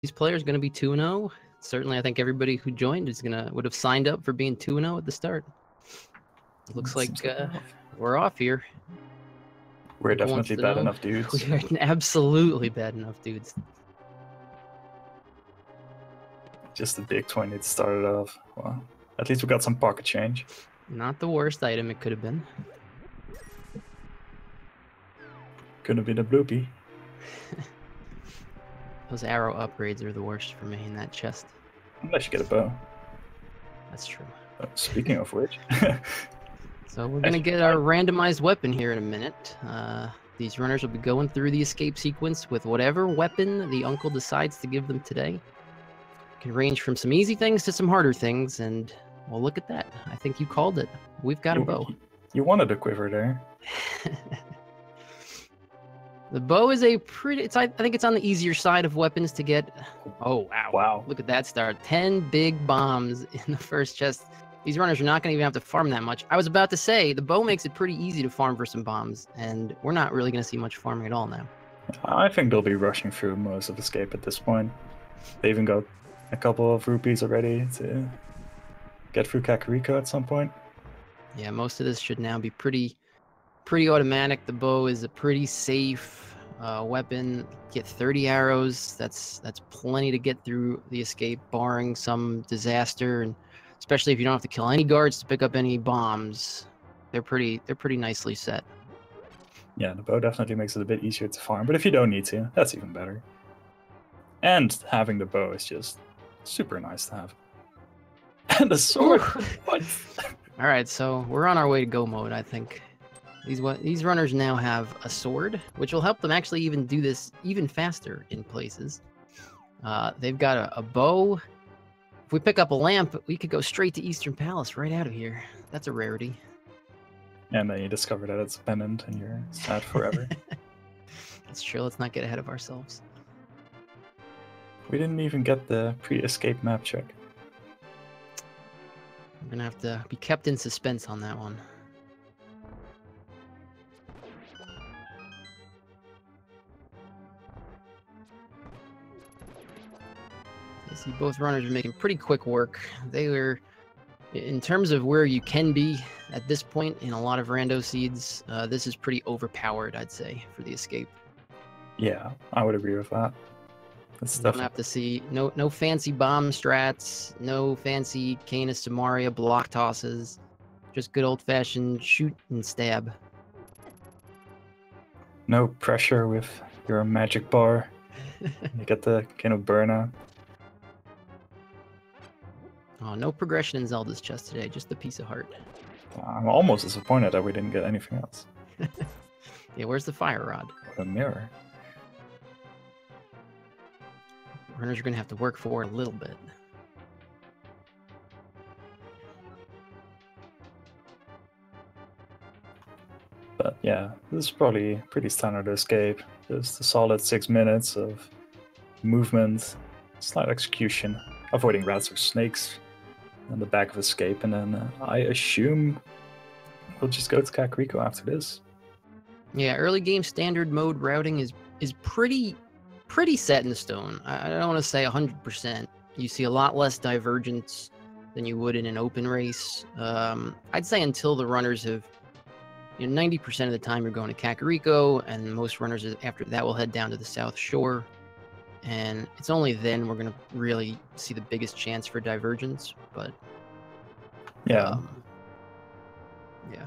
these players going to be 2-0. Certainly, I think everybody who joined would have signed up for being 2-0 at the start. It looks like we're off here. We're definitely bad enough dudes. We are absolutely bad enough dudes. Just a big 20 to start it off. Well, at least we got some pocket change. Not the worst item it could have been. Could have been a bloopy. Those arrow upgrades are the worst for me in that chest. Unless you get a bow. That's true. Speaking of which. So we're going to get our randomized weapon here in a minute. These runners will be going through the escape sequence with whatever weapon the uncle decides to give them today. It can range from some easy things to some harder things, and well, look at that. I think you called it. We've got a bow. You wanted a quiver there. The bow is a pretty... I think it's on the easier side of weapons to get. Oh, wow. Wow. Look at that start. 10 big bombs in the first chest. These runners are not going to even have to farm that much. I was about to say, the bow makes it pretty easy to farm for some bombs, and we're not really going to see much farming at all now. I think they'll be rushing through most of escape at this point. They even got a couple of rupees already to get through Kakariko at some point. Yeah, most of this should now be pretty automatic. The bow is a pretty safe weapon. Get 30 arrows. That's plenty to get through the escape, barring some disaster, and especially if you don't have to kill any guards to pick up any bombs. They're pretty nicely set. Yeah, the bow definitely makes it a bit easier to farm, but if you don't need to, that's even better. And having the bow is just super nice to have. And the sword. What? All right, so we're on our way to go mode, I think. These runners now have a sword, which will help them actually even do this even faster in places. They've got a bow. If we pick up a lamp, we could go straight to Eastern Palace right out of here. That's a rarity. And then you discover that it's a pendant and you're sad forever. That's true. Let's not get ahead of ourselves. We didn't even get the pre-escape map check. We're going to have to be kept in suspense on that one. I see both runners are making pretty quick work. They were, in terms of where you can be at this point in a lot of rando seeds, this is pretty overpowered, I'd say, for the escape. Yeah, I would agree with that. You don't have to see no fancy bomb strats, no fancy Canis Samaria block tosses, just good old-fashioned shoot and stab. No pressure with your magic bar. You get the kind of burnout. Oh, no progression in Zelda's chest today, just the piece of heart. I'm almost disappointed that we didn't get anything else. Yeah, where's the fire rod? A mirror. Runners are going to have to work for it a little bit. But yeah, this is probably pretty standard escape. Just a solid 6 minutes of movement, slight execution, avoiding rats or snakes on the back of escape, and then I assume we'll just go to Kakariko after this. Yeah, early game standard mode routing is pretty set in stone. I don't want to say 100%. You see a lot less divergence than you would in an open race. I'd say until the runners have, 90% of the time you're going to Kakariko, and most runners after that will head down to the South Shore. And it's only then we're going to really see the biggest chance for divergence. But yeah, yeah,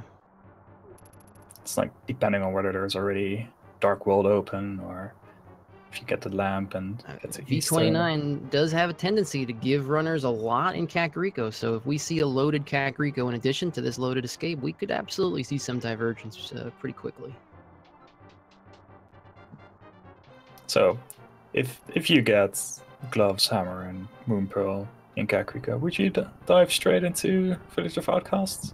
it's like depending on whether there's already Dark World open or if you get the lamp and get to V29 does have a tendency to give runners a lot in Kakariko. So if we see a loaded Kakariko in addition to this loaded escape, we could absolutely see some divergence pretty quickly. So if you get Gloves, Hammer, and Moon Pearl in Kakariko, would you dive straight into Village of Outcasts?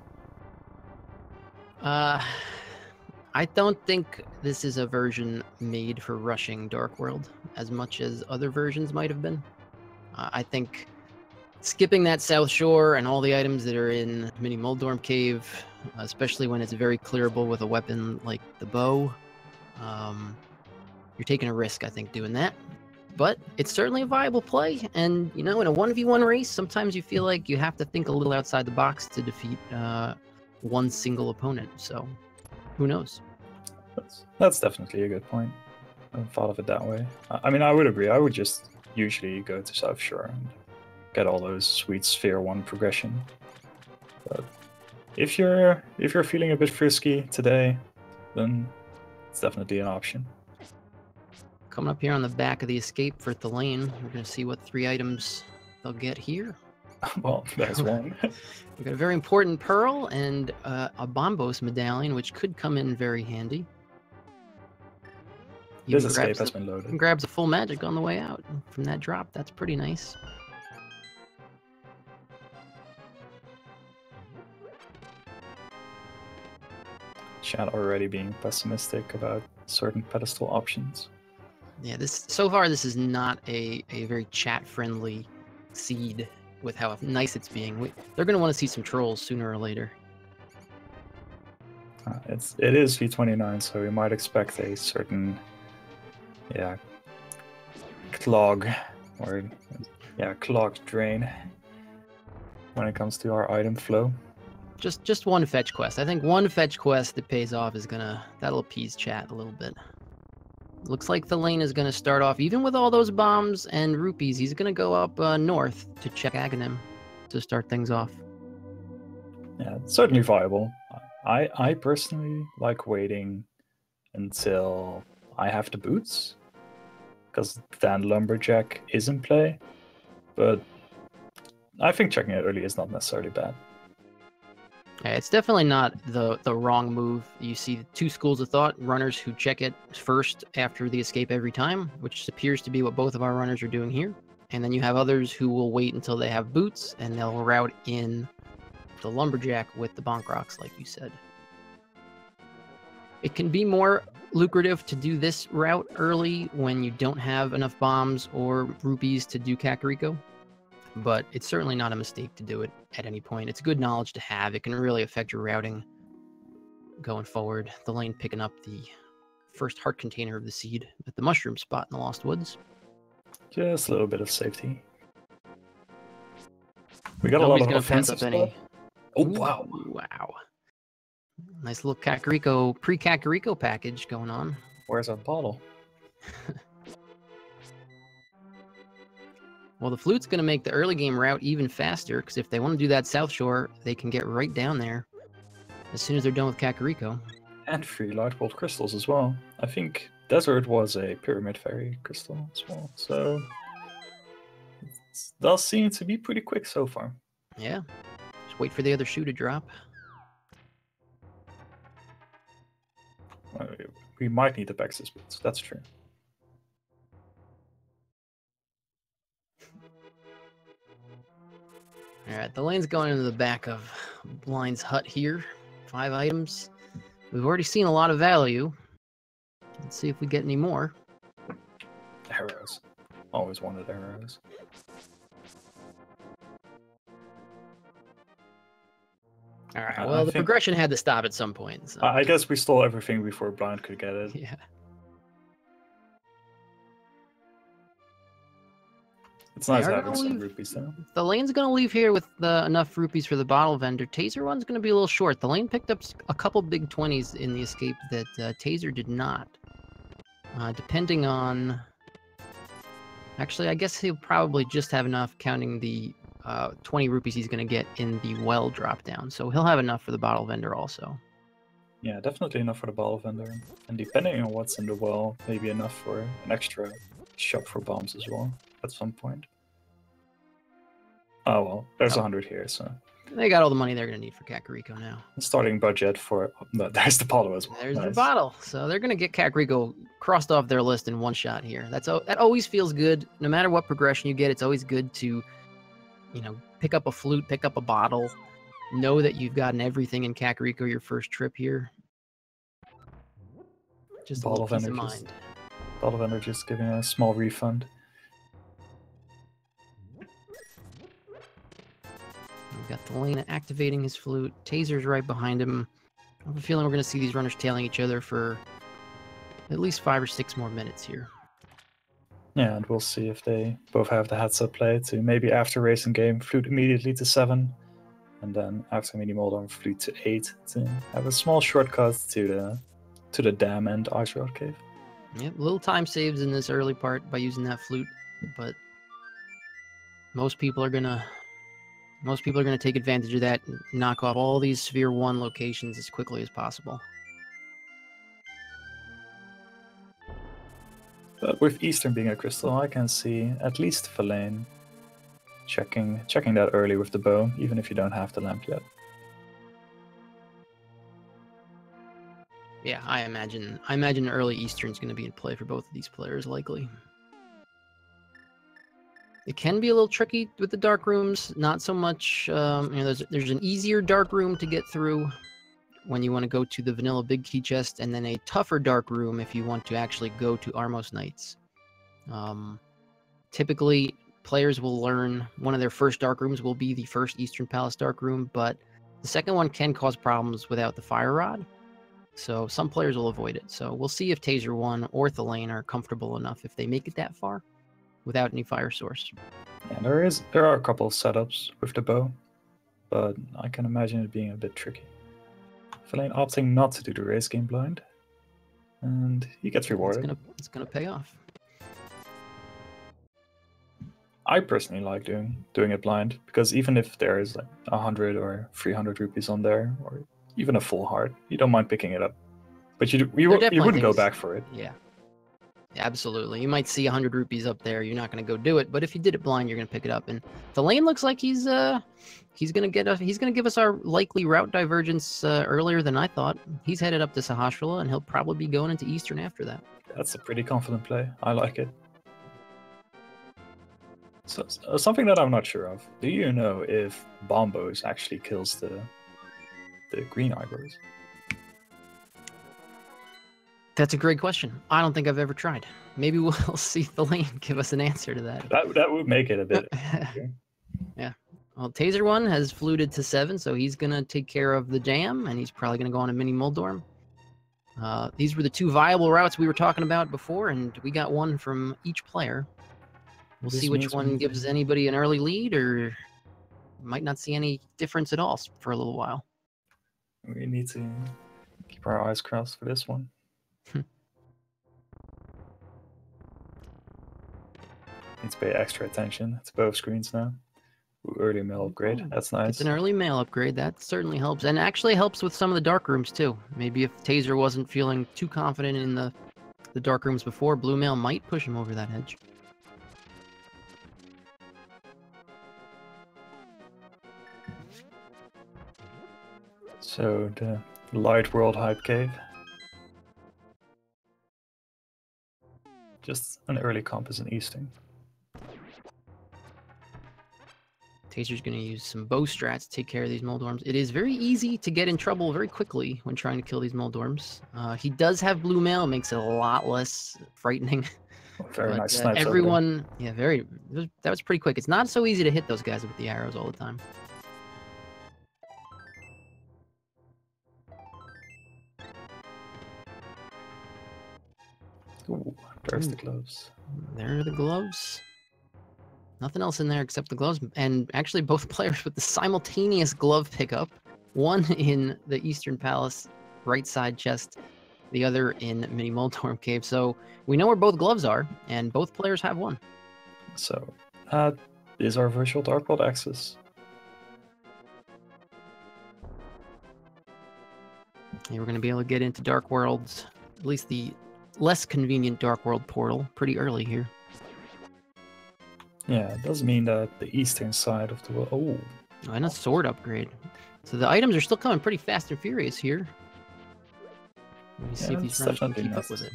I don't think this is a version made for rushing Dark World as much as other versions might have been. I think skipping that South Shore and all the items that are in Mini Muldorm Cave, especially when it's very clearable with a weapon like the bow, you're taking a risk, I think, doing that. But it's certainly a viable play, and in a 1v1 race, sometimes you feel like you have to think a little outside the box to defeat one single opponent. So, who knows? That's definitely a good point. I haven't thought of it that way. I mean, I would agree. I would just usually go to South Shore and get all those sweet Sphere 1 progression. But if you're feeling a bit frisky today, then it's definitely an option. Coming up here on the back of the escape for Thalane, we're going to see what 3 items they'll get here. Well, there's one. We've got a very important Pearl and a Bombos medallion, which could come in very handy. This escape has been loaded. Grabs a full magic on the way out from that drop. That's pretty nice. Chat already being pessimistic about certain pedestal options. Yeah, so far this is not a very chat-friendly seed with how nice it's being. They're going to want to see some trolls sooner or later. It is V29, so we might expect a certain clog drain when it comes to our item flow. Just one fetch quest. I think one fetch quest that pays off that'll appease chat a little bit. Looks like Thalane is going to start off, even with all those bombs and rupees, he's going to go up north to check Ganon to start things off. Yeah, it's certainly viable. I personally like waiting until I have the boots, because then Lumberjack is in play, but I think checking it early is not necessarily bad. Yeah, it's definitely not the wrong move. You see 2 schools of thought, runners who check it first after the escape every time, which appears to be what both of our runners are doing here. And then you have others who will wait until they have boots, and they'll route in the Lumberjack with the Bonk Rocks, like you said. It can be more lucrative to do this route early when you don't have enough bombs or rupees to do Kakariko. But it's certainly not a mistake to do it at any point. It's good knowledge to have. It can really affect your routing going forward. Thalane picking up the first heart container of the seed at the mushroom spot in the Lost Woods. Just a little bit of safety. We got a lot of offensive stuff. Oh, wow. Wow. Nice little Kakariko, pre-Kakariko package going on. Where's our bottle? Well, the flute's going to make the early game route even faster, because if they want to do that South Shore, they can get right down there as soon as they're done with Kakariko. And 3 large gold crystals as well. I think Desert was a Pyramid Fairy crystal as well, so it does seem to be pretty quick so far. Yeah. Just wait for the other shoe to drop. We might need the Pegasus boots, that's true. Alright, the lane's going into the back of Blind's hut here. 5 items. We've already seen a lot of value. Let's see if we get any more. Arrows. Always wanted arrows. Alright, well, the progression had to stop at some point. So. I guess we stole everything before Blind could get it. Yeah. It's nice having some rupees though. Thalane's going to leave here with enough rupees for the bottle vendor. TazerOne's going to be a little short. Thalane picked up a couple big 20s in the escape that Tazer did not. Depending on... Actually, I guess he'll probably just have enough counting the 20 rupees he's going to get in the well drop down. So he'll have enough for the bottle vendor also. Yeah, definitely enough for the bottle vendor. And depending on what's in the well, maybe enough for an extra shop for bombs as well. At some point. Oh well, there's 100 here, so they got all the money they're gonna need for Kakariko now. Starting budget for there's the bottle as well. There's the bottle, so they're gonna get Kakariko crossed off their list in one shot here. That always feels good. No matter what progression you get, it's always good to, pick up a flute, pick up a bottle, know that you've gotten everything in Kakariko your first trip here. Just a little peace of mind. Bottle vendor just giving a small refund. We've got Thalane activating his flute. Taser's right behind him. I have a feeling we're going to see these runners tailing each other for at least 5 or 6 more minutes here. Yeah, and we'll see if they both have the heads-up play to maybe after racing game flute immediately to 7, and then after mini Moldorm flute to 8 to have a small shortcut to the dam and Ice Rod Cave. Yep, little time saves in this early part by using that flute, but most people are gonna take advantage of that and knock off all these Sphere 1 locations as quickly as possible. But with Eastern being a crystal, I can see at least Thalane checking that early with the bow, even if you don't have the lamp yet. Yeah, I imagine early Eastern's going to be in play for both of these players, likely. It can be a little tricky with the dark rooms. Not so much. There's an easier dark room to get through when you want to go to the vanilla big key chest, and then a tougher dark room if you want to actually go to Armos Knights. Typically, players will learn one of their first dark rooms will be the first Eastern Palace dark room, but the second one can cause problems without the fire rod. So some players will avoid it. So we'll see if TazerOne or Thalane are comfortable enough if they make it that far without any fire source. Yeah, there are a couple of setups with the bow, but I can imagine it being a bit tricky. Thalane opting not to do the race game blind, and he gets rewarded. It's gonna pay off. I personally like doing it blind, because even if there is like 100 or 300 rupees on there, or even a full heart, you don't mind picking it up. But you wouldn't go back for it. Yeah, absolutely. You might see 100 rupees up there. You're not going to go do it. But if you did it blind, you're going to pick it up. And Thalane looks like he's going to give us our likely route divergence earlier than I thought. He's headed up to Sahasrahla, and he'll probably be going into Eastern after that. That's a pretty confident play. I like it. So something that I'm not sure of. Do you know if Bombos actually kills the green eyebrows? That's a great question. I don't think I've ever tried. Maybe we'll see Thalane give us an answer to that. That would make it a bit. Yeah. Well, TazerOne has fluted to 7, so he's going to take care of the jam, and he's probably going to go on a mini Moldorm. These were the two viable routes we were talking about before, and we got one from each player. We'll see which one gives anybody an early lead, or might not see any difference at all for a little while. We need to keep our eyes crossed for this one. Need to pay extra attention to both screens now. Ooh, early mail upgrade, that's nice. It's an early mail upgrade, that certainly helps. And actually helps with some of the dark rooms too. Maybe if Taser wasn't feeling too confident in the dark rooms before, blue mail might push him over that edge. So the Light World Hype Cave. Just an early comp is in Eastern. Taser's going to use some bow strats to take care of these Moldorms. It is very easy to get in trouble very quickly when trying to kill these Moldorms. He does have blue mail, makes it a lot less frightening. Very nice snipes. Everyone, yeah, that was pretty quick. It's not so easy to hit those guys with the arrows all the time. Ooh, there's the gloves. There are the gloves. Nothing else in there except the gloves. And actually both players with the simultaneous glove pickup. One in the Eastern Palace right side chest, the other in Mini Moldorm Cave. So we know where both gloves are, and both players have one. So is our virtual Dark World access. Yeah, we're going to be able to get into Dark Worlds, at least the less convenient Dark World portal, pretty early here. Yeah, it does mean that the eastern side of the world... Oh, and a sword upgrade. So the items are still coming pretty fast and furious here. Let me see if these runners can keep up with it.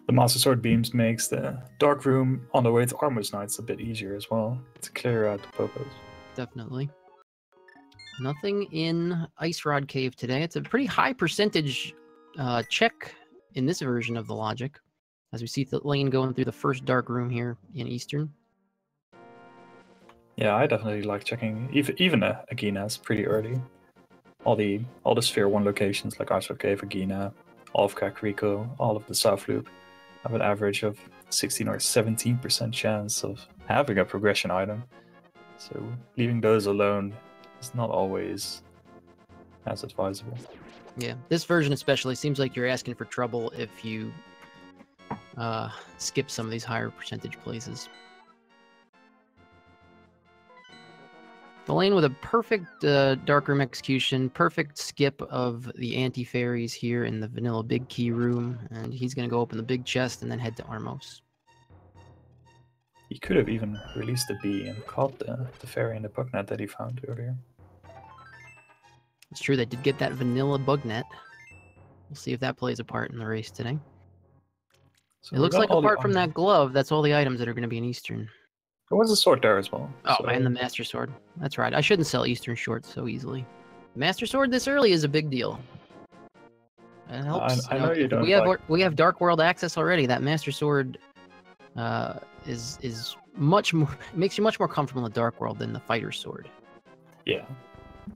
The Master Sword Beams makes the Dark Room on the way to Armos Knights a bit easier as well, to clear out the popos. Definitely. Nothing in Ice Rod Cave today. It's a pretty high percentage check in this version of the logic, as we see Thalane going through the first dark room here in Eastern. Yeah, I definitely like checking even Agina's pretty early. All the Sphere 1 locations like Ice Rod Cave, Agina, all of Kakariko, all of the South Loop have an average of 16 or 17% chance of having a progression item. So leaving those alone is not always as advisable. Yeah, this version especially seems like you're asking for trouble if you skip some of these higher percentage places. Thalane with a perfect Dark Room execution, perfect skip of the anti-fairies here in the vanilla big key room, and he's going to go open the big chest and then head to Armos. He could have even released the bee and caught the fairy in the bug net that he found earlier. It's true, they did get that vanilla bug net. We'll see if that plays a part in the race today. So it looks like apart from that glove, that's all the items that are going to be in Eastern. There was a sword there as well. Oh, and the Master Sword. That's right. I shouldn't sell Eastern Shorts so easily. Master Sword this early is a big deal. It helps. I know you don't. We have Dark World access already. That Master Sword is much more makes you much more comfortable in the Dark World than the Fighter Sword. Yeah.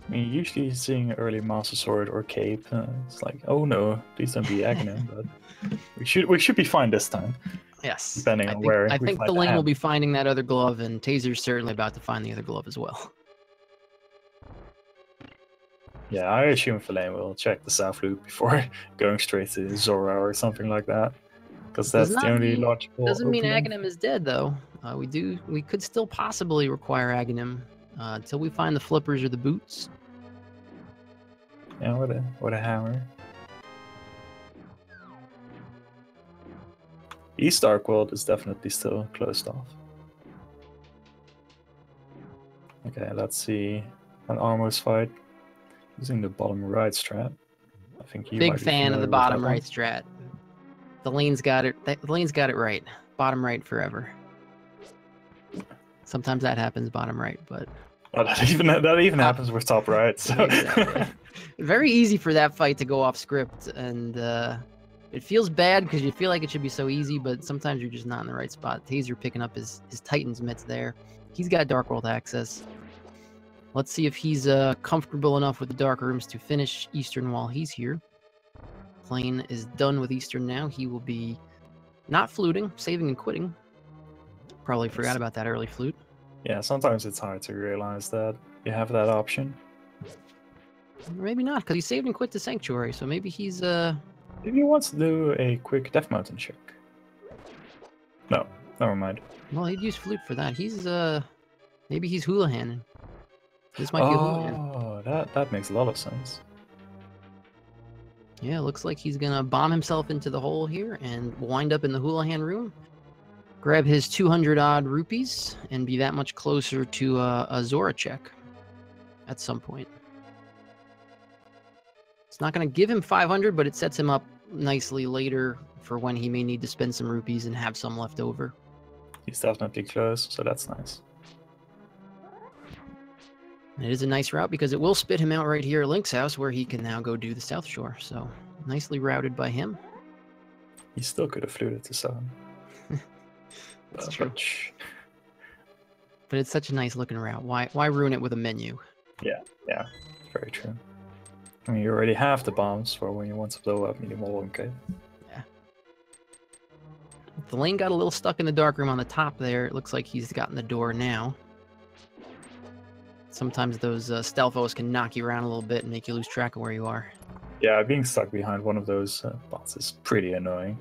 I mean, usually seeing early Master Sword or Cape, it's like, oh no, please don't be Aghanim, but we should be fine this time. Yes. Depending on where I think Thalane will be finding that other glove, and Taser's certainly about to find the other glove as well. Yeah, I assume Thalane will check the South Loop before going straight to Zora or something like that, because that's the only logical. Doesn't mean Aghanim is dead though. We could still possibly require Aghanim until we find the flippers or the boots. Yeah, what a hammer. East Dark World is definitely still closed off. Okay, let's see an Armos fight using the bottom right strat. I think he big fan of the bottom right strat. Thalane's got it. Thalane's got it right. Bottom right forever. Sometimes that happens bottom right, but that even happens with top right. So exactly. Very easy for that fight to go off script, and it feels bad because you feel like it should be so easy, but sometimes you're just not in the right spot. Taser picking up his Titan's mitts there. He's got Dark World access. Let's see if he's comfortable enough with the Dark Rooms to finish Eastern while he's here. Plane is done with Eastern now. He will be not fluting, saving and quitting. Probably forgot about that early flute. Yeah, sometimes it's hard to realize that you have that option. Maybe not, because he saved and quit the Sanctuary, so maybe he's Maybe he wants to do a quick Death Mountain check. No, never mind. Well, he'd use flute for that. He's maybe he's Houlihan. This might be Houlihan. Oh, that makes a lot of sense. Yeah, looks like he's gonna bomb himself into the hole here and wind up in the Houlihan room. Grab his 200-odd rupees and be that much closer to a Zora check at some point. It's not going to give him 500, but it sets him up nicely later for when he may need to spend some rupees and have some left over. He's definitely close, so that's nice. And it is a nice route because it will spit him out right here at Link's house, where he can now go do the South Shore. So nicely routed by him. He still could have fluted to 7. That's true. But it's such a nice looking route. Why ruin it with a menu? Yeah, very true. I mean, you already have the bombs for when you want to blow up medium wall, okay? Yeah. Thalane got a little stuck in the dark room on the top there. It looks like he's gotten the door now. Sometimes those stealthos can knock you around a little bit and make you lose track of where you are. Yeah, being stuck behind one of those bots is pretty annoying.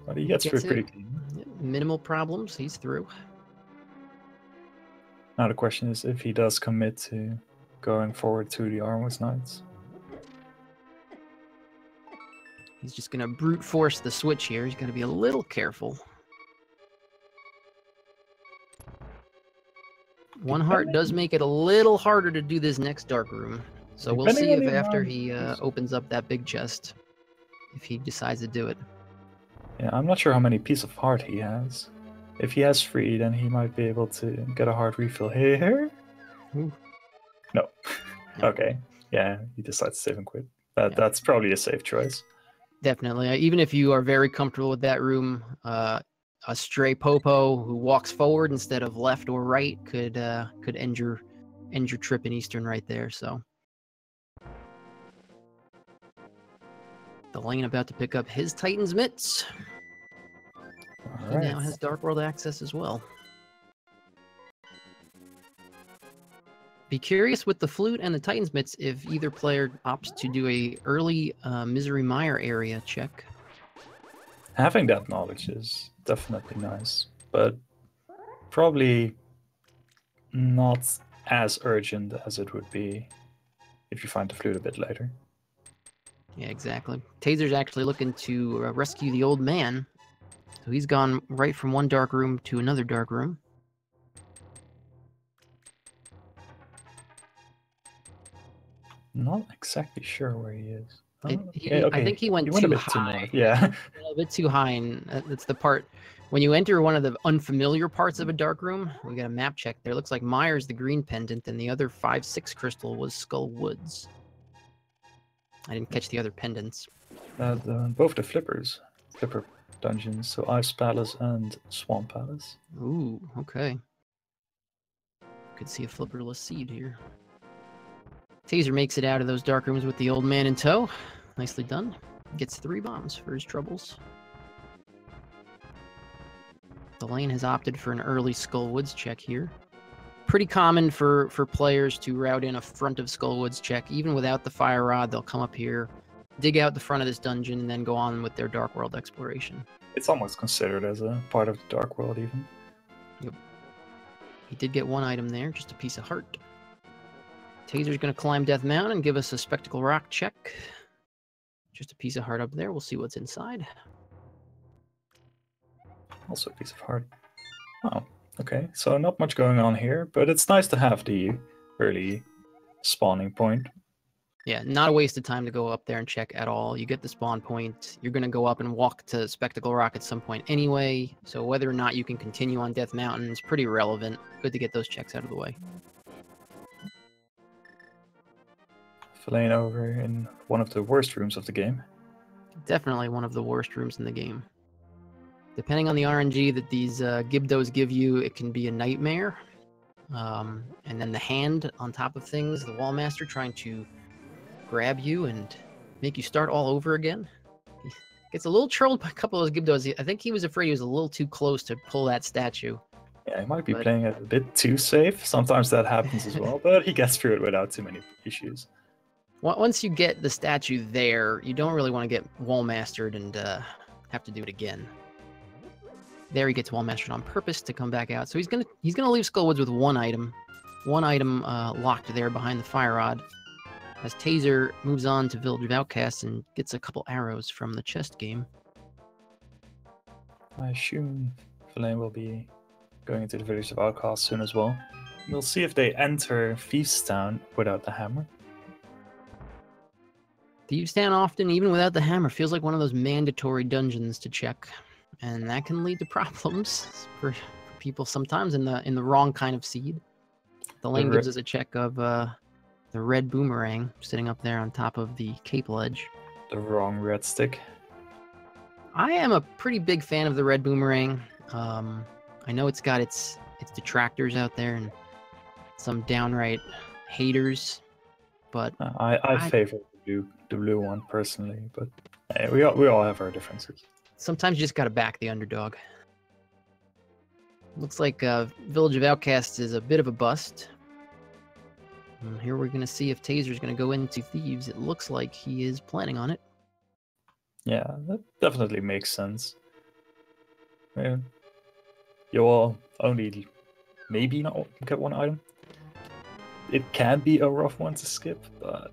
But he gets through pretty clean. Minimal problems. He's through. Now the question is if he does commit to going forward to the Armos Knights. He's just going to brute force the switch here. He's going to be a little careful. One heart does make it a little harder to do this next dark room. So we'll see if after he opens up that big chest, if he decides to do it. Yeah, I'm not sure how many pieces of heart he has. If he has 3, then he might be able to get a heart refill here. Ooh. No. Okay. Yeah, he decides to save and quit. That's probably a safe choice. Definitely. Even if you are very comfortable with that room, a stray popo who walks forward instead of left or right could end your trip in Eastern right there. So Thalane about to pick up his Titan's mitts. All He now right. has Dark World access as well. Be curious with the flute and the Titan's mitts if either player opts to do a early Misery Mire area check. Having that knowledge is definitely nice, but probably not as urgent as it would be if you find the flute a bit later. Yeah, exactly. Taser's actually looking to rescue the old man. So he's gone right from one dark room to another dark room. Not exactly sure where he is. I Okay. think he went a too bit high. too north. Yeah. A little bit too high, and that's the part when you enter one of the unfamiliar parts of a dark room. We got a map check there. Looks like Mire's the green pendant, and the other 5/6 crystal was Skull Woods. I didn't catch the other pendants. Both the flipper dungeons, so Ice Palace and Swamp Palace. Ooh, okay. Could see a flipperless seed here. Taser makes it out of those dark rooms with the old man in tow. Nicely done. Gets 3 bombs for his troubles. Thalane has opted for an early Skull Woods check here. Pretty common for players to route in a front of Skull Woods check. Even without the fire rod, they'll come up here, dig out the front of this dungeon, and then go on with their Dark World exploration. It's almost considered as a part of the Dark World, even. Yep. He did get 1 item there, just a piece of heart. Taser's going to climb Death Mountain and give us a Spectacle Rock check. Just a piece of heart up there. We'll see what's inside. Also a piece of heart. Oh, okay. So not much going on here, but it's nice to have the early spawning point. Yeah, not a waste of time to go up there and check at all. You get the spawn point. You're going to go up and walk to Spectacle Rock at some point anyway. So whether or not you can continue on Death Mountain is pretty irrelevant. Good to get those checks out of the way. Thalane over in one of the worst rooms of the game. Definitely one of the worst rooms in the game. Depending on the RNG that these Gibdos give you, it can be a nightmare. And then the hand on top of things, the Wallmaster trying to grab you and make you start all over again. He gets a little trolled by a couple of those Gibdos. I think he was afraid he was a little too close to pull that statue. Yeah, he might be playing it a bit too safe. Sometimes that happens as well, but he gets through it without too many issues. Once you get the statue there, you don't really want to get wall-mastered and have to do it again. There he gets wall-mastered on purpose to come back out. So he's gonna leave Skullwoods with 1 item. 1 item locked there behind the fire rod. As Taser moves on to Village of Outcasts and gets a couple arrows from the chest game. I assume Thalane will be going into the Village of Outcasts soon as well. We'll see if they enter Thieves Town without the hammer. Thieves Town often, even without the hammer, feels like one of those mandatory dungeons to check. And that can lead to problems for people sometimes in the wrong kind of seed. Thalane gives us a check of the red boomerang sitting up there on top of the cape ledge. The wrong red stick. I am a pretty big fan of the red boomerang. I know it's got its detractors out there and some downright haters, but I favor the blue one personally, but hey, we all have our differences. Sometimes you just gotta back the underdog. Looks like Village of Outcasts is a bit of a bust. And here we're gonna see if Taser's gonna go into Thieves. It looks like he is planning on it. Yeah, that definitely makes sense. Yeah. You will only maybe not get 1 item. It can be a rough one to skip, but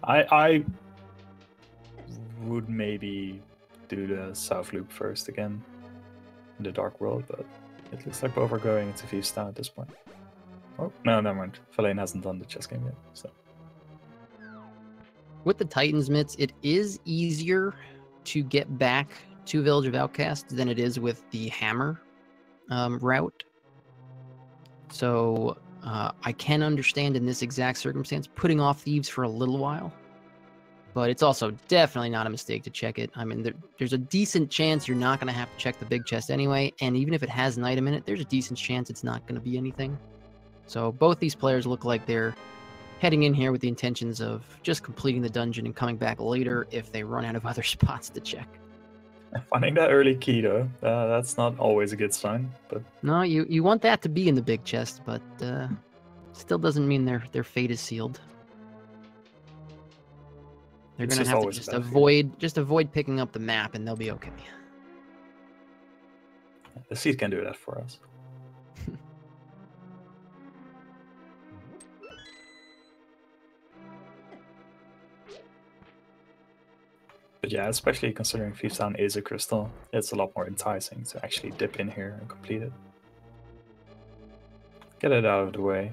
I would maybe do the South Loop first again in the Dark World, but it looks like both are going into Thieves Town at this point. Oh, no, never mind. Thalane hasn't done the chess game yet, so. With the Titan's mitts, it is easier to get back to Village of Outcasts than it is with the hammer route. So I can understand in this exact circumstance putting off Thieves for a little while, but it's also definitely not a mistake to check it. I mean, there's a decent chance you're not going to have to check the big chest anyway, and even if it has an item in it, there's a decent chance it's not going to be anything. So both these players look like they're heading in here with the intentions of just completing the dungeon and coming back later if they run out of other spots to check. Finding that early key, though, that's not always a good sign. But no, you want that to be in the big chest, but still doesn't mean their fate is sealed. They're gonna have to just avoid picking up the map, and they'll be okay. The seed can do that for us. But yeah, especially considering Thieves Town is a crystal, it's a lot more enticing to actually dip in here and complete it. Get it out of the way.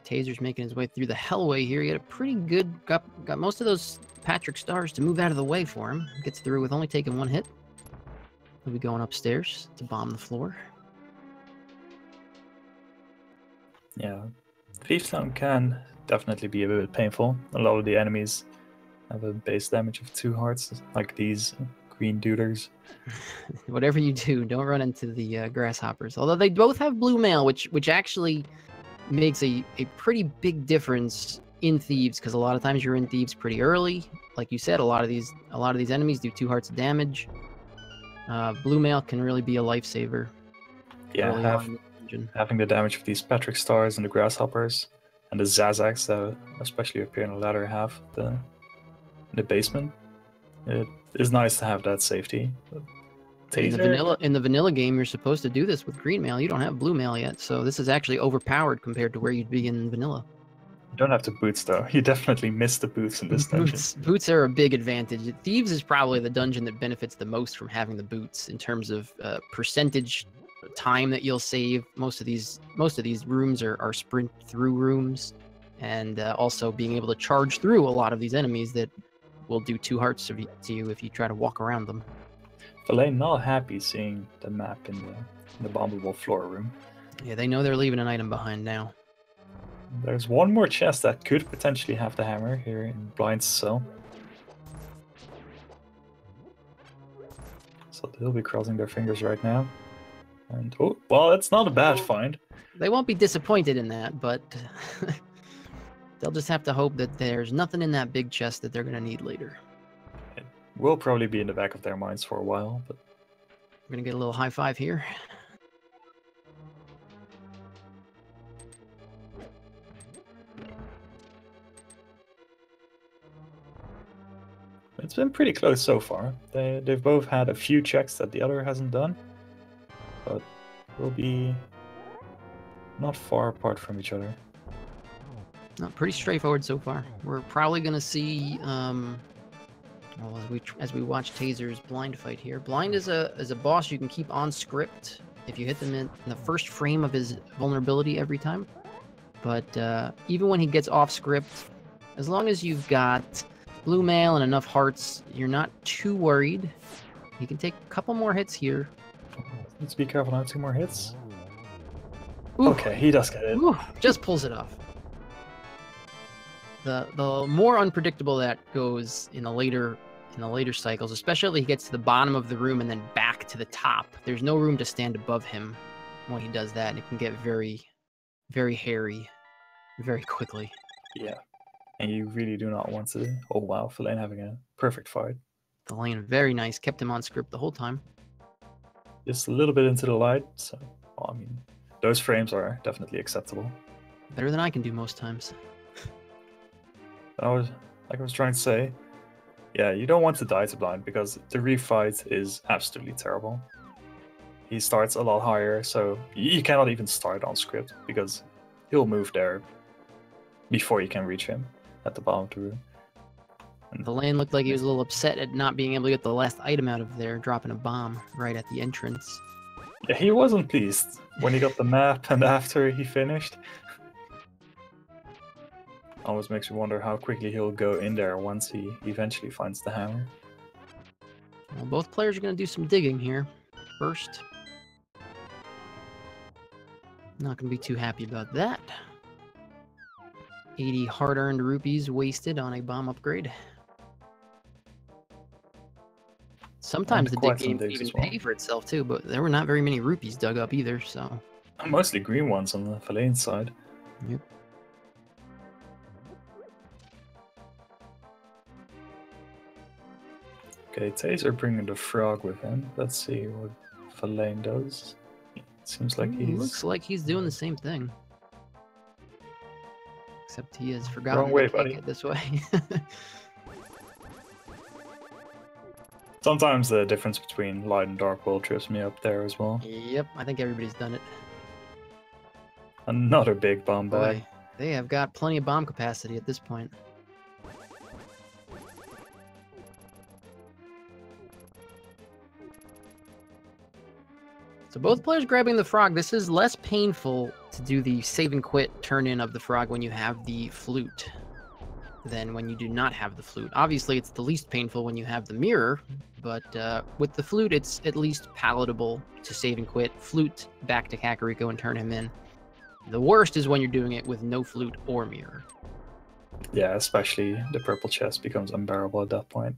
Taser's making his way through the hellway here. He had a pretty good, got most of those Patrick stars to move out of the way for him. Gets through with only taking one hit. He'll be going upstairs to bomb the floor. Yeah, Thieves Town can definitely be a bit painful. A lot of the enemies have a base damage of 2 hearts, like these green duders. Whatever you do, don't run into the grasshoppers. Although they both have blue mail, which actually makes a pretty big difference in Thieves, because a lot of times you're in Thieves pretty early. Like you said, a lot of these enemies do 2 hearts of damage. Blue mail can really be a lifesaver. Yeah, having the damage of these Patrick stars and the grasshoppers and the Zazags that especially appear in the latter half of the basement. It is nice to have that safety. In the vanilla game, you're supposed to do this with green mail. You don't have blue mail yet, so this is actually overpowered compared to where you'd be in vanilla. You don't have the boots, though. You definitely miss the boots in this dungeon. Boots are a big advantage. Thieves is probably the dungeon that benefits the most from having the boots in terms of percentage time that you'll save. Most of these rooms are sprint through rooms, and also being able to charge through a lot of these enemies that will do 2 hearts to you if you try to walk around them. Thalane not happy seeing the map in the bombable floor room. Yeah, they know they're leaving an item behind now. There's one more chest that could potentially have the hammer here in Blind's cell. So they'll be crossing their fingers right now. And oh, well, it's not a bad find. They won't be disappointed in that, but they'll just have to hope that there's nothing in that big chest that they're going to need later. It will probably be in the back of their minds for a while, but we're going to get a little high five here. It's been pretty close so far. They've both had a few checks that the other hasn't done, but we'll be not far apart from each other. No, pretty straightforward so far. We're probably going to see, well, as we watch Taser's blind fight here. Blind is a boss you can keep on script if you hit them in the first frame of his vulnerability every time. But even when he gets off script, as long as you've got blue mail and enough hearts, you're not too worried. He can take a couple more hits here. Let's be careful now. 2 more hits. Ooh. Okay, he does get it. Ooh, just pulls it off. The more unpredictable that goes in the later cycles, especially he gets to the bottom of the room and then back to the top. There's no room to stand above him when he does that, and it can get very, very hairy very quickly. Yeah. And you really do not want to... Oh, wow. Thalane having a perfect fight. Thalane, very nice. Kept him on script the whole time. Just a little bit into the light. So, well, I mean, those frames are definitely acceptable. Better than I can do most times. I was trying to say, yeah, you don't want to die to Blind because the refight is absolutely terrible. He starts a lot higher, so you cannot even start on script because he'll move there before you can reach him at the bottom of the room. And Thalane looked like he was a little upset at not being able to get the last item out of there, dropping a bomb right at the entrance. Yeah, he wasn't pleased when he got the map and after he finished. Always makes me wonder how quickly he'll go in there once he eventually finds the hammer. Well, both players are going to do some digging here first. Not going to be too happy about that. 80 hard-earned rupees wasted on a bomb upgrade. Sometimes the dig quite some game digs even as well. pay for itself too, but there were not very many rupees dug up either, so. Mostly green ones on the Thalane side. Yep. Okay, Taser bringing the frog with him. Let's see what Thalane does. It seems like he's... Looks like he's doing the same thing. Except he has forgotten Wrong way, to kick buddy. it this way. Sometimes the difference between light and dark will trips me up there as well. Yep, I think everybody's done it. Another big bomb bag. Boy, they have got plenty of bomb capacity at this point. So both players grabbing the frog. This is less painful to do the save and quit turn in of the frog when you have the flute than when you do not have the flute. Obviously, it's the least painful when you have the mirror, but with the flute, it's at least palatable to save and quit, flute back to Kakariko and turn him in. The worst is when you're doing it with no flute or mirror. Yeah, especially the purple chest becomes unbearable at that point.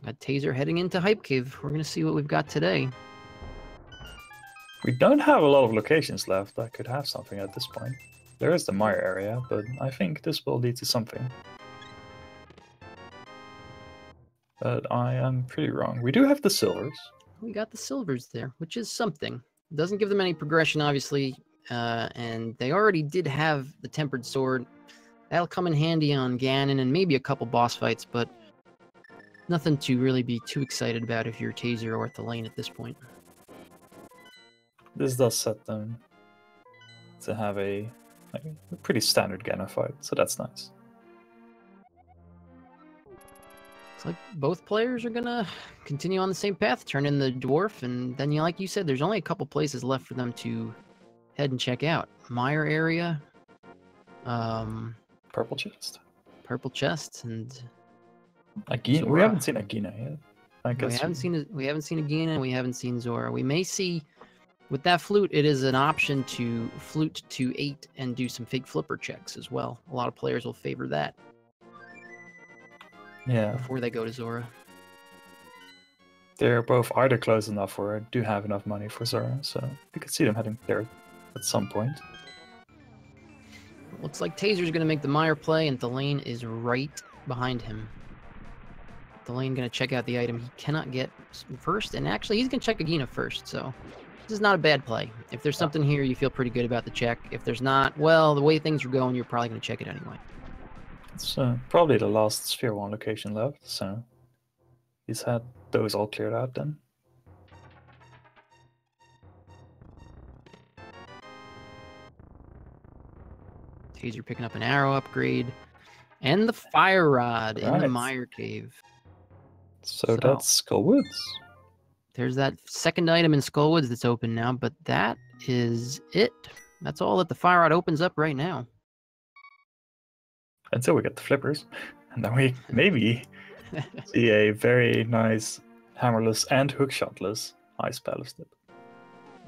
Got Taser heading into Hype Cave. We're going to see what we've got today. We don't have a lot of locations left that could have something at this point. There is the Mire area, but I think this will lead to something. But I am pretty wrong. We do have the silvers. We got the silvers there, which is something. It doesn't give them any progression, obviously, and they already did have the Tempered Sword. That'll come in handy on Ganon and maybe a couple boss fights, but nothing to really be too excited about if you're Taser or Thalane at this point. This does set them to have a pretty standard Ganon fight, so that's nice. Looks like both players are gonna continue on the same path, turn in the dwarf, and then, like you said, there's only a couple places left for them to head and check out. Mire area, Purple chest. Purple chest, and Agina. Zora. We haven't seen Agina yet. We haven't seen Agina, and we haven't seen Zora. We may see. With that flute, it is an option to flute to 8 and do some fake flipper checks as well. A lot of players will favor that. Yeah. Before they go to Zora. They're both either close enough or do have enough money for Zora, so you could see them heading there at some point. Looks like Taser's going to make the Mire play, and Thalane is right behind him. Thalane going to check out the item he cannot get first, and actually he's going to check Agina first, so... This is not a bad play. If there's something here, you feel pretty good about the check. If there's not, well, the way things are going, you're probably going to check it anyway. It's probably the last Sphere 1 location left, so he's had those all cleared out then. Taser picking up an arrow upgrade. And the fire rod in the Right. Mire Cave. So that's Skullwoods. There's that second item in Skullwoods that's open now, but that is it. That's all that the fire rod opens up right now. Until we get the flippers. And then we maybe see a very nice hammerless and hookshotless ice ballistic.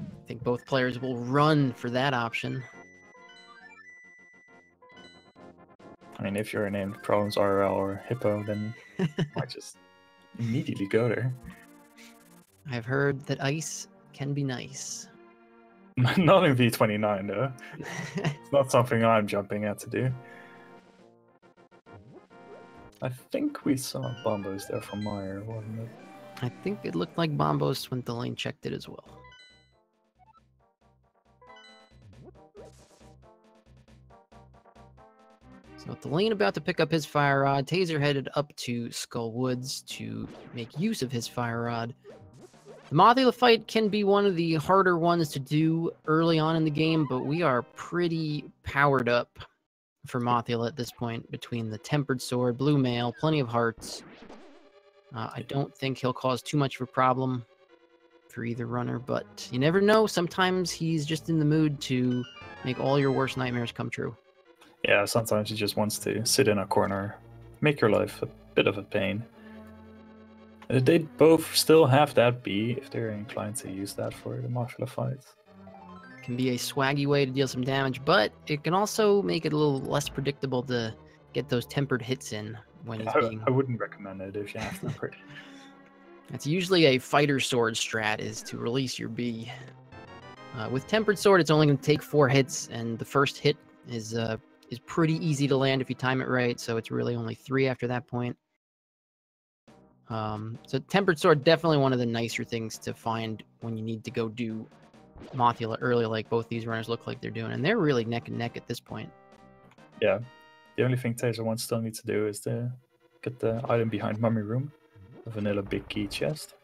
I think both players will run for that option. I mean, if you're named Problems RL or Hippo, then I just immediately go there. I've heard that ice can be nice. Not in V29 though. It's not something I'm jumping at to do. I think we saw Bombos there from Mire, wasn't it? I think it looked like Bombos when Thalane checked it as well. So Thalane about to pick up his fire rod. Taser headed up to Skullwoods to make use of his fire rod. The Mothula fight can be one of the harder ones to do early on in the game, but we are pretty powered up for Mothula at this point between the Tempered Sword, Blue Mail, plenty of hearts. I don't think he'll cause too much of a problem for either runner, but you never know. Sometimes he's just in the mood to make all your worst nightmares come true. Yeah, sometimes he just wants to sit in a corner, make your life a bit of a pain. They both still have that B if they're inclined to use that for the Mothula fight. Can be a swaggy way to deal some damage, but it can also make it a little less predictable to get those tempered hits in when he's being... I wouldn't recommend it if you have tempered. That's usually a fighter sword strat, is to release your B. With Tempered Sword, it's only going to take 4 hits, and the first hit is pretty easy to land if you time it right, so it's really only 3 after that point. So Tempered Sword, definitely one of the nicer things to find when you need to go do Mothula early, like both these runners look like they're doing, and they're really neck and neck at this point. Yeah, the only thing TazerOne still needs to do is to get the item behind Mummy Room, the vanilla big key chest.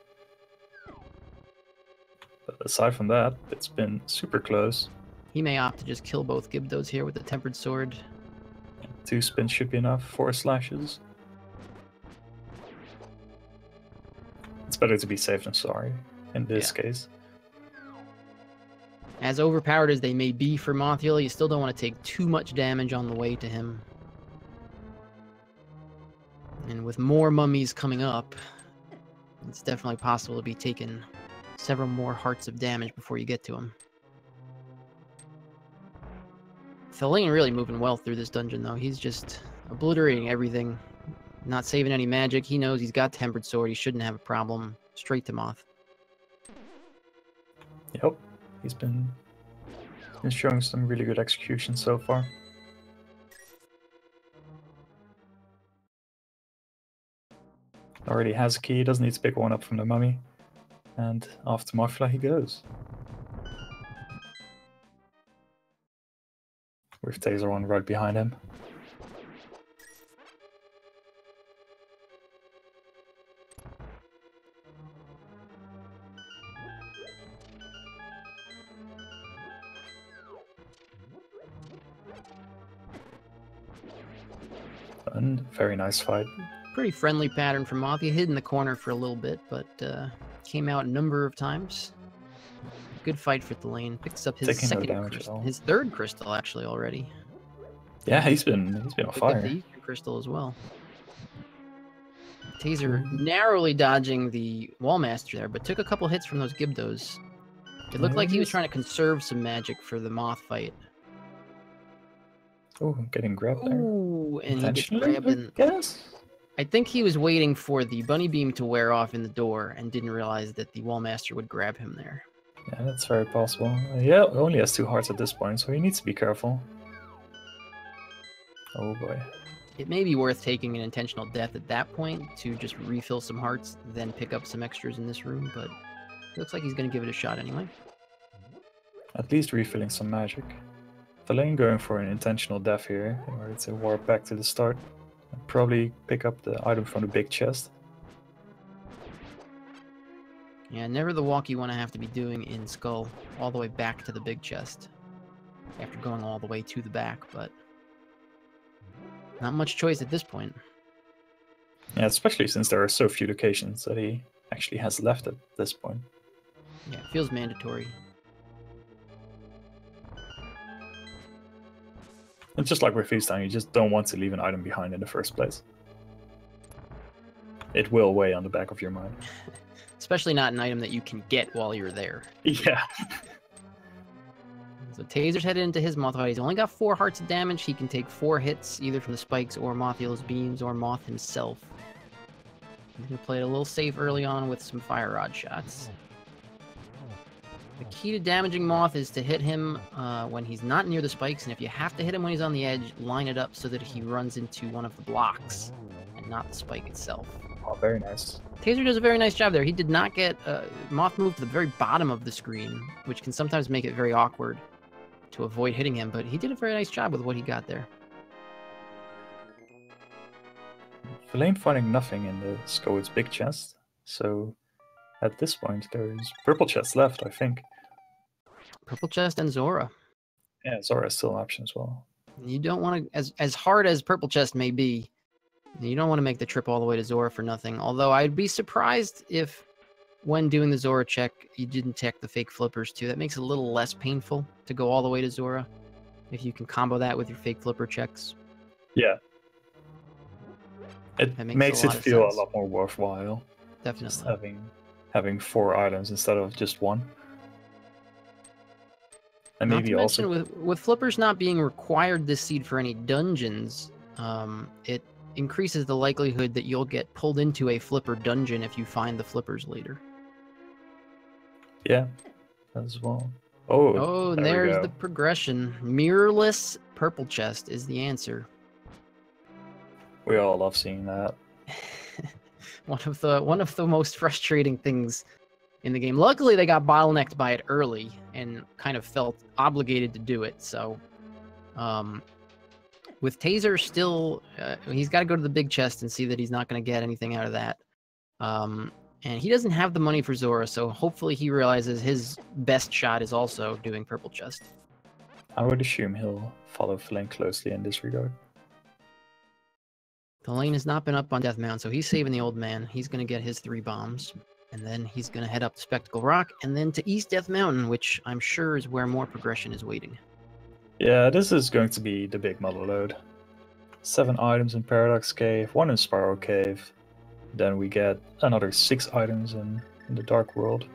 But aside from that, it's been super close. He may opt to just kill both Gibdos here with the Tempered Sword. 2 spins should be enough, 4 slashes. It's better to be safe than sorry in this case. As overpowered as they may be for Mothula, you still don't want to take too much damage on the way to him. And with more mummies coming up, it's definitely possible to be taking several more hearts of damage before you get to him. Thalane really moving well through this dungeon, though. He's just obliterating everything, not saving any magic. He knows he's got Tempered Sword. He shouldn't have a problem. Straight to Moth. Yep, he's been showing some really good execution so far. Already has a key, doesn't need to pick one up from the mummy. And off to Mothula he goes. With TazerOne right behind him. And very nice fight. Pretty friendly pattern from Moth. He hid in the corner for a little bit, but came out a number of times. Good fight for Thalane. Picks up his his 3rd crystal actually already. Yeah, he's been on fire. The Eastern crystal as well. Taser narrowly dodging the Wallmaster there, but took a couple hits from those Gibdos. It looked like he was trying to conserve some magic for the Moth fight. Oh, getting grabbed there. Ooh, and he gets grabbed in. Yes. I think he was waiting for the bunny beam to wear off in the door and didn't realize that the Wallmaster would grab him there. Yeah, that's very possible. Yeah, only has 2 hearts at this point, so he needs to be careful. Oh boy. It may be worth taking an intentional death at that point to just refill some hearts, then pick up some extras in this room, but it looks like he's going to give it a shot anyway. At least refilling some magic. Thalane going for an intentional death here in order to warp back to the start. And probably pick up the item from the big chest. Yeah, never the walk you want to have to be doing in Skull, all the way back to the big chest. After going all the way to the back, but not much choice at this point. Yeah, especially since there are so few locations that he actually has left at this point. Yeah, it feels mandatory. And just like with Thieves, you just don't want to leave an item behind in the first place. It will weigh on the back of your mind. Especially not an item that you can get while you're there. Yeah. So Taser's headed into his Moth fight. He's only got 4 hearts of damage. He can take 4 hits, either from the spikes or Mothula's beams or Moth himself. He's going to play it a little safe early on with some fire rod shots. The key to damaging Moth is to hit him when he's not near the spikes, and if you have to hit him when he's on the edge, line it up so that he runs into one of the blocks and not the spike itself. Oh, very nice. Taser does a very nice job there. He did not get Moth moved to the very bottom of the screen, which can sometimes make it very awkward to avoid hitting him, but he did a very nice job with what he got there. Thalane finding nothing in the Sko's big chest, so at this point there's purple chests left, I think. Purple chest and Zora. Yeah, Zora is still an option as well. You don't want to, as hard as purple chest may be, you don't want to make the trip all the way to Zora for nothing. Although I'd be surprised if, when doing the Zora check, you didn't check the fake flippers too. That makes it a little less painful to go all the way to Zora, if you can combo that with your fake flipper checks. Yeah. It makes it feel a lot more worthwhile. Definitely. Just having 4 items instead of just 1. And Not maybe to also mention with flippers not being required this seed for any dungeons, it increases the likelihood that you'll get pulled into a flipper dungeon if you find the flippers later. Yeah, as well. Oh, And there we there's go. the progression. Mirrorless purple chest is the answer. We all love seeing that. one of the most frustrating things in the game. Luckily, they got bottlenecked by it early and kind of felt obligated to do it. So, with Taser still, he's got to go to the big chest and see that he's not going to get anything out of that. And he doesn't have the money for Zora, so hopefully he realizes his best shot is also doing purple chest. I would assume he'll follow Thalane closely in this regard. Thalane has not been up on Death Mountain, so he's saving the old man. He's going to get his 3 bombs, and then he's going to head up to Spectacle Rock, and then to East Death Mountain, which I'm sure is where more progression is waiting. Yeah, this is going to be the big model load. 7 items in Paradox Cave, 1 in Spiral Cave. Then we get another 6 items in the Dark World.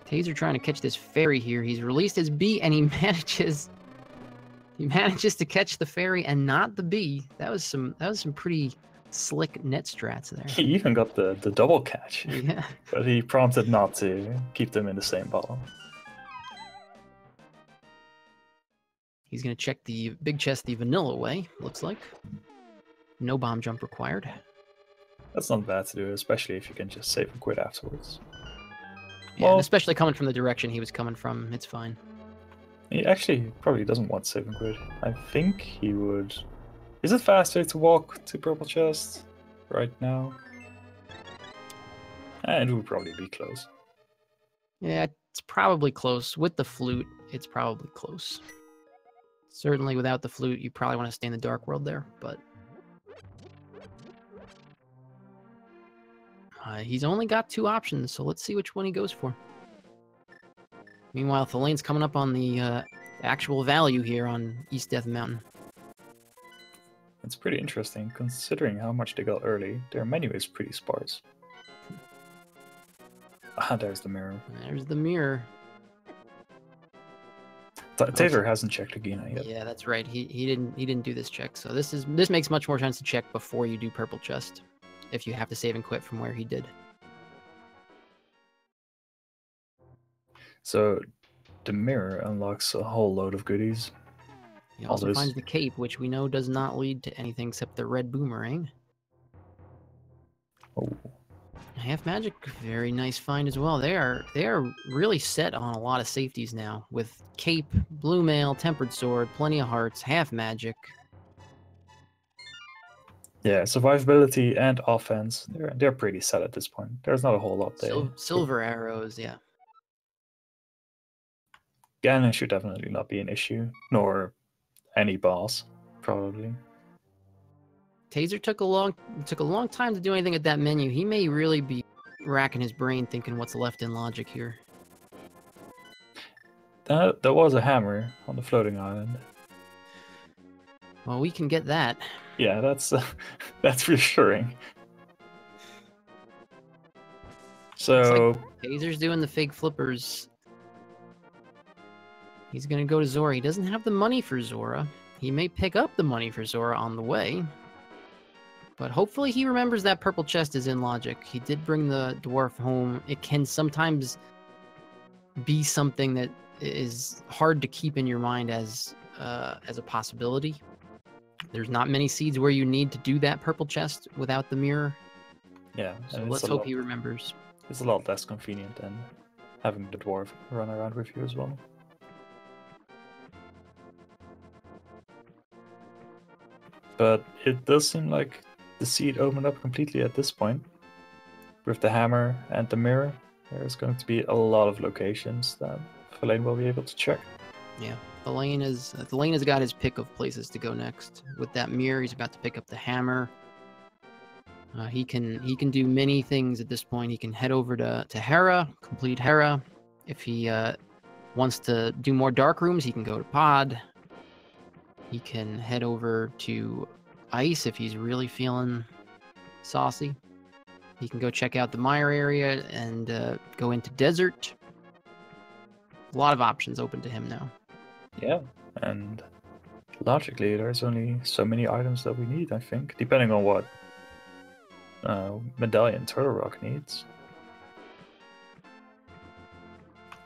Taser trying to catch this fairy here. He's released his bee, and he manages to catch the fairy and not the bee. That was some pretty slick net strats there. He even got the double catch. Yeah. But he prompted not to keep them in the same bottle. He's going to check the big chest the vanilla way, looks like. No bomb jump required. That's not bad to do, especially if you can just save and quit afterwards. Yeah, and especially coming from the direction he was coming from, it's fine. He actually probably doesn't want save and quit. I think he would... Is it faster to walk to Purple Chest right now? And it would probably be close. Yeah, it's probably close. With the flute, it's probably close. Certainly without the flute, you probably want to stay in the Dark World there, but... he's only got 2 options, so let's see which one he goes for. Meanwhile, Thalane's coming up on the actual value here on East Death Mountain. It's pretty interesting, considering how much they got early. Their menu is pretty sparse. Ah, there's the mirror. There's the mirror. Taser hasn't checked Agina yet. Yeah, that's right. He didn't do this check, so this makes much more sense to check before you do Purple Chest, if you have to save and quit from where he did. So, the mirror unlocks a whole load of goodies. He also finds the cape, which we know does not lead to anything except the red boomerang. Oh. Half magic, very nice find as well. They are really set on a lot of safeties now, with cape, blue mail, tempered sword, plenty of hearts, half magic. Yeah, survivability and offense, they're pretty set at this point. There's not a whole lot there. Silver arrows, yeah. Ganon should definitely not be an issue, nor any boss, probably. Taser took a long time to do anything at that menu. He may really be racking his brain thinking what's left in logic here. There was a hammer on the floating island. Well, we can get that. Yeah, that's reassuring. So like Taser's doing the fake flippers. He's gonna go to Zora. He doesn't have the money for Zora. He may pick up the money for Zora on the way. But hopefully he remembers that purple chest is in logic. He did bring the dwarf home. It can sometimes be something that is hard to keep in your mind as a possibility. There's not many seeds where you need to do that purple chest without the mirror. Yeah. So let's hope he remembers. It's a lot less convenient than having the dwarf run around with you as well. But it does seem like the seed opened up completely at this point. With the hammer and the mirror, there's going to be a lot of locations that Thalane will be able to check. Yeah, Thalane has got his pick of places to go next. With that mirror, he's about to pick up the hammer. He can do many things at this point. He can head over to Hera, complete Hera. If he wants to do more dark rooms, he can go to Pod. He can head over to Ice if he's really feeling saucy. He can go check out the Mire area and go into Desert. A lot of options open to him now. Yeah, and Logically, there's only so many items that we need, I think, depending on what Medallion Turtle Rock needs.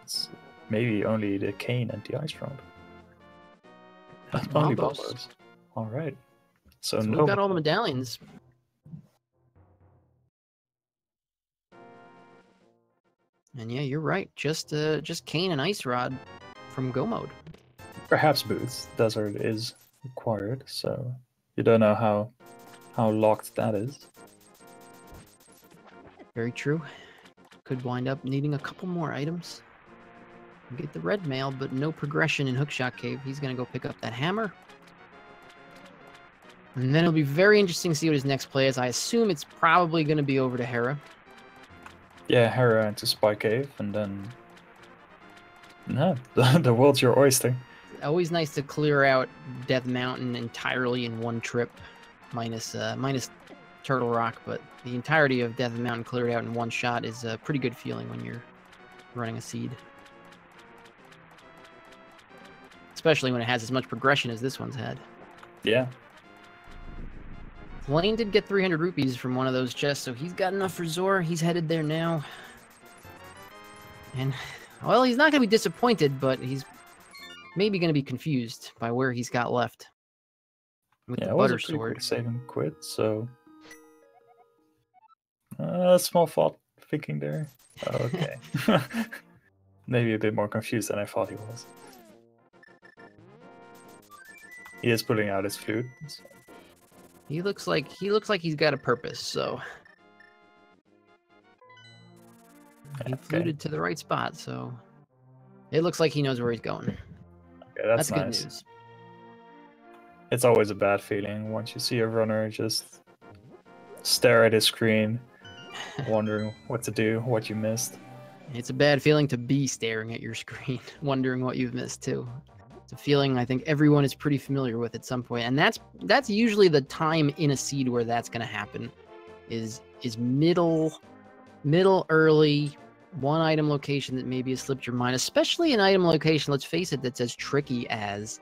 It's maybe only the cane and the ice rod. Only bombos. Alright. So So no, we've got all the medallions. And yeah, you're right. Just cane and ice rod from Go mode. perhaps boots. Desert is required, so you don't know how locked that is. Very true. Could wind up needing a couple more items. Get the red mail, but no progression in Hookshot Cave. He's going to go pick up that hammer. And then it'll be very interesting to see what his next play is. I assume it's probably going to be over to Hera. Yeah, Hera into Spy Cave, and then... No, the world's your oyster. Always nice to clear out Death Mountain entirely in one trip, minus Turtle Rock, but the entirety of Death Mountain cleared out in one shot is a pretty good feeling when you're running a seed. Especially when it has as much progression as this one's had. Yeah. Thalane did get 300 rupees from one of those chests, so he's got enough for Zora. He's headed there now. And, well, he's not going to be disappointed, but he's maybe going to be confused by where he's got left. With the butter sword. Save and quit, so... small fault thinking there. Oh, okay. Maybe a bit more confused than I thought he was. He is pulling out his flute. So. He looks like he's got a purpose, so he fluted to the right spot, so it looks like he knows where he's going. Okay, that's good nice. news. It's always a bad feeling once you see a runner just stare at his screen, wondering what to do, what you missed. It's a bad feeling to be staring at your screen, wondering what you've missed too. It's a feeling I think everyone is pretty familiar with at some point, and that's usually the time in a seed where that's going to happen. Is middle, early, one item location that maybe has slipped your mind, especially an item location, let's face it, that's as tricky as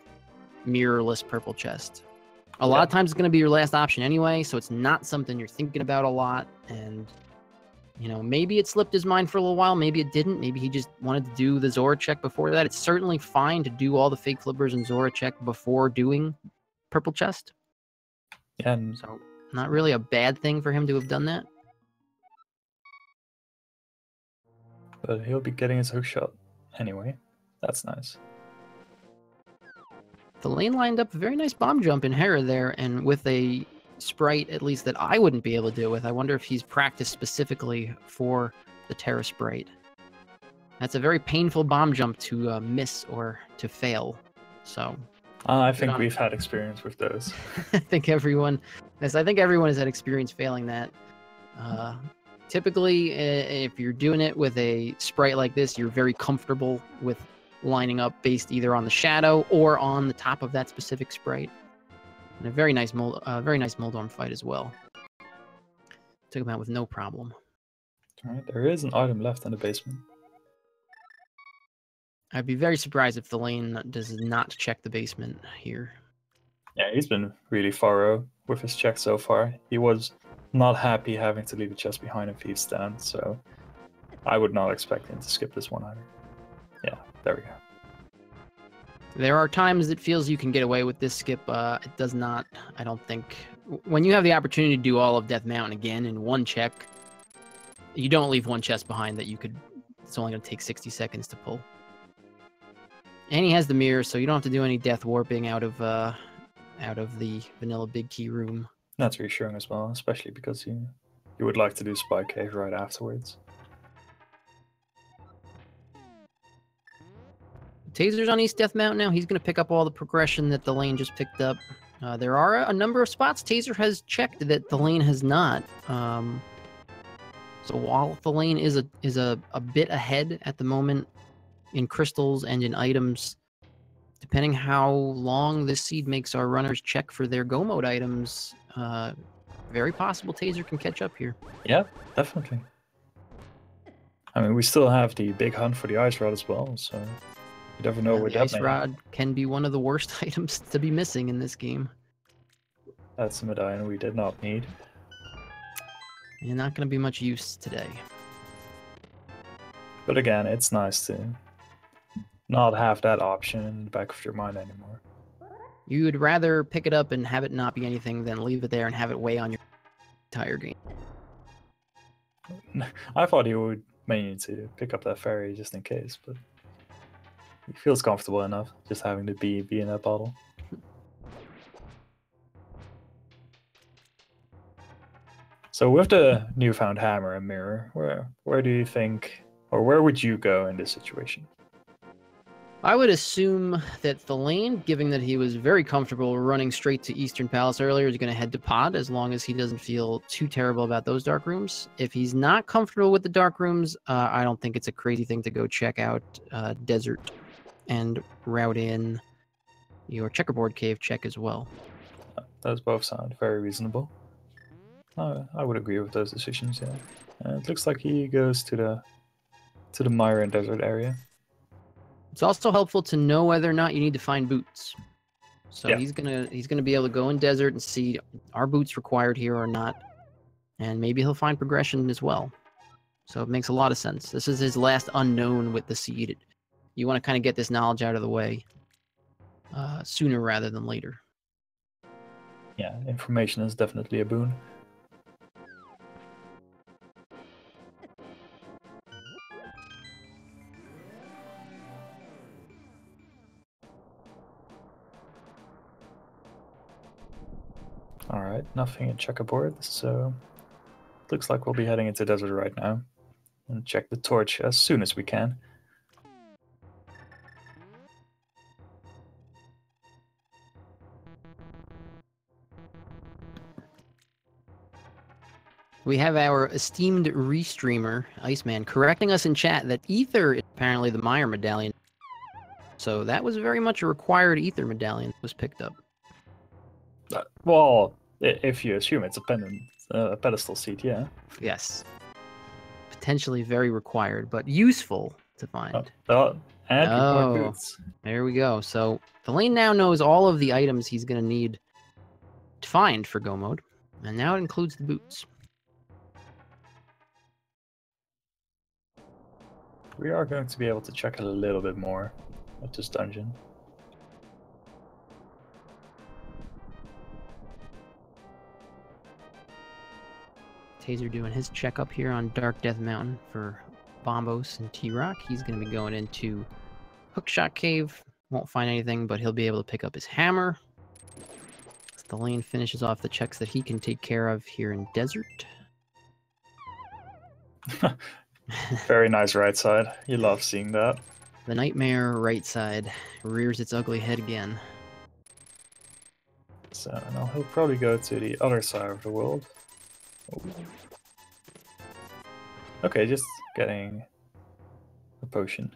mirrorless purple chest. A lot of times it's going to be your last option anyway, so it's not something you're thinking about a lot, and you know, maybe it slipped his mind for a little while, maybe it didn't, maybe he just wanted to do the Zora check before that. It's certainly fine to do all the fake flippers and Zora check before doing purple chest. Yeah, and so not really a bad thing for him to have done that. But he'll be getting his hook shot anyway. That's nice. Thalane lined up a very nice bomb jump in Hera there, and with a sprite, at least that I wouldn't be able to deal with. I wonder if he's practiced specifically for the Terra sprite. That's a very painful bomb jump to miss or to fail. So I think we've had experience with those. I think everyone has had experience failing that. Typically, if you're doing it with a sprite like this, you're very comfortable with lining up based either on the shadow or on the top of that specific sprite. And a very nice Moldorm fight as well. Took him out with no problem. Alright, there is an item left in the basement. I'd be very surprised if Thalane does not check the basement here. Yeah, he's been really thorough with his check so far. He was not happy having to leave a chest behind in Thieves stand, so I would not expect him to skip this one either. Yeah, there we go. There are times it feels you can get away with this skip. It does not, I don't think. When you have the opportunity to do all of Death Mountain again in one check, you don't leave one chest behind that you could, it's only going to take 60 seconds to pull. And he has the mirror, so you don't have to do any death warping out of the vanilla big key room. That's reassuring as well, especially because you would like to do Spy Cave right afterwards. Taser's on East Death Mountain now. He's going to pick up all the progression that Thalane just picked up. There are a number of spots Taser has checked that Thalane has not. So while Thalane is a bit ahead at the moment in crystals and in items, depending how long this seed makes our runners check for their go mode items, very possible Taser can catch up here. Yeah, definitely. I mean, we still have the big hunt for the ice rod as well, so You never know what the that ice may. rod can be one of the worst items to be missing in this game. That's a medallion we did not need. And not going to be much use today. But again, it's nice to not have that option in the back of your mind anymore. You would rather pick it up and have it not be anything than leave it there and have it weigh on your entire game. I thought he would mean to pick up that fairy just in case, but he feels comfortable enough just having the bee be in that bottle. So with the newfound hammer and mirror, where do you think, or where would you go in this situation? I would assume that Thalane, given that he was very comfortable running straight to Eastern Palace earlier, is going to head to Pod as long as he doesn't feel too terrible about those dark rooms. If he's not comfortable with the dark rooms, I don't think it's a crazy thing to go check out Desert and route in your checkerboard cave check as well. Those both sound very reasonable. I would agree with those decisions, yeah. It looks like he goes to the Mire and Desert area. It's also helpful to know whether or not you need to find boots. So Yeah. he's gonna be able to go in Desert and see, are boots required here or not, and maybe he'll find progression as well. So it makes a lot of sense. This is his last unknown with the seed. You want to kind of get this knowledge out of the way sooner rather than later. Yeah, information is definitely a boon. Alright, nothing in checkerboard, so looks like we'll be heading into Desert right now. And check the torch as soon as we can. We have our esteemed restreamer, Iceman, correcting us in chat that Ether is apparently the Mire medallion. So that was very much a required Ether medallion that was picked up. Well, if you assume it's a pendant, a pedestal seat, yeah. Yes. Potentially very required, but useful to find. And more boots. There we go. So Thalane now knows all of the items he's going to need to find for Go Mode, and now it includes the boots. We are going to be able to check a little bit more of this dungeon. Taser doing his checkup here on Dark Death Mountain for Bombos and T-Rock. He's going to be going into Hookshot Cave. Won't find anything, but he'll be able to pick up his hammer. Thalane finishes off the checks that he can take care of here in Desert. Very nice right side. You love seeing that. The nightmare right side rears its ugly head again. So now he'll probably go to the other side of the world. Oh. Okay, just getting a potion.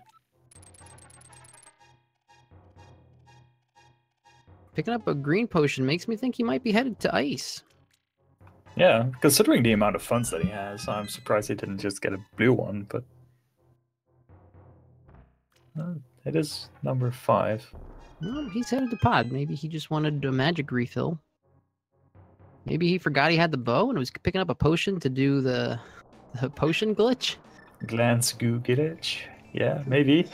Picking up a green potion makes me think he might be headed to ice. Yeah, considering the amount of funds that he has, I'm surprised he didn't just get a blue one, but it is number 5. Well, he's headed to Pod. Maybe he just wanted a magic refill. Maybe he forgot he had the bow and was picking up a potion to do the potion glitch. Glance goo glitch. Yeah, maybe.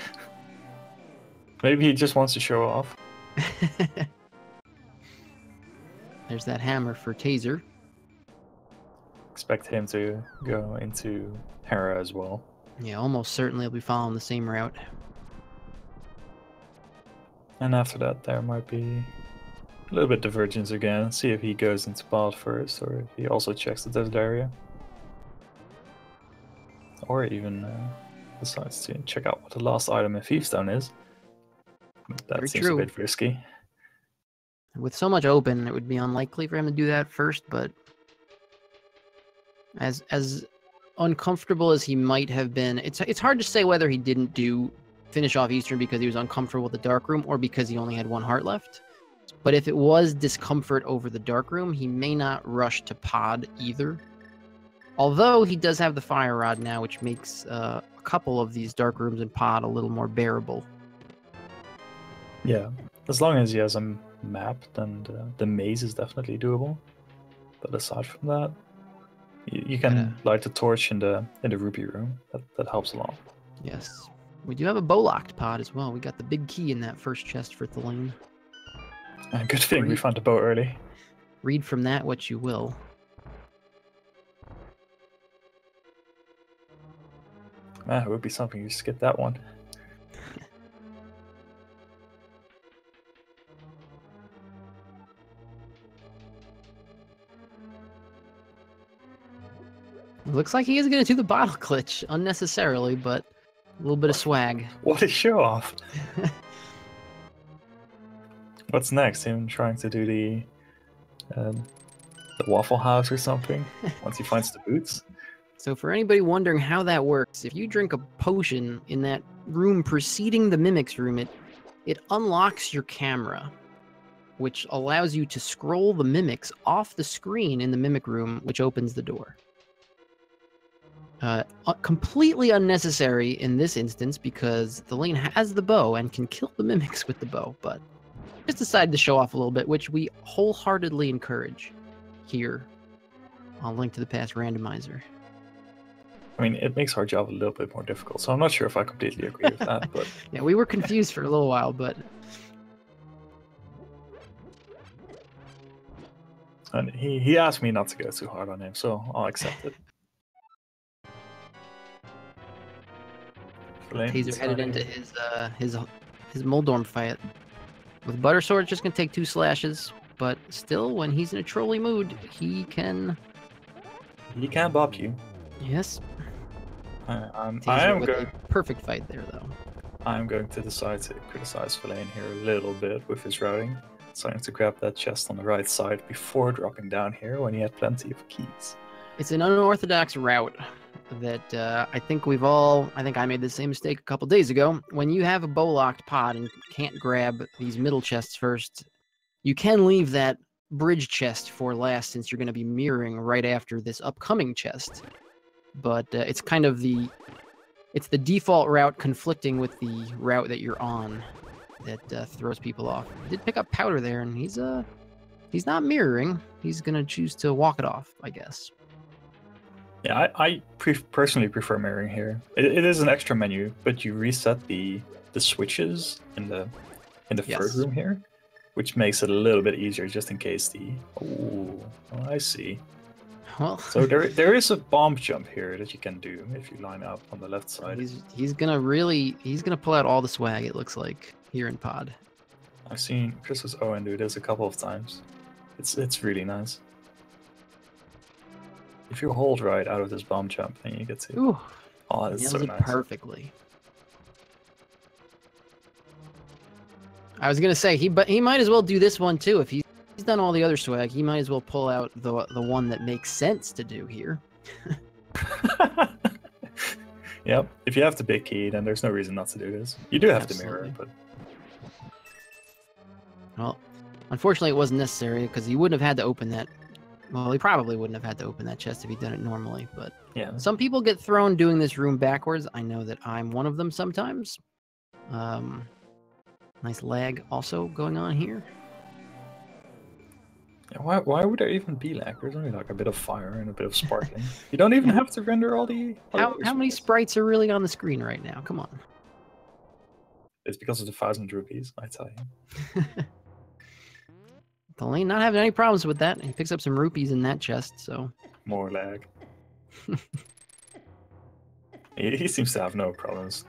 Maybe he just wants to show off. There's that hammer for Taser. Expect him to go into Hera as well. Yeah, almost certainly he'll be following the same route. And after that, there might be a little bit divergence again. See if he goes into Pod first, or if he also checks the desert area. Or even decides to check out what the last item in Thiefstone is. That Very seems true. a bit risky. With so much open, it would be unlikely for him to do that first, but as uncomfortable as he might have been, it's hard to say whether he didn't finish off Eastern because he was uncomfortable with the dark room or because he only had 1 heart left. But if it was discomfort over the dark room, he may not rush to Pod either. Although he does have the fire rod now, which makes a couple of these dark rooms in Pod a little more bearable. Yeah, as long as he has a map, then the maze is definitely doable. But aside from that, you can light the torch in the rupee room. That helps a lot. Yes. We do have a bow-locked pod as well. We got the big key in that first chest for Thalane. Good thing we found the bow early. Read from that what you will. It would be something you skip that one. Looks like he is going to do the bottle glitch unnecessarily, but a little bit of swag. What a show off! What's next? Him trying to do the Waffle House or something once he finds the boots? So for anybody wondering how that works, if you drink a potion in that room preceding the Mimic's room, it unlocks your camera, which allows you to scroll the Mimics off the screen in the Mimic room, which opens the door. Completely unnecessary in this instance because Thalane has the bow and can kill the Mimics with the bow, but just decided to show off a little bit, which we wholeheartedly encourage here on Link to the Past Randomizer. I mean, it makes our job a little bit more difficult, so I'm not sure if I completely agree with that. But yeah, we were confused for a little while, but... And he asked me not to go too hard on him, so I'll accept it. Taser headed into his Moldorm fight. With Butter Sword, it's just going to take 2 slashes, but still, when he's in a trolly mood, he can... He can bop you. Yes. I am going... Perfect fight there, though. I'm going to decide to criticize Thalane here a little bit with his routing. Trying to grab that chest on the right side before dropping down here when he had plenty of keys. It's an unorthodox route that I think I made the same mistake a couple days ago. When you have a bow-locked pod and can't grab these middle chests first, you can leave that bridge chest for last since you're going to be mirroring right after this upcoming chest. But it's kind of the default route conflicting with the route that you're on that throws people off. He did pick up powder there, and he's not mirroring. He's going to choose to walk it off, I guess. Yeah, I personally prefer mirroring here. It is an extra menu, but you reset the switches in the third room here, which makes it a little bit easier just in case the... Oh, I see. Well, so there is a bomb jump here that you can do if you line up on the left side. He's gonna pull out all the swag, it looks like, here in Pod. I've seen Chris's Owen do this a couple of times. It's really nice. If you hold right out of this bomb jump, then you get to... Ooh, oh, that's so nice. Perfectly. I was gonna say he might as well do this one too. If he's done all the other swag, he might as well pull out the one that makes sense to do here. Yep. If you have the big key, then there's no reason not to do this. You do have the mirror, but... Well, unfortunately it wasn't necessary because he wouldn't have had to open that. Well, he probably wouldn't have had to open that chest if he'd done it normally, but yeah. Some people get thrown doing this room backwards. I know that I'm one of them sometimes. Nice lag also going on here. Yeah, why would there even be lag? There's only like a bit of fire and a bit of sparkling. You don't even have to render all the... How many sprites are really on the screen right now? Come on. It's because of the 1,000 rupees, I tell you. Thalane not having any problems with that. He picks up some rupees in that chest, so... More lag. he seems to have no problems.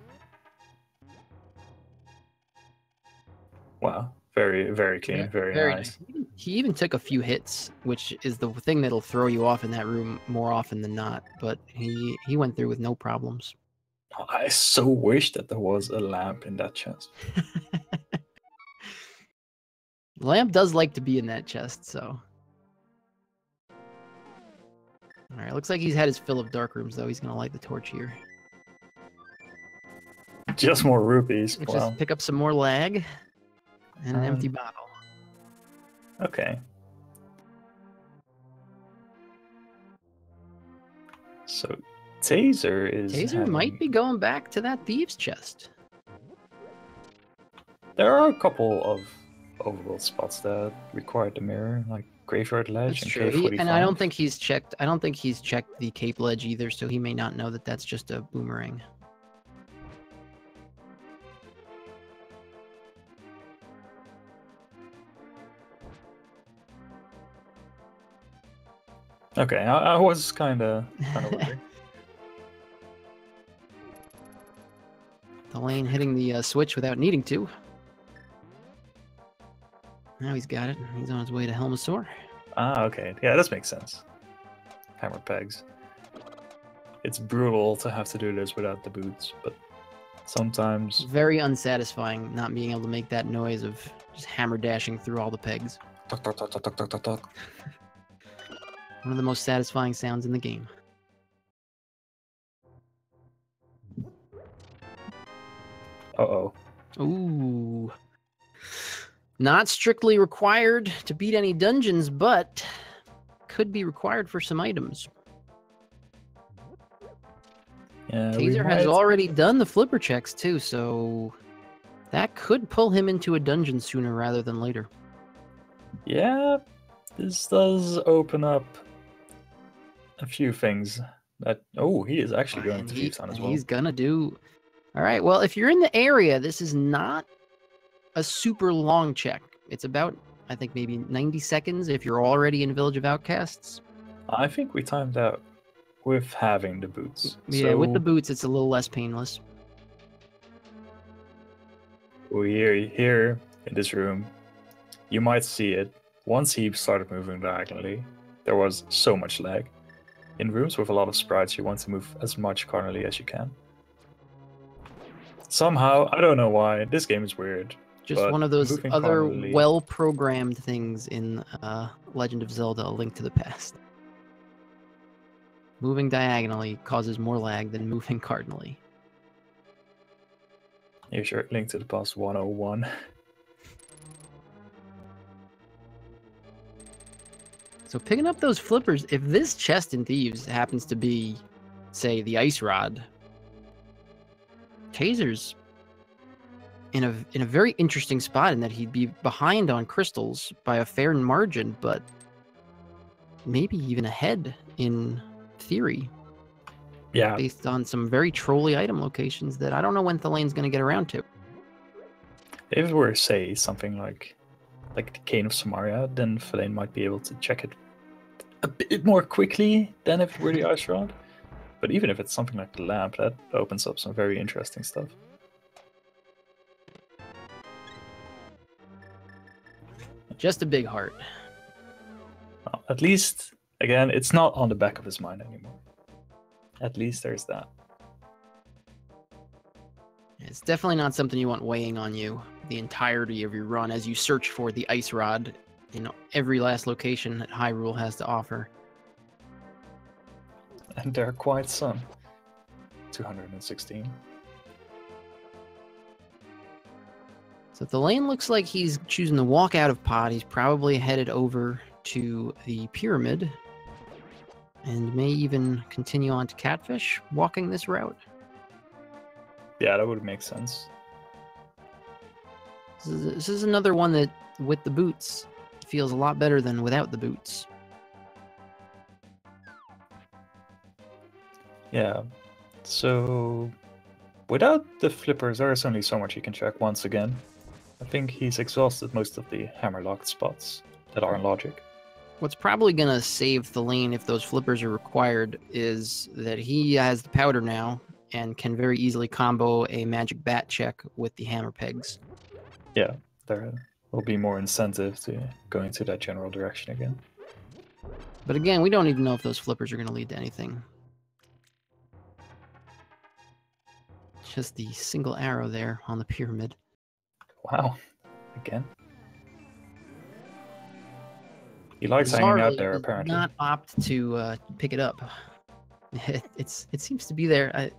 Wow. Very, very clean. Very nice. He even took a few hits, which is the thing that'll throw you off in that room more often than not. But he went through with no problems. I so wish that there was a lamp in that chest. Lamp does like to be in that chest, so... Alright, looks like he's had his fill of dark rooms, though. He's going to light the torch here. Just more rupees. Wow. Just pick up some more lag. And an empty bottle. Okay. So, Taser might be going back to that Thieves chest. There are a couple of overworld spots that require the mirror, like Graveyard Ledge That's and true. K45. And I don't think he's checked. I don't think he's checked the Cape Ledge either, so he may not know that that's just a boomerang. Okay, I was kind of wondering. Thalane hitting the switch without needing to. Now he's got it. He's on his way to Helmasaur. Ah, okay. Yeah, this makes sense. Hammer pegs. It's brutal to have to do this without the boots, but sometimes... Very unsatisfying not being able to make that noise of just hammer dashing through all the pegs. Tuck, tuck, tuck, tuck, tuck, tuck, tuck, tuck. One of the most satisfying sounds in the game. Uh-oh. Ooh. Not strictly required to beat any dungeons, but could be required for some items. Yeah, Taser has already done the flipper checks too, so that could pull him into a dungeon sooner rather than later. Yeah, this does open up a few things that... Oh, he is actually going to Thieves on as well. He's gonna do... All right, well, if you're in the area, this is not a super long check. It's about, I think, maybe 90 seconds if you're already in Village of Outcasts. I think we timed out with having the boots. Yeah, so with the boots, it's a little less painless. We're here in this room. You might see it. Once he started moving diagonally, there was so much lag. In rooms with a lot of sprites, you want to move as much cardinally as you can. Somehow, I don't know why, this game is weird. Just one of those other cardinally... well-programmed things in Legend of Zelda: A Link to the Past. Moving diagonally causes more lag than moving cardinally. Here's your Link to the Past 101. So picking up those flippers, if this chest in Thieves happens to be, say, the Ice Rod, Taser's in a very interesting spot in that he'd be behind on crystals by a fair margin, but maybe even ahead in theory. Yeah. Based on some very trolly item locations that I don't know when Thalane's going to get around to. If it were, say, something like the Cane of Samaria, then Thalane might be able to check it a bit more quickly than if it were the Ice Rod. But even if it's something like the Lamp, that opens up some very interesting stuff. Just a big heart. Well, at least, again, it's not on the back of his mind anymore. At least there's that. It's definitely not something you want weighing on you the entirety of your run as you search for the Ice Rod in every last location that Hyrule has to offer. And they're quite some. 216. So Thalane looks like he's choosing to walk out of Pod. He's probably headed over to the pyramid and may even continue on to Catfish, walking this route. Yeah, that would make sense. This is another one that, with the boots, feels a lot better than without the boots. Yeah, so without the flippers, there is only so much you can check once again. I think he's exhausted most of the hammer-locked spots that are in logic. What's probably going to save Thalane if those flippers are required is that he has the powder now and can very easily combo a magic bat check with the hammer pegs. Yeah, there will be more incentive to go into that general direction again. But again, we don't even know if those flippers are going to lead to anything. Just the single arrow there on the pyramid. Wow, again. He likes hanging out there, apparently. Not opt to pick it up. It seems to be there a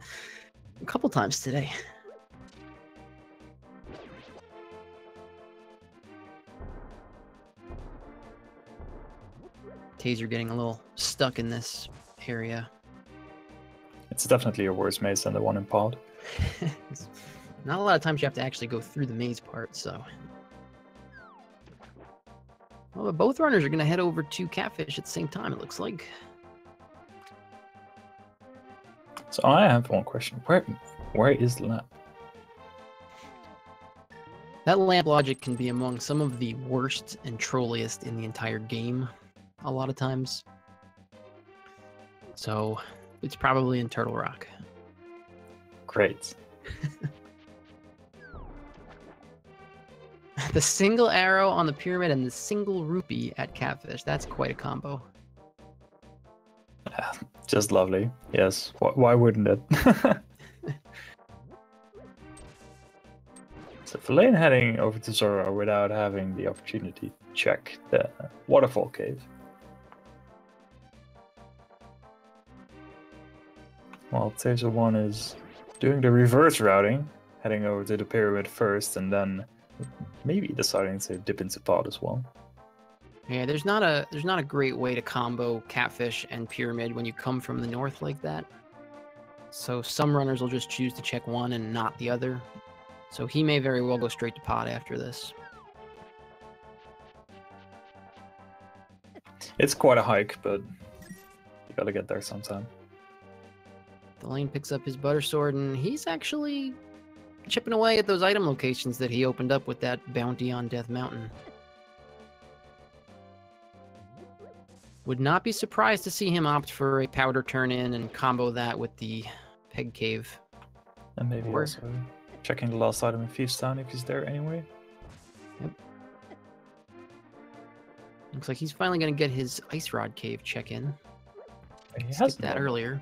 couple times today. Taser getting a little stuck in this area. It's definitely a worse maze than the one in Pod. Not a lot of times you have to actually go through the maze part, so. Well, but both runners are going to head over to Catfish at the same time, it looks like. So I have one question. Where is the lamp? That lamp logic can be among some of the worst and trolliest in the entire game, a lot of times. So, it's probably in Turtle Rock. Great. The single arrow on the pyramid and the single rupee at Catfish. That's quite a combo. Just lovely. Yes. Why wouldn't it? So Thalane heading over to Zora without having the opportunity to check the waterfall cave. While TazerOne is doing the reverse routing, heading over to the pyramid first and then maybe deciding to dip into pod as well. Yeah, there's not a great way to combo Catfish and Pyramid when you come from the north like that. So some runners will just choose to check one and not the other. So he may very well go straight to pod after this. It's quite a hike, but you gotta get there sometime. Thalane picks up his butter sword, and he's actually chipping away at those item locations that he opened up with that bounty on Death Mountain. Would not be surprised to see him opt for a powder turn-in and combo that with the Peg Cave. And maybe also checking the last item in Thieves Town if he's there anyway. Yep. Looks like he's finally going to get his Ice Rod Cave check-in. He has that earlier.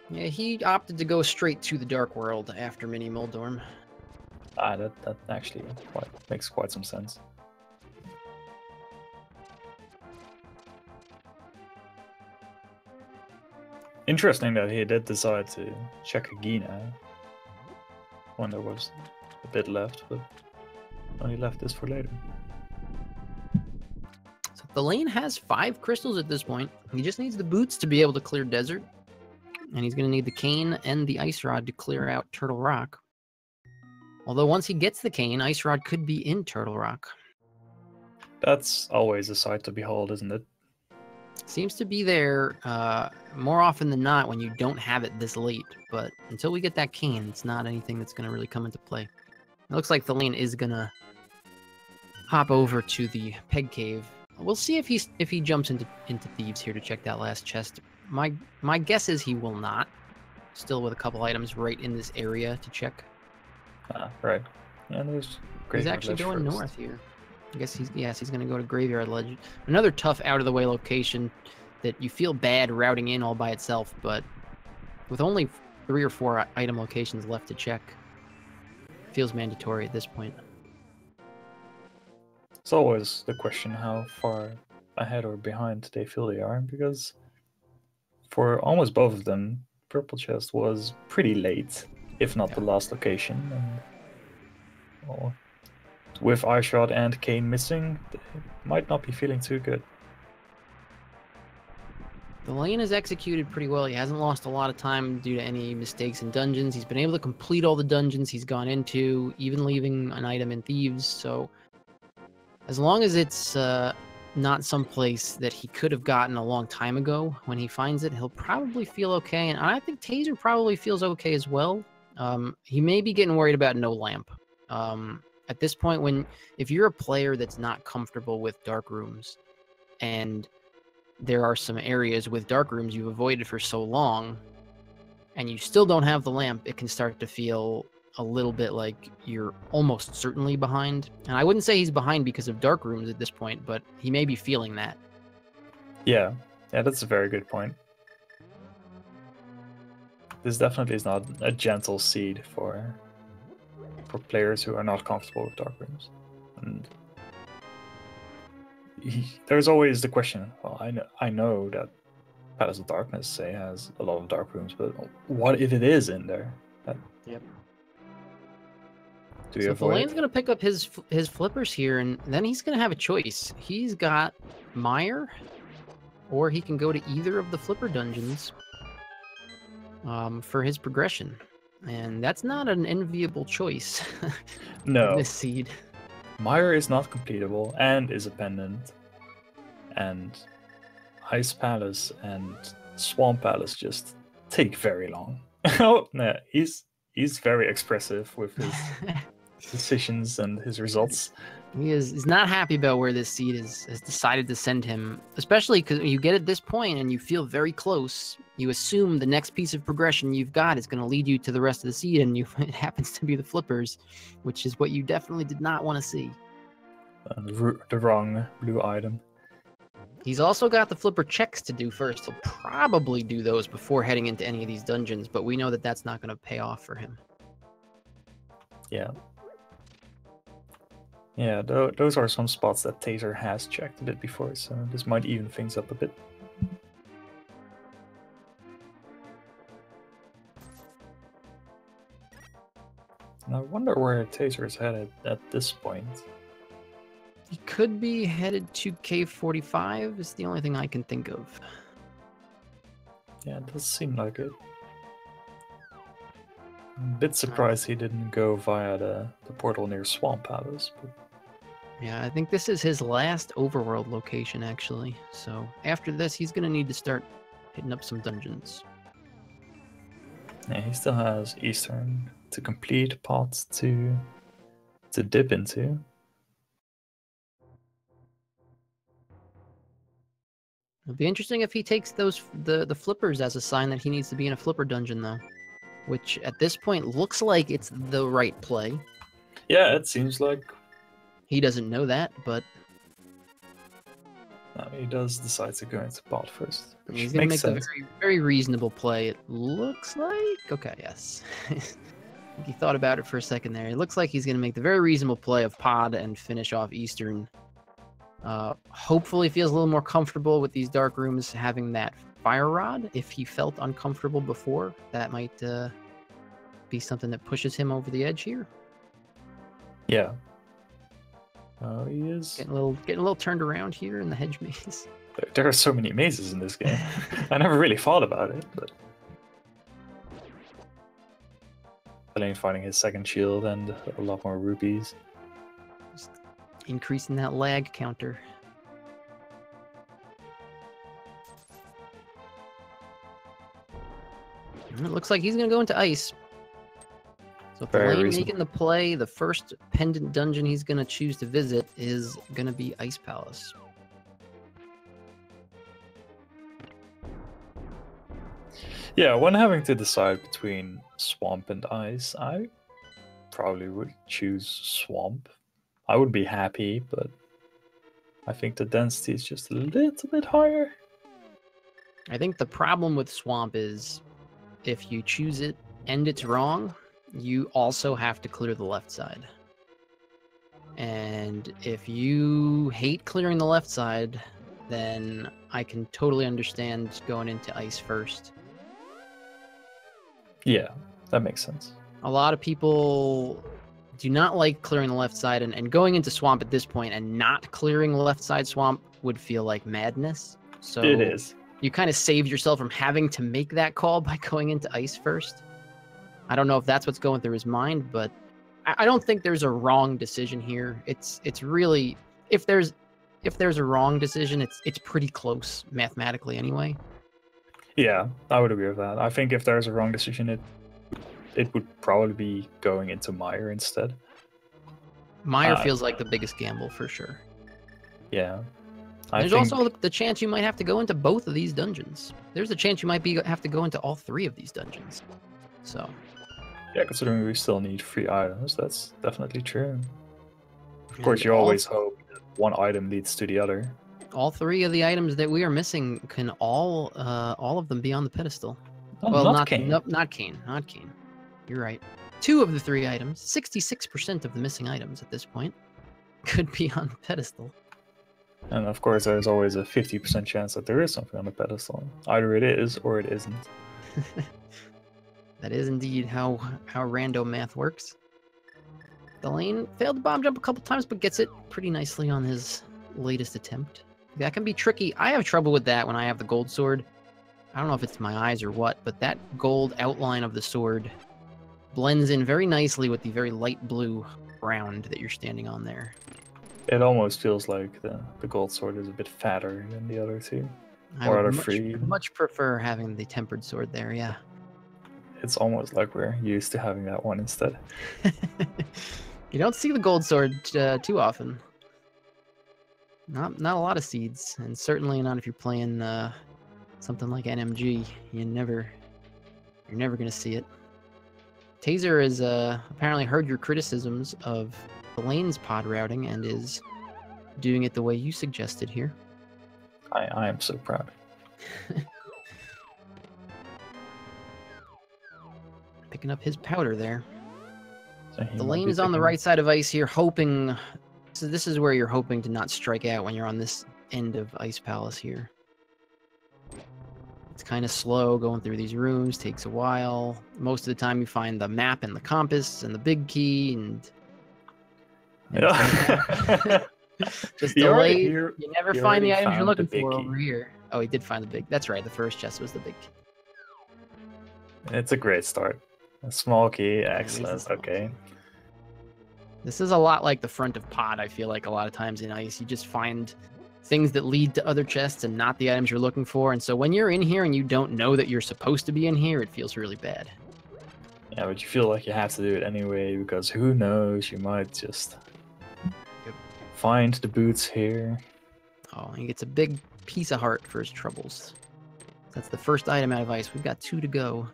Yeah, he opted to go straight to the Dark World after Mini Moldorm. That actually makes quite some sense. Interesting that he did decide to check Agina when there was a bit left, but only left this for later. So Thalane has 5 crystals at this point. He just needs the boots to be able to clear desert. And he's going to need the cane and the ice rod to clear out Turtle Rock. Although once he gets the cane, ice rod could be in Turtle Rock. That's always a sight to behold, isn't it? Seems to be there more often than not when you don't have it this late. But until we get that cane, it's not anything that's going to really come into play. It looks like Thalane is going to hop over to the Peg Cave. We'll see if he jumps into Thieves here to check that last chest. My guess is he will not. Still with a couple items right in this area to check. Right. Yeah, there's He's actually going north here. I guess he's going to go to Graveyard Ledge. Another tough out-of-the-way location that you feel bad routing in all by itself, but with only 3 or 4 item locations left to check, feels mandatory at this point. It's always the question how far ahead or behind they feel they are, because for almost both of them, Purple Chest was pretty late, if not the last location. And, well, with Ice Rod and Cane missing, they might not be feeling too good. Thalane has executed pretty well. He hasn't lost a lot of time due to any mistakes in dungeons. He's been able to complete all the dungeons he's gone into, even leaving an item in Thieves. So as long as it's not someplace that he could have gotten a long time ago, when he finds it, he'll probably feel okay. And I think Taser probably feels okay as well. He may be getting worried about no lamp. At this point, if you're a player that's not comfortable with dark rooms, and there are some areas with dark rooms you've avoided for so long, and you still don't have the lamp, it can start to feel a little bit like you're almost certainly behind. And I wouldn't say he's behind because of dark rooms at this point, but he may be feeling that. Yeah, that's a very good point. This definitely is not a gentle seed for players who are not comfortable with dark rooms. And there's always the question, well, I know that Palace of Darkness, say, has a lot of dark rooms, but what if it is in there? Yep. Do you so avoid Thalane's going to pick up his flippers here, and then he's going to have a choice. He's got Mire, or he can go to either of the flipper dungeons for his progression. And that's not an enviable choice in No, this seed. Mire is not completable and is a pendant. And Ice Palace and Swamp Palace just take very long. Oh, yeah, he's very expressive with his decisions and his results. He's not happy about where this seed has decided to send him, especially because you get at this point and you feel very close. You assume the next piece of progression you've got is going to lead you to the rest of the seed, and it happens to be the flippers, which is what you definitely did not want to see. The wrong blue item. He's also got the flipper checks to do first. He'll probably do those before heading into any of these dungeons, but we know that that's not going to pay off for him. Yeah. Yeah, those are some spots that Taser has checked a bit before, so this might even things up a bit. And I wonder where Taser is headed at this point. He could be headed to Cave 45, is the only thing I can think of. Yeah, it does seem like it. I'm a bit surprised he didn't go via the portal near Swamp Palace. But... Yeah, I think this is his last overworld location, actually. So after this, he's going to need to start hitting up some dungeons. Yeah, he still has Eastern to complete, pots to dip into. It'll be interesting if he takes the flippers as a sign that he needs to be in a flipper dungeon, though. Which, at this point, looks like it's the right play. Yeah, it seems like... He doesn't know that, but... No, he does decide to go into pot first. He's going to make a very, very reasonable play, it looks like. Okay, yes. He thought about it for a second there. It looks like he's going to make the very reasonable play of pod and finish off Eastern. Hopefully feels a little more comfortable with these dark rooms having that fire rod. If he felt uncomfortable before, that might be something that pushes him over the edge here. Yeah. He is getting a little turned around here in the hedge maze. There are so many mazes in this game. I never really thought about it, but Thalane finding his second shield and a lot more rupees. Just increasing that lag counter. And it looks like he's going to go into ice. So Thalane making the play, the first pendant dungeon he's going to choose to visit is going to be Ice Palace. Yeah, when having to decide between Swamp and Ice, I probably would choose Swamp. I would be happy, but I think the density is just a little bit higher. I think the problem with Swamp is if you choose it and it's wrong, you also have to clear the left side. And if you hate clearing the left side, then I can totally understand going into ice first. Yeah, that makes sense. A lot of people do not like clearing the left side, and going into Swamp at this point and not clearing the left side Swamp would feel like madness. So it is. You kind of saved yourself from having to make that call by going into ice first. I don't know if that's what's going through his mind, but I don't think there's a wrong decision here. It's really, if there's a wrong decision, it's pretty close mathematically anyway. Yeah, I would agree with that. I think if there's a wrong decision, it would probably be going into Mire instead. Mire feels like the biggest gamble for sure. Yeah. There's also the chance you might have to go into both of these dungeons. There's a chance you might have to go into all three of these dungeons. So. Yeah, considering we still need 3 items, that's definitely true. Of course, you always hope that one item leads to the other. All 3 of the items that we are missing can all of them be on the pedestal. Oh, well, not Kane. Nope, not Kane. Not Kane. You're right. 2 of the 3 items, 66% of the missing items at this point, could be on the pedestal. And of course, there's always a 50% chance that there is something on the pedestal. Either it is or it isn't. That is indeed how random math works. Thalane failed the bomb jump a couple times, but gets it pretty nicely on his latest attempt. That can be tricky. I have trouble with that when I have the gold sword. I don't know if it's my eyes or what, but that gold outline of the sword blends in very nicely with the very light blue ground that you're standing on there. It almost feels like the gold sword is a bit fatter than the other two. I Or would other three. much prefer having the tempered sword there, yeah. It's almost like we're used to having that one instead. You don't see the gold sword too often. Not a lot of seeds, and certainly not if you're playing something like NMG. You're never gonna see it. Taser has apparently heard your criticisms of Thalane's pod routing and is doing it the way you suggested here. I am so proud. Picking up his powder there. So Thalane is on the right side of ice here, hoping... So this is where you're hoping to not strike out when you're on this end of Ice Palace here. It's kind of slow going through these rooms, takes a while. Most of the time you find the map and the compass and the big key and... Yeah. Just delayed. You never find the items you're looking for over here. Oh, he did find the big... That's right, the first chest was the big key. It's a great start. A small key, excellent, okay. This is a lot like the front of pod, I feel like a lot of times in Ice. You just find things that lead to other chests and not the items you're looking for. And so when you're in here and you don't know that you're supposed to be in here, it feels really bad. Yeah, but you feel like you have to do it anyway, because who knows, you might just find the boots here. Oh, he gets a big piece of heart for his troubles. That's the first item out of Ice. We've got 2 to go.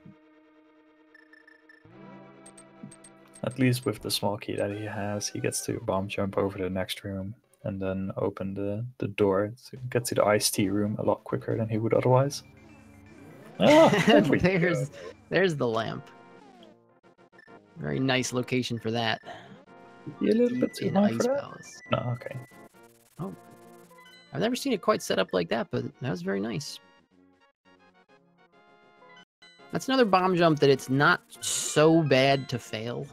At least with the small key that he has, he gets to bomb jump over to the next room and then open the door to get to the iced tea room a lot quicker than he would otherwise. Ah, there's the lamp. Very nice location for that. Be a little bit too high for that? Palace. No, okay. Oh, I've never seen it quite set up like that, but that was very nice. That's another bomb jump that it's not so bad to fail.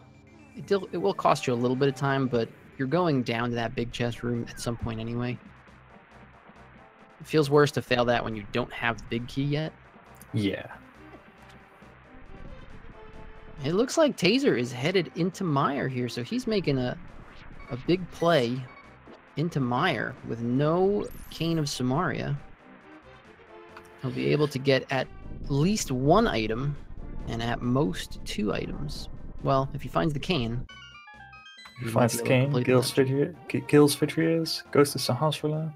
It will cost you a little bit of time, but you're going down to that big chest room at some point anyway. It feels worse to fail that when you don't have the big key yet. Yeah. It looks like Taser is headed into Mire here, so he's making a big play into Mire with no Cane of Samaria. He'll be able to get at least 1 item and at most 2 items. Well, if he finds the cane. He finds the cane, kills Vitrius, goes to Sahasrahla,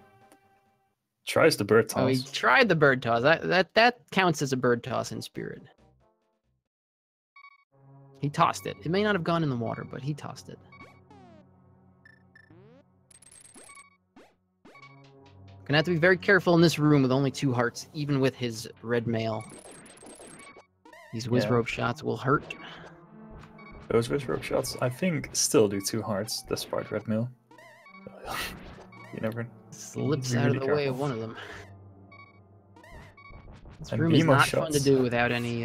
tries the bird toss. Oh, he tried the bird toss. That counts as a bird toss in spirit. He tossed it. It may not have gone in the water, but he tossed it. Gonna have to be very careful in this room with only 2 hearts, even with his red mail. These whiz rope shots will hurt. Those whiz rope shots, I think, still do 2 hearts, despite red mail. You never... Slips out of the way of one of them. This room is not fun to do without any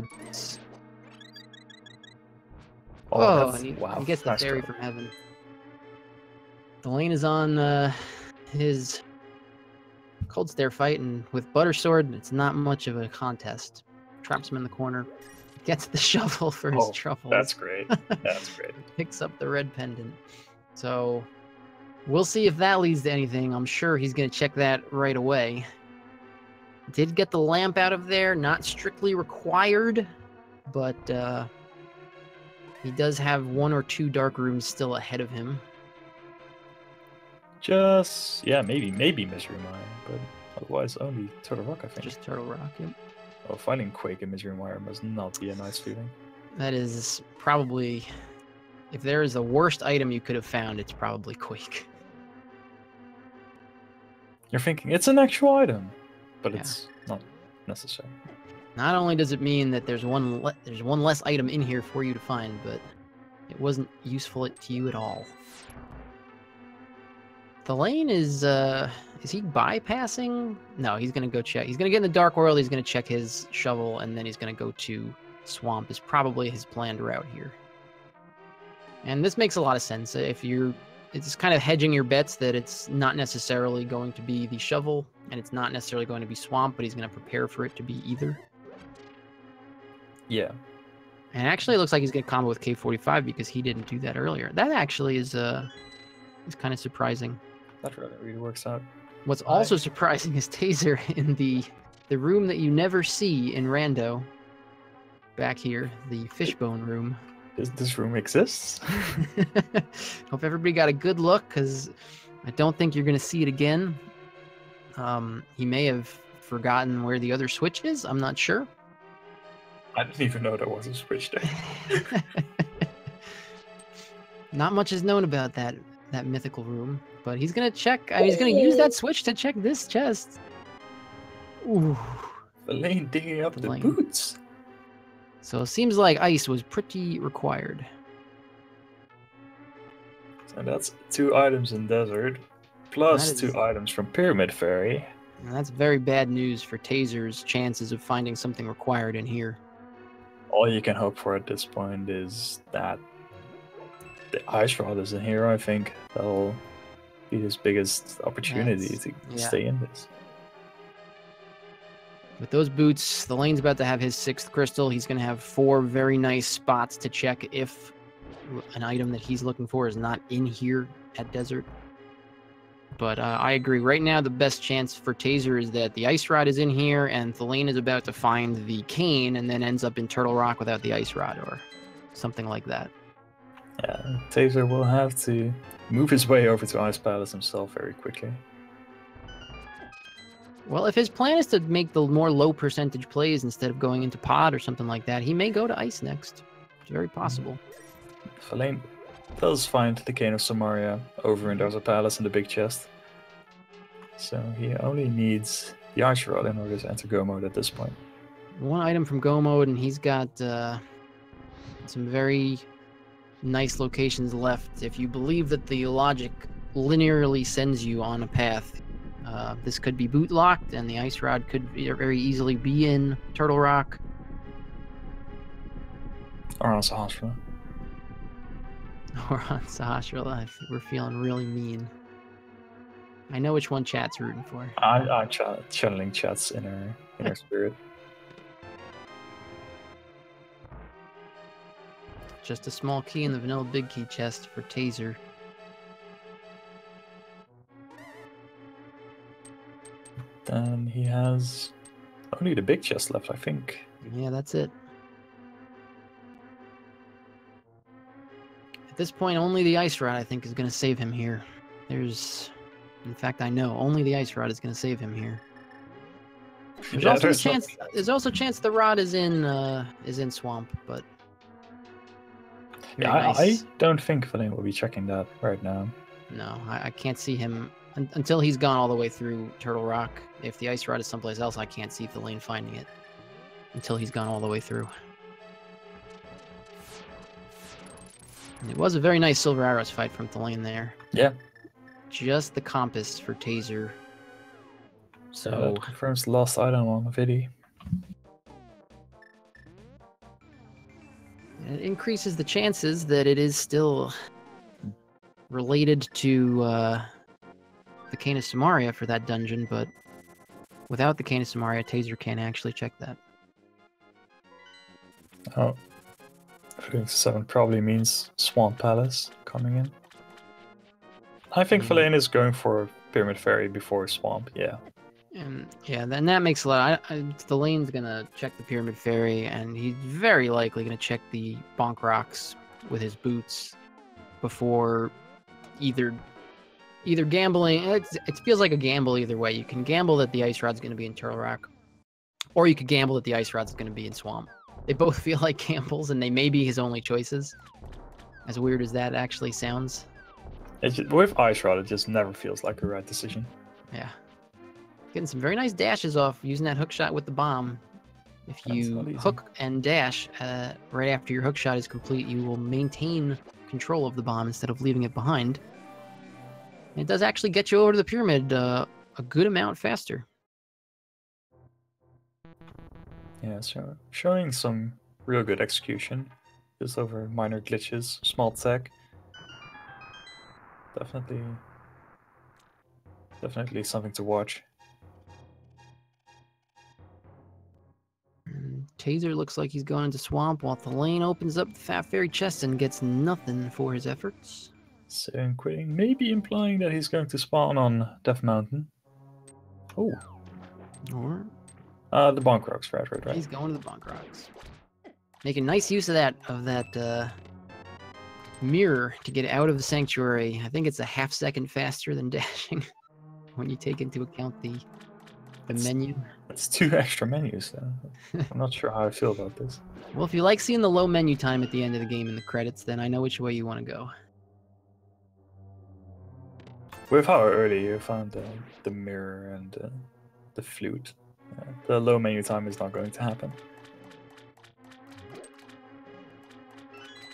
boots. Oh, and he gets the fairy from heaven. Thalane is on his cold stare fight, and with Butter Sword, it's not much of a contest. Traps him in the corner, gets the shovel for his truffles. That's great. That's great. Picks up the red pendant. So we'll see if that leads to anything. I'm sure he's going to check that right away. Did get the lamp out of there, not strictly required, but he does have 1 or 2 dark rooms still ahead of him. Maybe Misery Mire, but otherwise only Turtle Rock, I think. Just Turtle Rock, yep. Well, finding Quake in Misery Mire must not be a nice feeling. That is probably... If there is the worst item you could have found, it's probably Quake. You're thinking, it's an actual item, but it's not necessary. Not only does it mean that there's one less item in here for you to find, but it wasn't useful to you at all. Thalane is he bypassing? No, he's gonna go check. He's gonna get in the Dark World, he's gonna check his shovel, and then he's gonna go to Swamp is probably his planned route here. And this makes a lot of sense. It's kind of hedging your bets that it's not necessarily going to be the shovel, and it's not necessarily going to be Swamp, but he's gonna prepare for it to be either. Yeah. And actually, it looks like he's going to combo with K45 because he didn't do that earlier. That actually is kind of surprising. That really works out. What's also surprising is Taser in the room that you never see in Rando. Back here, the fishbone room. This room exists? Hope everybody got a good look, because I don't think you're going to see it again. He may have forgotten where the other switch is. I'm not sure. I didn't even know there was a switch there. Not much is known about that mythical room, but he's going to check. He's going to use that switch to check this chest. Ooh. Thalane digging up the boots. So it seems like ice was pretty required. So that's 2 items in desert, plus 2 items from Pyramid Fairy. And that's very bad news for Taser's chances of finding something required in here. All you can hope for at this point is that the ice rod is in here. I think that'll be his biggest opportunity to stay in this. With those boots, Thalane's about to have his 6th crystal. He's going to have 4 very nice spots to check if an item that he's looking for is not in here at Desert. But I agree. Right now, the best chance for Taser is that the ice rod is in here, and Thalane is about to find the cane and then ends up in Turtle Rock without the ice rod or something like that. Yeah, Taser will have to move his way over to Ice Palace himself very quickly. Well, if his plan is to make the more low percentage plays instead of going into pod or something like that, he may go to ice next. It's very possible. Thalane does find the Cane of Samaria over in Desert Palace in the big chest. So he only needs the ice rod in order to enter go mode at this point. 1 item from go mode, and he's got some very nice locations left. If you believe that the logic linearly sends you on a path, this could be boot locked, and the ice rod could very easily be in Turtle Rock. Or on Sahasrahla. Or on Sahasrahla, if we're feeling really mean. I know which one chat's rooting for. I'm channeling chat's inner spirit. Just a small key in the vanilla big key chest for Taser. Then he has only the big chest left, I think. Yeah, that's it. At this point, only the ice rod, I think, is going to save him here. In fact, I know only the ice rod is going to save him here. There's also a chance. There's also a chance the rod is in swamp, but yeah, nice. I don't think Thalane will be checking that right now. No, I can't see him until he's gone all the way through Turtle Rock. If the ice rod is someplace else, I can't see Thalane finding it until he's gone all the way through. And it was a very nice Silver Arrows fight from Thalane there. Yeah. Just the compass for Taser. So that confirms the last item on the video. It increases the chances that it is still related to the Cane of Samaria for that dungeon, but without the Cane of Samaria, Taser can't actually check that. Oh. 7 probably means Swamp Palace coming in. I think Thalane is going for Pyramid Fairy before Swamp, yeah. And yeah, then that makes a lot. Thalane's gonna check the Pyramid Fairy, and he's very likely gonna check the Bonk Rocks with his boots before either gambling. It feels like a gamble either way. You can gamble that the Ice Rod's gonna be in Turtle Rock, or you could gamble that the Ice Rod's gonna be in Swamp. They both feel like gambles, and they may be his only choices. As weird as that actually sounds. With Ice Rod, it just never feels like a right decision. Yeah. Getting some very nice dashes off using that hook shot with the bomb. If you hook and dash right after your hook shot is complete, you will maintain control of the bomb instead of leaving it behind. And it does actually get you over to the pyramid a good amount faster. Yeah, so showing some real good execution. Just over minor glitches, small tech. Definitely something to watch. Taser looks like he's going into Swamp, while Thalane opens up the Fat Fairy chest and gets nothing for his efforts. So quitting, maybe implying that he's going to spawn on Death Mountain. Oh. Or The Bonk Rocks, right. he's going to the Bonk Rocks. Making nice use of that mirror to get out of the sanctuary. I think it's a half-second faster than dashing when you take into account the menu. That's 2 extra menus. I'm not sure how I feel about this. Well, if you like seeing the low menu time at the end of the game in the credits, then I know which way you want to go. With how early you found the mirror and the flute, the low menu time is not going to happen.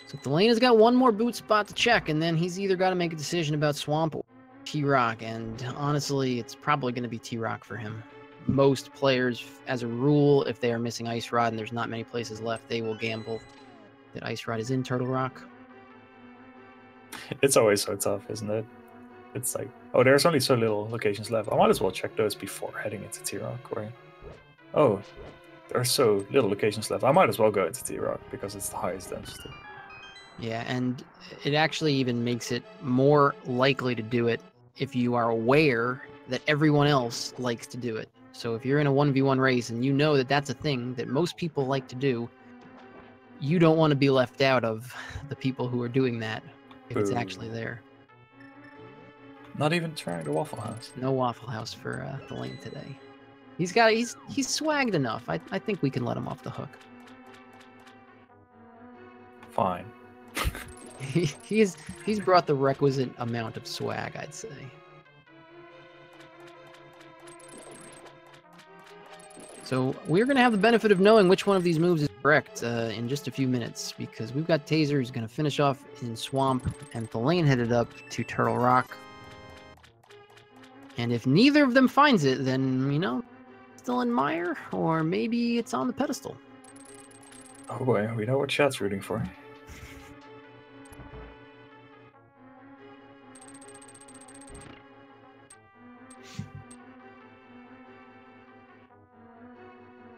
So Thalane has got one more boot spot to check, and then he's either got to make a decision about Swamp or T-Rock, and honestly, it's probably going to be T-Rock for him. Most players, as a rule, if they are missing Ice Rod and there's not many places left, they will gamble that Ice Rod is in Turtle Rock. It's always so tough, isn't it? It's like, oh, there's only so little locations left. I might as well check those before heading into T-Rock, or oh, there are so little locations left. I might as well go into T-Rock because it's the highest density. Yeah, and it actually even makes it more likely to do it if you are aware that everyone else likes to do it. So if you're in a 1v1 race and you know that that's a thing that most people like to do, you don't want to be left out of the people who are doing that if it's actually there. Not even trying the Waffle House. No Waffle House for Thalane today. He's swagged enough. I think we can let him off the hook. Fine. He's brought the requisite amount of swag, I'd say. So we're going to have the benefit of knowing which one of these moves is correct in just a few minutes, because we've got Taser who's going to finish off in Swamp, and Thalane headed up to Turtle Rock. And if neither of them finds it, then, you know, still in Mire, or maybe it's on the pedestal. Oh boy, we know what Chat's rooting for.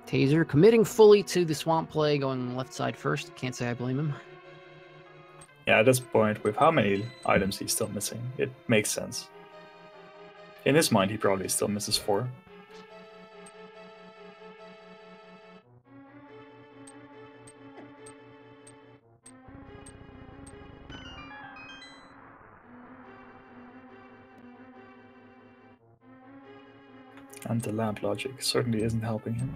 Taser committing fully to the Swamp play, going left side first. Can't say I blame him. Yeah, at this point, with how many items he's still missing, it makes sense. In his mind, he probably still misses 4. And the lamp logic certainly isn't helping him.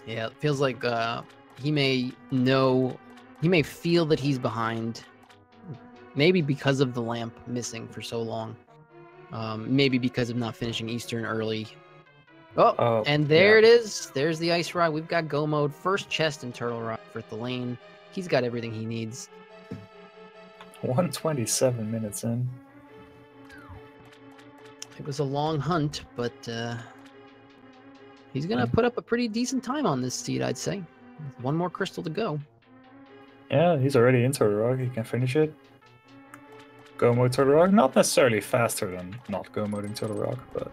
Yeah, it feels like he may feel that he's behind. Maybe because of the lamp missing for so long. Maybe because of not finishing Eastern early. Oh, and there it is. There's the Ice Rod. We've got Go Mode. First chest in Turtle Rock for Thalane. He's got everything he needs. 127 minutes in. It was a long hunt, but he's going to put up a pretty decent time on this seed, I'd say. One more crystal to go. Yeah, he's already in Turtle Rock. He can finish it. Go Mode Turtle Rock. Not necessarily faster than not Go Moding Turtle Rock, but...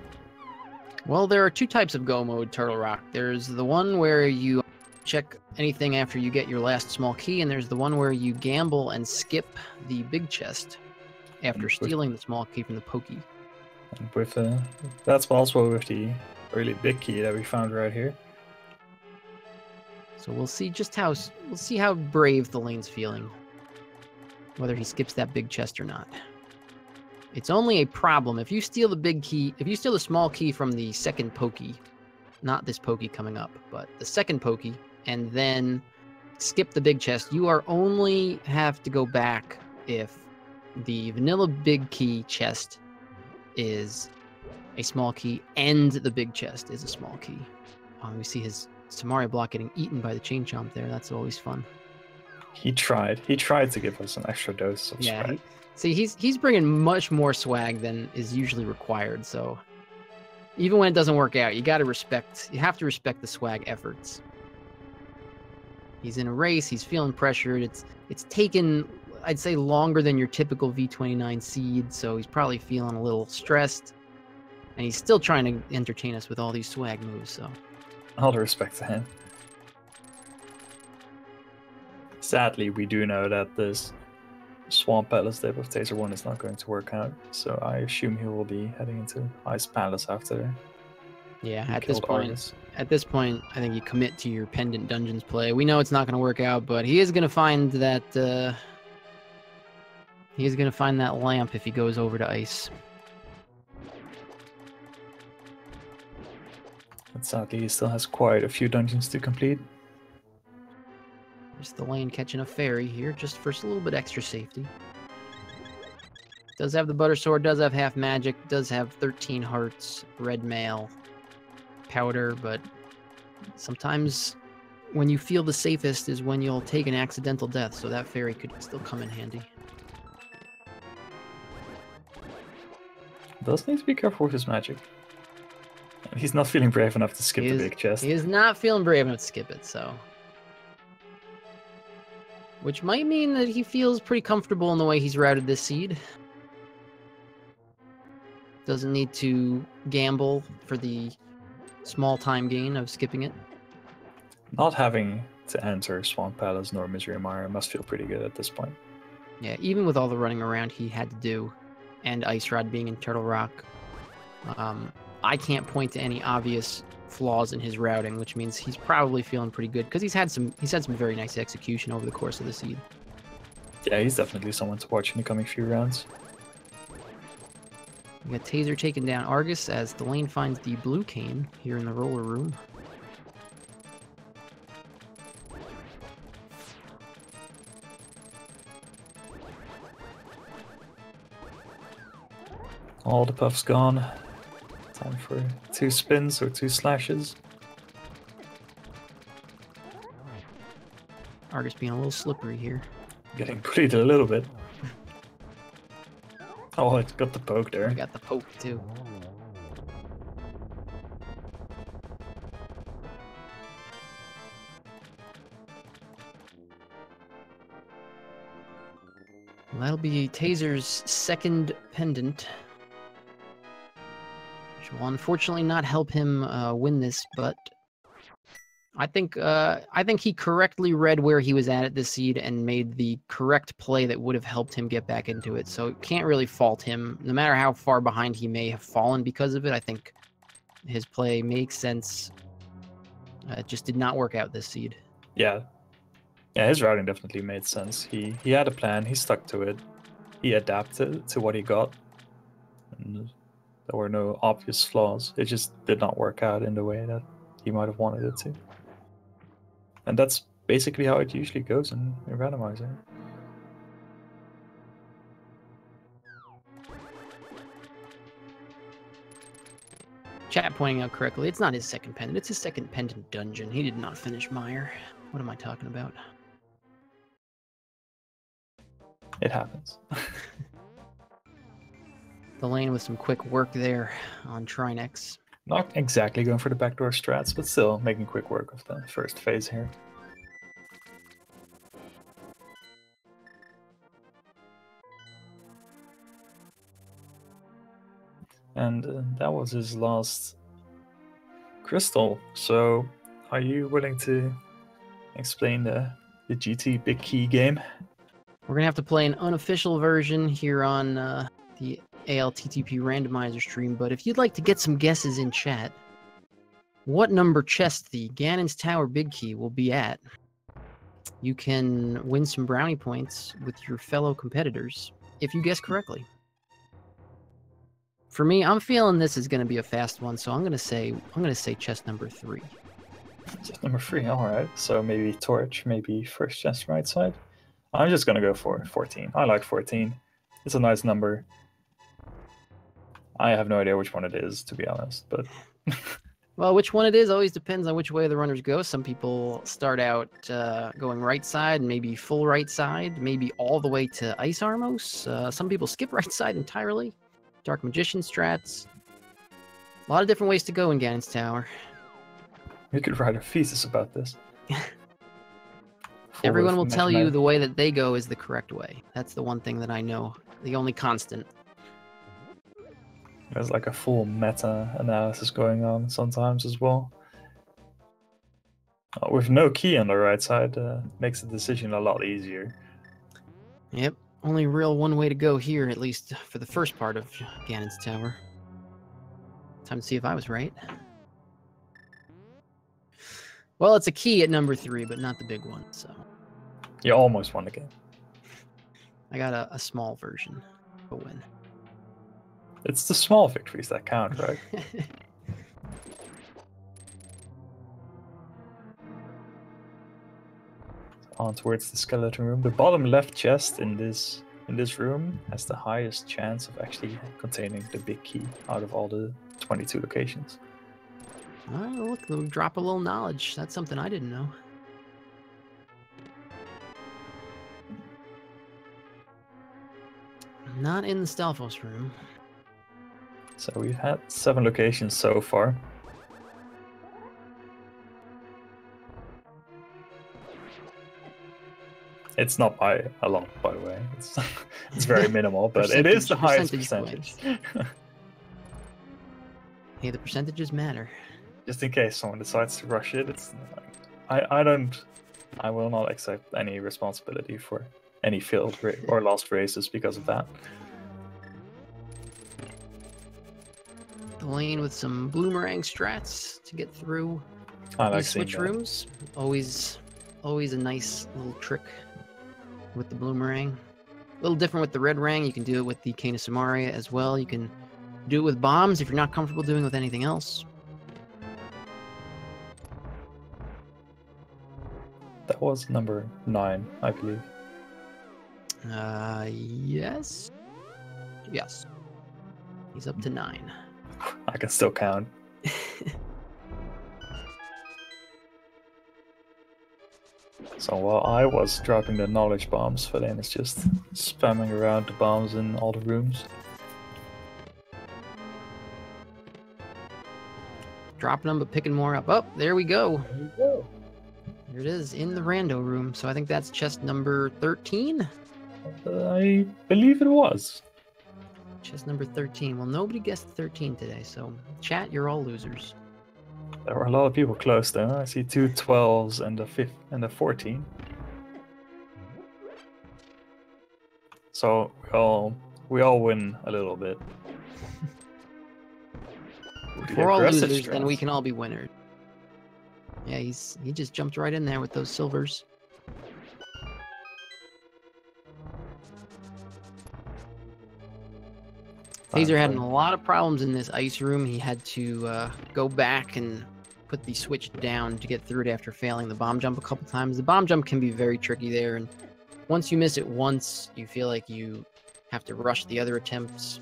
Well, there are 2 types of Go Mode Turtle Rock. There's the one where you check anything after you get your last small key, and there's the one where you gamble and skip the big chest after stealing the small key from the pokey. And with that's also with the really big key that we found right here. So we'll see how brave Thalane's feeling, whether he skips that big chest or not. It's only a problem if you steal the big key, if you steal the small key from the second pokey, not this pokey coming up, but the second pokey, and then skip the big chest, you are only have to go back if the vanilla big key chest is a small key and the big chest is a small key. We see his Samaria block getting eaten by the chain chomp there. That's always fun. He tried to give us an extra dose of swag. He's bringing much more swag than is usually required. So even when it doesn't work out, you have to respect the swag efforts. He's in a race. He's feeling pressured. It's taken, I'd say, longer than your typical V29 seed. So he's probably feeling a little stressed. And he's still trying to entertain us with all these swag moves, so... All the respect to him. Sadly, we do know that this Swamp Palace dip of TazerOne is not going to work out, so I assume he will be heading into Ice Palace after. Yeah, he at this killed point, Argus. I think you commit to your Pendant Dungeons play. We know it's not going to work out, but he is going to find that. He is going to find that lamp if he goes over to ice. But sadly, he still has quite a few dungeons to complete. There's Thalane catching a fairy here, just for a little bit extra safety. Does have the butter sword, does have half magic, does have 13 hearts, red mail, powder, but sometimes when you feel the safest is when you'll take an accidental death, so that fairy could still come in handy. Does need to be careful with his magic. He's not feeling brave enough to skip the big chest. He is not feeling brave enough to skip it, so... Which might mean that he feels pretty comfortable in the way he's routed this seed. Doesn't need to gamble for the small time gain of skipping it. Not having to enter Swamp Palace nor Misery Mire must feel pretty good at this point. Yeah, even with all the running around he had to do, and Ice Rod being in Turtle Rock, I can't point to any obvious flaws in his routing, which means he's probably feeling pretty good because he's had some very nice execution over the course of the seed. Yeah, he's definitely someone to watch in the coming few rounds. We got Taser taking down Argus as Thalane finds the blue cane here in the roller room. All the puffs gone. Time for 2 spins or 2 slashes. Argus being a little slippery here. Getting bullied a little bit. Oh, it got the poke there. We got the poke too. Well, that'll be Taser's second pendant, which will unfortunately not help him win this, but I think he correctly read where he was at this seed and made the correct play that would have helped him get back into it. So can't really fault him, no matter how far behind he may have fallen because of it. I think his play makes sense. It just did not work out this seed. Yeah, his routing definitely made sense. He had a plan. He stuck to it. He adapted to what he got. And there were no obvious flaws. It just did not work out in the way that he might have wanted it to. And that's basically how it usually goes in Randomizer. Chat pointing out correctly, it's not his second pendant, it's his second pendant dungeon. He did not finish Mire. What am I talking about? It happens. Thalane with some quick work there on Trinex. Not exactly going for the backdoor strats, but still making quick work of the first phase here. And that was his last crystal. So, are you willing to explain the GT Big Key game? We're gonna have to play an unofficial version here on the ALTTP randomizer stream, but if you'd like to get some guesses in chat, what number chest the Ganon's Tower Big Key will be at, you can win some brownie points with your fellow competitors if you guess correctly. For me, I'm feeling this is going to be a fast one, so I'm going to say chest number 3. Chest number 3, all right. So maybe torch, maybe first chest right side. I'm just going to go for 14. I like 14. It's a nice number. I have no idea which one it is, to be honest, but... Well, which one it is always depends on which way the runners go. Some people start out going right side, maybe full right side, maybe all the way to Ice Armos. Some people skip right side entirely. Dark Magician strats. A lot of different ways to go in Ganon's Tower. We could write a thesis about this. Everyone will tell you the way that they go is the correct way. That's the one thing that I know. The only constant. There's like a full meta analysis going on sometimes as well. With no key on the right side, makes the decision a lot easier. Yep, only real one way to go here, at least for the first part of Ganon's Tower. Time to see if I was right. Well, it's a key at number 3, but not the big one, so... You almost won the game. I got a small version of a win. It's the small victories that count, right? On towards the skeleton room. The bottom left chest in this room has the highest chance of actually containing the big key out of all the 22 locations. Oh, look, we'll drop a little knowledge. That's something I didn't know. Not in the Stalfos room. So we've had 7 locations so far. It's not by a lot, by the way. It's very minimal, but it is the highest percentage. Hey, the percentages matter. Just in case someone decides to rush it, I will not accept any responsibility for any failed or lost races because of that. Thalane with some bloomerang strats to get through these switch rooms. Always a nice little trick with the bloomerang. A little different with the red rang. You can do it with the Cane of Samaria as well. You can do it with bombs if you're not comfortable doing it with anything else. That was number 9, I believe. Yes. Yes. He's up to 9. I can still count. So while I was dropping the knowledge bombs, Thalane is just spamming around the bombs in all the rooms. Dropping them, but picking more up. Oh, there we go. There it is, in the rando room. So I think that's chest number 13? I believe it was. Chest number 13. Well, nobody guessed 13 today, so chat, you're all losers. There were a lot of people close though. I see 2 12s and a 5 and a 14. So we all win a little bit. If we're all losers, then we can all be winners. Yeah, he just jumped right in there with those silvers. Taser had a lot of problems in this ice room. He had to go back and put the switch down to get through it after failing the bomb jump a couple times. The bomb jump can be very tricky there, and once you miss it once, you feel like you have to rush the other attempts.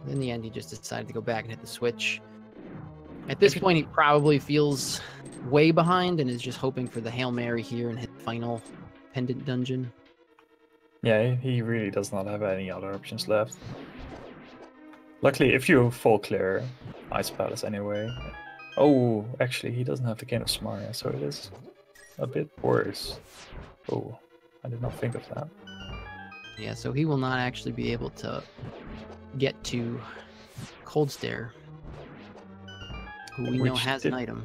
In the end, he just decided to go back and hit the switch. At this point, he probably feels way behind and is just hoping for the Hail Mary here and hit the final Pendant dungeon. Yeah, he really does not have any other options left. Luckily, if you fall clear Ice Palace anyway... Oh, actually, he doesn't have the Cane of Samaria, so it is a bit worse. Oh, I did not think of that. Yeah, so he will not actually be able to get to Cold Stare, who we know has an item.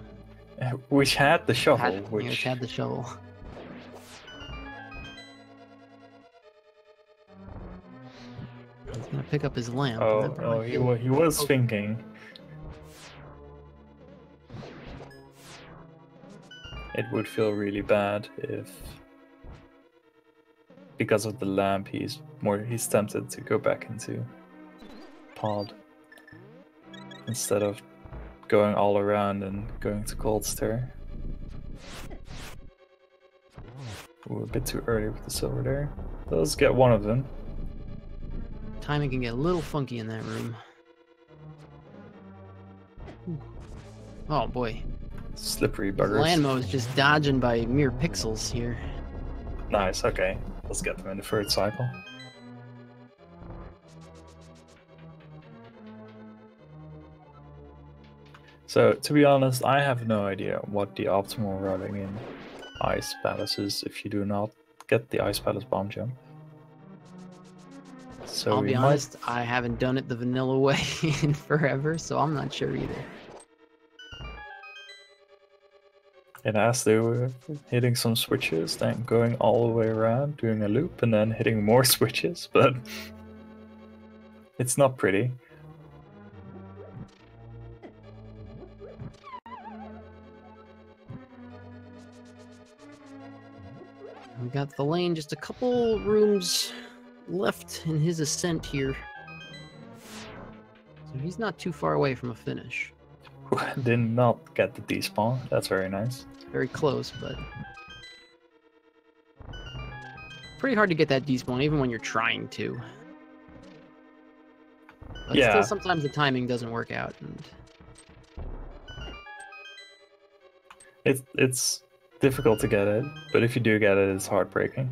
Which had the shovel. Which had the shovel. He's gonna pick up his lamp. Oh, he was thinking. It would feel really bad if, because of the lamp, he's tempted to go back into pod instead of going all around and going to Cold Stare. Ooh, a bit too early with the silver there. Let's get one of them. Timing can get a little funky in that room. Ooh. Oh boy. Slippery buggers. Landmo is just dodging by mere pixels here. Nice, okay. Let's get them in the third cycle. So, to be honest, I have no idea what the optimal routing in Ice Palace is if you do not get the Ice Palace bomb jump. So I'll we be might... honest, I haven't done it the vanilla way in forever, so I'm not sure either. It has to hitting some switches, then going all the way around, doing a loop, and then hitting more switches, but it's not pretty. We got Thalane just a couple rooms left in his ascent here. So he's not too far away from a finish. Did not get the despawn. That's very nice. Very close, but pretty hard to get that despawn even when you're trying to. But Yeah. still sometimes the timing doesn't work out. And It's difficult to get it, but if you do get it, it's heartbreaking.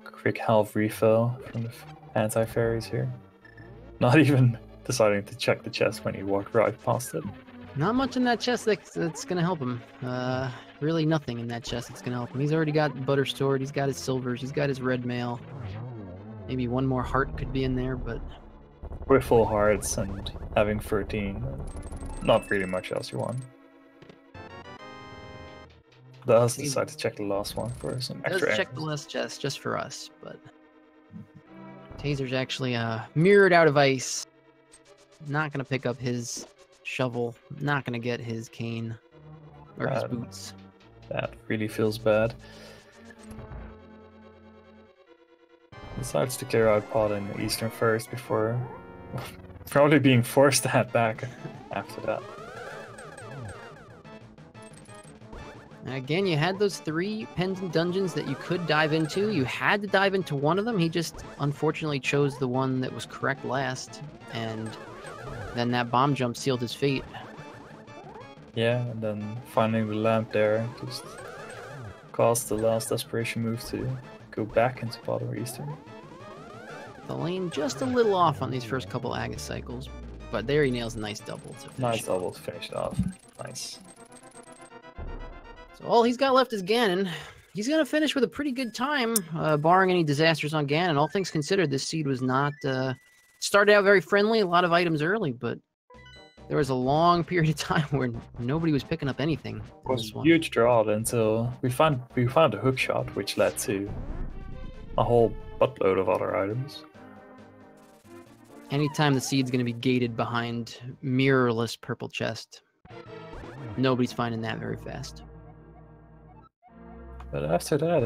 Quick health refill from the anti-fairies here. Not even deciding to check the chest when you walk right past it. Not much in that chest that's going to help him. Really nothing in that chest that's going to help him. He's already got Butter Sword, he's got his silvers, he's got his red mail. Maybe one more heart could be in there, but... With full hearts and having 13, not really much else you want. Does decide to check the last one for some extra Does check the last chest just for us, but... Taser's actually mirrored out of ice. Not going to pick up his shovel. Not going to get his cane. Or his boots. That really feels bad. Decides to clear out Pod in the Eastern first before probably being forced to head back after that. And again, you had those 3 pendant dungeons that you could dive into. You had to dive into one of them. He just unfortunately chose the one that was correct last. And then that bomb jump sealed his fate. Yeah, and then finding the lamp there just caused the last desperation move to go back into Pod or Eastern. Thalane just a little off on these first couple Agate cycles, but there he nails a nice double to finish. Nice double to finish it off. Nice. So all he's got left is Ganon. He's going to finish with a pretty good time, barring any disasters on Ganon. All things considered, this seed was not... started out very friendly, a lot of items early, but there was a long period of time where nobody was picking up anything. It was a huge drought until we found a hook shot, which led to a whole buttload of other items. Anytime the seed's going to be gated behind mirrorless purple chest, nobody's finding that very fast. But after that,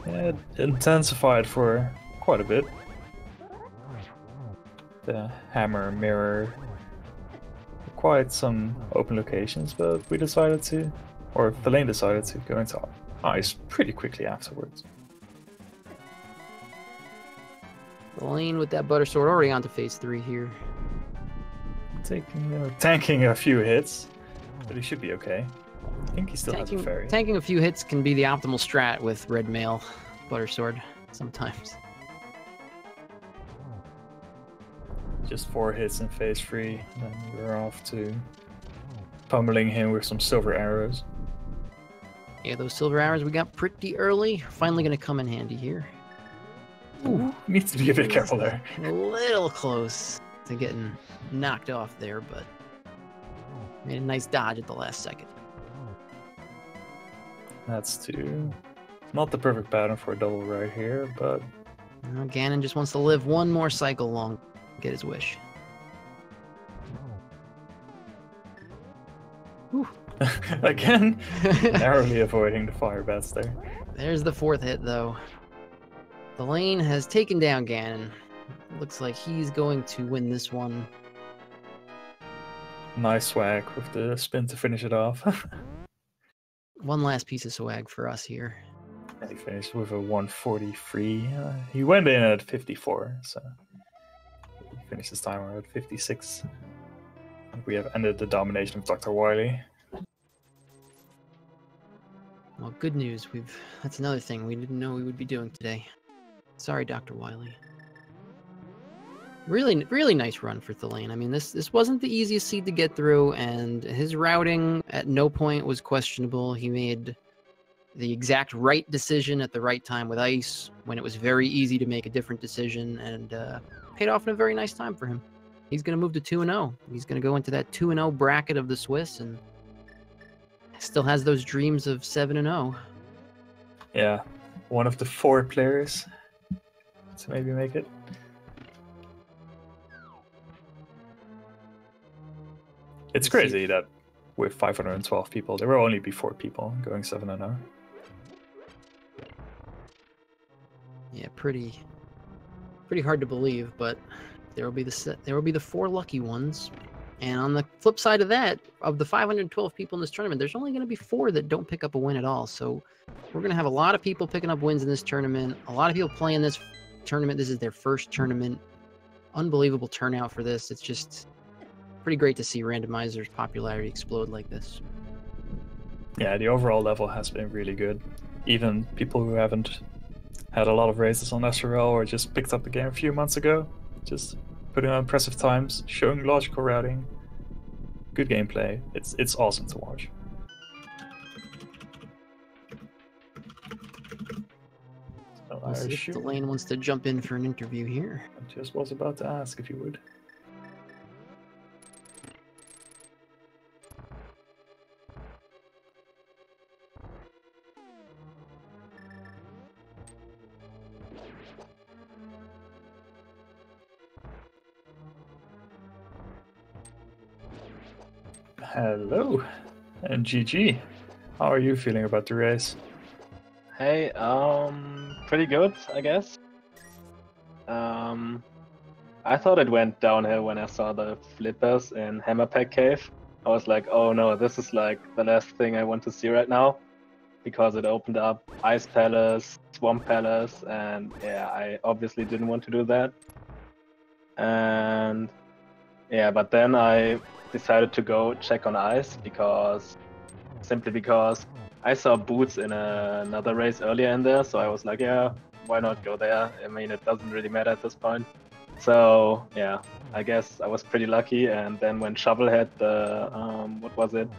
it intensified for quite a bit. The hammer, mirror, quite some open locations, but we decided to, or Thalane decided to go into ice pretty quickly afterwards. Thalane with that butter sword already on to phase 3 here. Tanking a few hits, but he should be okay. I think he still has a fairy. Tanking a few hits can be the optimal strat with red mail, butter sword, sometimes. Just 4 hits in phase 3, and then we're off to pummeling him with some silver arrows. Yeah, those silver arrows we got pretty early. Finally going to come in handy here. Ooh, needs to be a bit careful there. A little close to getting knocked off there, but made a nice dodge at the last second. That's not the perfect pattern for a double right here, but... Well, Ganon just wants to live one more cycle long, get his wish. Again, narrowly avoiding the fire bats there. There's the 4th hit, though. Thalane has taken down Ganon. Looks like he's going to win this one. Nice swag with the spin to finish it off. One last piece of swag for us here. And he finished with a 143. He went in at 54, so he finished his timer at 56. And we have ended the domination of Dr. Wily. Well, good news. That's another thing we didn't know we would be doing today. Sorry, Dr. Wily. Really, really nice run for Thalane. I mean, this wasn't the easiest seed to get through, and his routing at no point was questionable. He made the exact right decision at the right time with ice when it was very easy to make a different decision, and paid off in a very nice time for him. He's going to move to 2-0. He's going to go into that 2-0 bracket of the Swiss, and still has those dreams of 7-0. Yeah, one of the 4 players to maybe make it. It's crazy that with 512 people, there will only be 4 people going 7-0. Yeah, pretty hard to believe, but there will be the 4 lucky ones. And on the flip side of that, of the 512 people in this tournament, there's only going to be 4 that don't pick up a win at all. So we're going to have a lot of people picking up wins in this tournament. A lot of people playing this tournament. This is their first tournament. Unbelievable turnout for this. It's just pretty great to see Randomizer's popularity explode like this. Yeah, the overall level has been really good. Even people who haven't had a lot of races on SRL or just picked up the game a few months ago, just putting on impressive times, showing logical routing, good gameplay. It's awesome to watch. So We'll see if Thalane wants to jump in for an interview here. I just was about to ask if you would. Hello, and GG. How are you feeling about the race? Hey, pretty good, I guess. I thought it went downhill when I saw the flippers in Hammerpack Cave. I was like, oh no, this is like the last thing I want to see right now, because it opened up Ice Palace, Swamp Palace, and yeah, I obviously didn't want to do that. And yeah, but then I decided to go check on ice simply because I saw boots in another race earlier in there, so I was like, yeah, why not go there? I mean, it doesn't really matter at this point. So yeah, I guess I was pretty lucky. And then when Shovel had the what was it?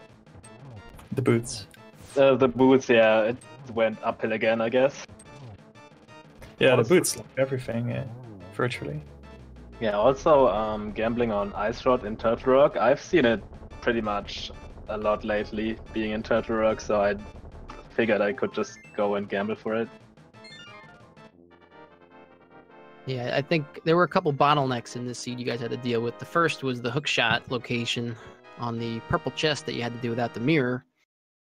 The boots. The boots, yeah, it went uphill again, I guess. Yeah, the boots like everything, virtually. Yeah, also gambling on Ice Rod in Turtle Rock. I've seen it pretty much a lot lately, being in Turtle Rock, so I figured I could just go and gamble for it. Yeah, I think there were a couple bottlenecks in this seed you guys had to deal with. The first was the hookshot location on the purple chest that you had to do without the mirror.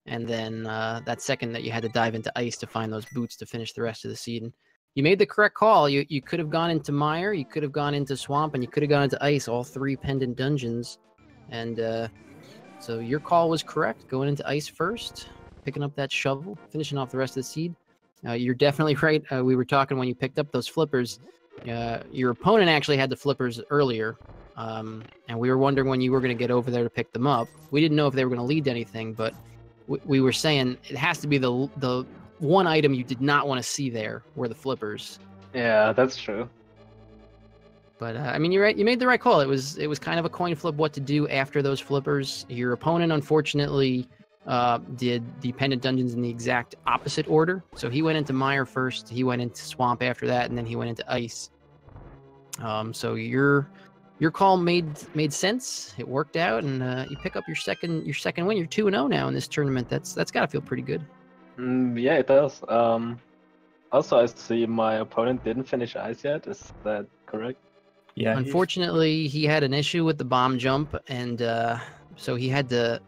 And then that second that you had to dive into ice to find those boots to finish the rest of the seed. And you made the correct call. You could have gone into Mire, you could have gone into Swamp, and you could have gone into Ice, all 3 pendant dungeons. And so your call was correct, going into Ice first, picking up that shovel, finishing off the rest of the seed. You're definitely right. We were talking when you picked up those flippers. Your opponent actually had the flippers earlier, and we were wondering when you were going to get over there to pick them up. We didn't know if they were going to lead to anything, but we were saying it has to be the one item you did not want to see there were the flippers. Yeah, that's true. But I mean, you're right. You made the right call. It was kind of a coin flip what to do after those flippers. Your opponent, unfortunately, did the pendant dungeons in the exact opposite order. So he went into Mire first, he went into Swamp after that, and then he went into Ice. So your call made sense. It worked out, and you pick up your second win. You're 2-0 now in this tournament. That's got to feel pretty good. Yeah, it does. Also, I see my opponent didn't finish Ice yet. Is that correct? Yeah. Unfortunately, he had an issue with the bomb jump, and so he had to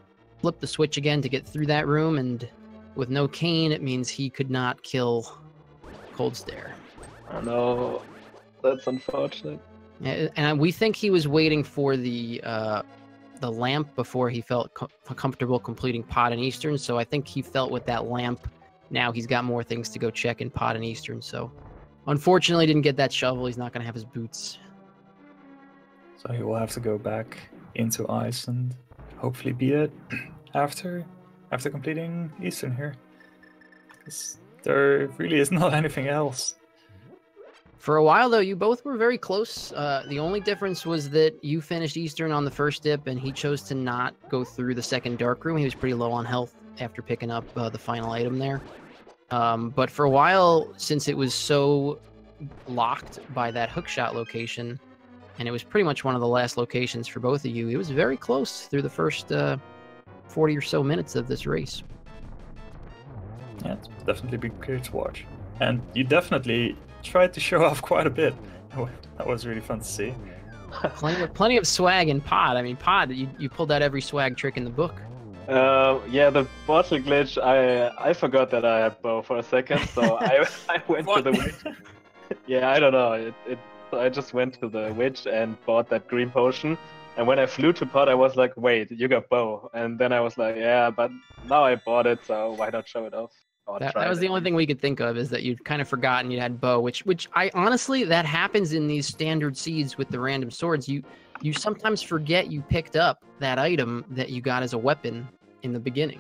flip the switch again to get through that room. And with no cane, it means he could not kill Cold Stare. Oh no, that's unfortunate. And we think he was waiting for the lamp before he felt comfortable completing Pot and Eastern. So I think he felt with that lamp, now he's got more things to go check in Pot and Eastern. So unfortunately didn't get that shovel. He's not going to have his boots. So he will have to go back into Ice and hopefully beat it after completing Eastern here. There really is not anything else. For a while, though, you both were very close. The only difference was that you finished Eastern on the first dip, and he chose to not go through the second dark room. He was pretty low on health after picking up the final item there. But for a while, since it was so locked by that hookshot location, and it was pretty much one of the last locations for both of you, it was very close through the first 40 or so minutes of this race. Yeah, it's definitely been clear to watch. And you definitely tried to show off quite a bit. That was really fun to see. Plenty of swag in Pod. I mean, Pod, you pulled out every swag trick in the book. Yeah, the bottle glitch, I forgot that I had bow for a second, so I went to the witch. Yeah, I don't know. So I just went to the witch and bought that green potion. And when I flew to Pod, I was like, wait, you got bow. And then I was like, yeah, but now I bought it, so why not show it off? That was the only thing we could think of, is that you'd kind of forgotten you had bow, which I honestly, that happens in these standard seeds with the random swords. You sometimes forget you picked up that item that you got as a weapon in the beginning.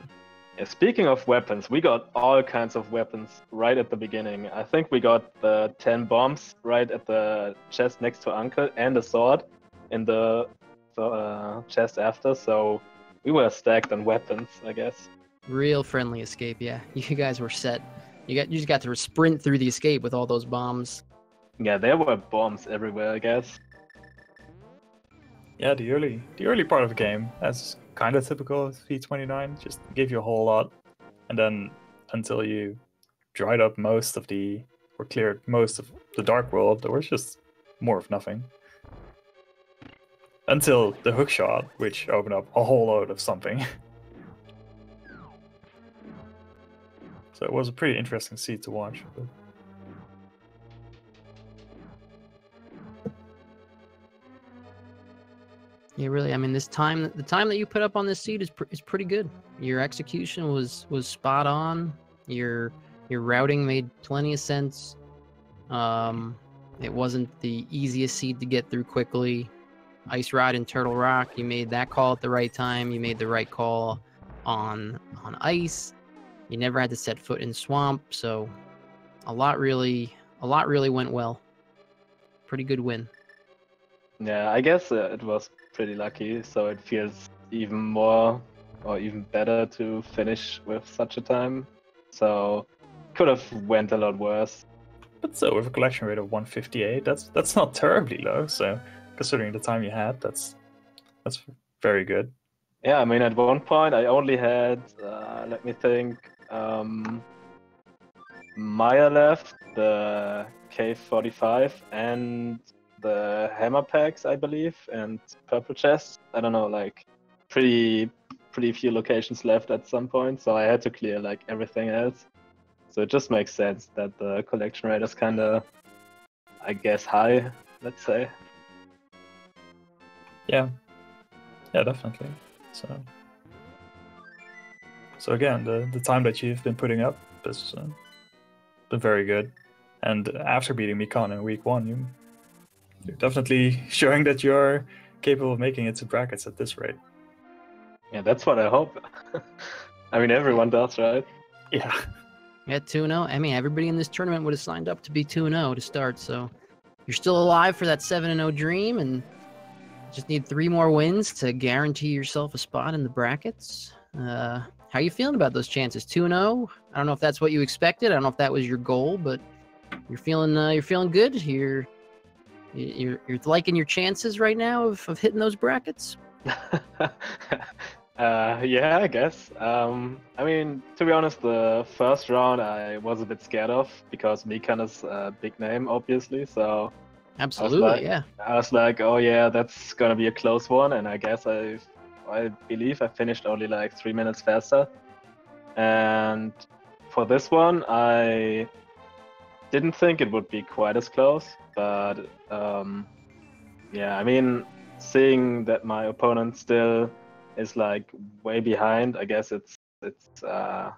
Yeah, speaking of weapons, we got all kinds of weapons right at the beginning. I think we got the 10 bombs right at the chest next to Uncle, and a sword in the chest after, so we were stacked on weapons, I guess. Real friendly escape, yeah. You guys were set. You just got to sprint through the escape with all those bombs. Yeah, there were bombs everywhere, I guess. Yeah, the early part of the game, that's kind of typical of V29, just give you a whole lot, and then until you dried up most of or cleared most of the dark world, there was just more of nothing. Until the hookshot, which opened up a whole load of something. So it was a pretty interesting seed to watch. But... Yeah, really. I mean, the time that you put up on this seed is pretty good. Your execution was spot on. Your routing made plenty of sense. It wasn't the easiest seed to get through quickly. Ice Rod and Turtle Rock, you made that call at the right time. You made the right call on ice. You never had to set foot in swamp, so a lot really went well. Pretty good win. Yeah, I guess it was pretty lucky, so it feels even more or even better to finish with such a time. So could have went a lot worse. But so with a collection rate of 158, that's not terribly low. So considering the time you had, that's very good. Yeah, I mean, at one point I only had, let me think, Mire left, the K45, and the hammer packs, I believe, and purple chests. I don't know, like pretty few locations left at some point, so I had to clear like everything else. So it just makes sense that the collection rate is kind of, I guess, high, let's say. Yeah, definitely. So again, the time that you've been putting up has been very good. And after beating Mikan in week 1, you're definitely showing that you're capable of making it to brackets at this rate. Yeah, that's what I hope. I mean, everyone does, right? Yeah. Yeah, 2-0. I mean, everybody in this tournament would have signed up to be 2-0 to start, so you're still alive for that 7-0 dream, and just need 3 more wins to guarantee yourself a spot in the brackets. How are you feeling about those chances? 2-0? I don't know if that's what you expected. I don't know if that was your goal, but you're feeling good. You're liking your chances right now of hitting those brackets. Yeah, I guess. I mean, to be honest, the first round I was a bit scared of because Mikan is a big name, obviously. So absolutely, I was like, oh yeah, that's gonna be a close one, and I guess I believe I finished only like 3 minutes faster. And for this one, I didn't think it would be quite as close, but yeah, I mean, seeing that my opponent still is like way behind, I guess it's I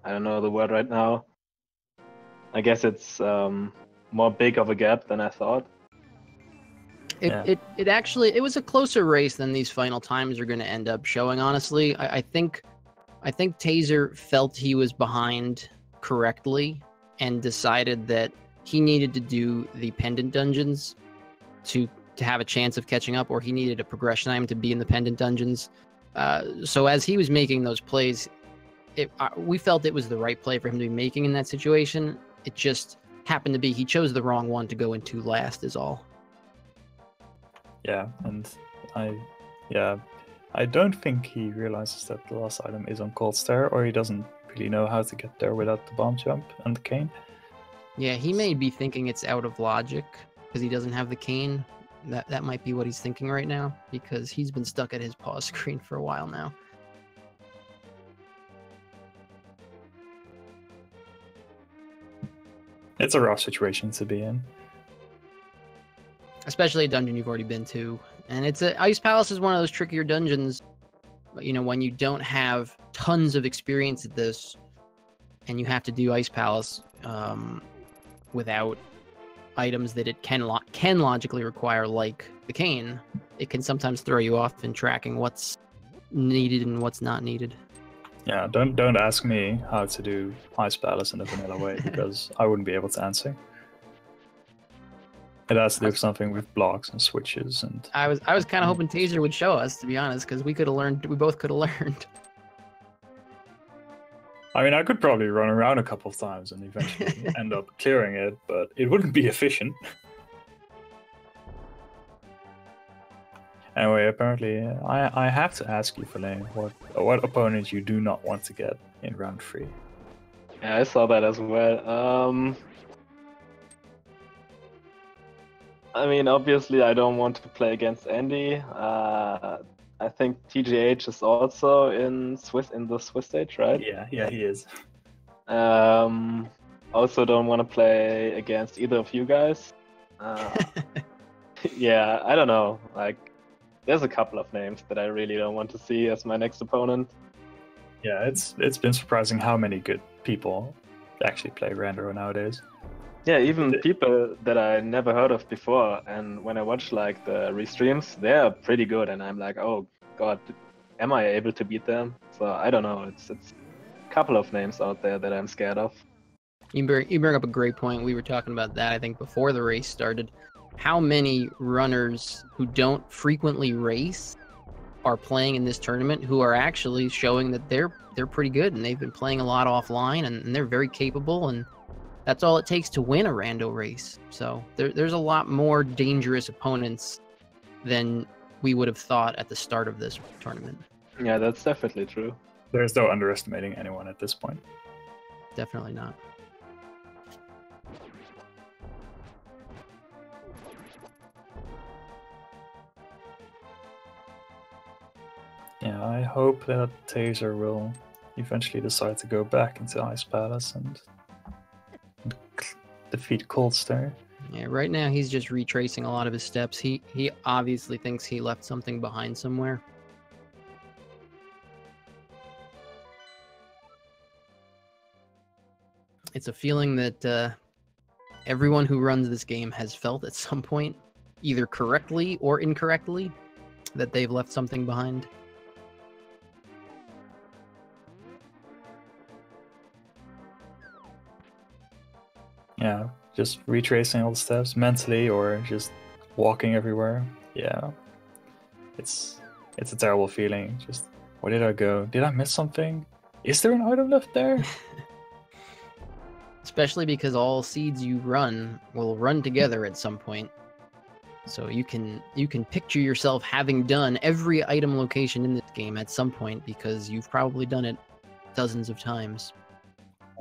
don't know the word right now. I guess it's more big of a gap than I thought. It actually, it was a closer race than these final times are going to end up showing. Honestly, I think Taser felt he was behind correctly and decided that he needed to do the pendant dungeons to have a chance of catching up, or he needed a progression item to be in the pendant dungeons. So as he was making those plays, we felt it was the right play for him to be making in that situation. It just happened to be he chose the wrong one to go into last is all. Yeah, and I don't think he realizes that the last item is on Cold Stare, or he doesn't really know how to get there without the bomb jump and the cane. Yeah, he may be thinking it's out of logic because he doesn't have the cane. That might be what he's thinking right now, because he's been stuck at his pause screen for a while now. It's a rough situation to be in. Especially a dungeon you've already been to. And Ice Palace is one of those trickier dungeons, you know, when you don't have tons of experience at this and you have to do Ice Palace without items that it can logically require, like the cane. It can sometimes throw you off in tracking what's needed and what's not needed. Yeah, don't ask me how to do Ice Palace in a vanilla way, because I wouldn't be able to answer. It has to do something with blocks and switches, and I was kind of hoping Taser would show us, to be honest, because we both could have learned. I mean, I could probably run around a couple of times and eventually end up clearing it, but it wouldn't be efficient. Anyway, apparently, I have to ask you, Thalane, what opponent you do not want to get in round 3. Yeah, I saw that as well. I mean, obviously, I don't want to play against Andy. I think TGH is also in the Swiss stage, right? Yeah, he is. Also, don't want to play against either of you guys. Yeah, I don't know. Like, there's a couple of names that I really don't want to see as my next opponent. Yeah, it's been surprising how many good people actually play Rando nowadays. Yeah, even people that I never heard of before, and when I watch like the restreams, they're pretty good, and I'm like, oh god, am I able to beat them? So I don't know. It's a couple of names out there that I'm scared of. You bring up a great point. We were talking about that, I think, before the race started. How many runners who don't frequently race are playing in this tournament who are actually showing that they're pretty good, and they've been playing a lot offline, and they're very capable, and that's all it takes to win a rando race. So there's a lot more dangerous opponents than we would have thought at the start of this tournament. Yeah, that's definitely true. There's no underestimating anyone at this point. Definitely not. Yeah, I hope that Taser will eventually decide to go back into Ice Palace and defeat Cold Stare. Yeah, right now he's just retracing a lot of his steps. He obviously thinks he left something behind somewhere. It's a feeling that everyone who runs this game has felt at some point, either correctly or incorrectly, that they've left something behind. Yeah, just retracing all the steps mentally or just walking everywhere. Yeah, it's a terrible feeling. Just, where did I go? Did I miss something? Is there an item left there? Especially because all seeds you run will run together at some point. So you can picture yourself having done every item location in this game at some point, because you've probably done it dozens of times.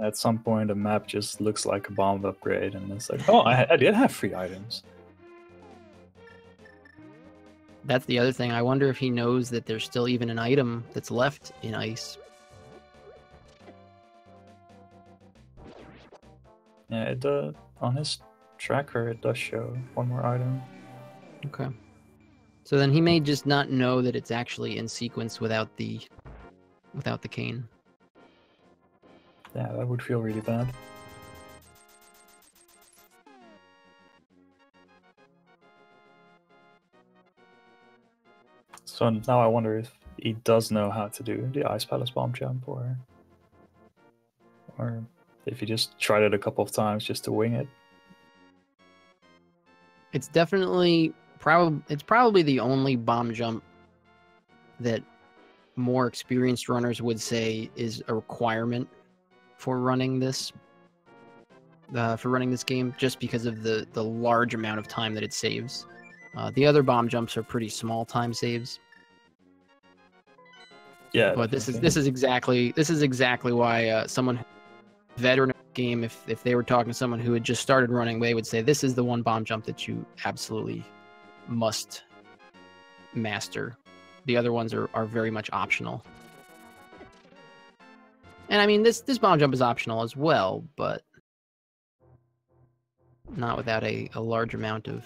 At some point, a map just looks like a bomb upgrade, and it's like, oh, I did have 3 items. That's the other thing. I wonder if he knows that there's still even an item that's left in ice. Yeah, it on his tracker it does show one more item. Okay. So then he may just not know that it's actually in sequence without the cane. Yeah, that would feel really bad. So now I wonder if he does know how to do the Ice Palace bomb jump, or if he just tried it a couple of times just to wing it. It's definitely it's probably the only bomb jump that more experienced runners would say is a requirement for running this game, just because of the large amount of time that it saves. The other bomb jumps are pretty small time saves. Yeah, but this is exactly why someone veteran game, if they were talking to someone who had just started running, they would say this is the one bomb jump that you absolutely must master. The other ones are very much optional. And I mean, this bomb jump is optional as well, but not without a large amount of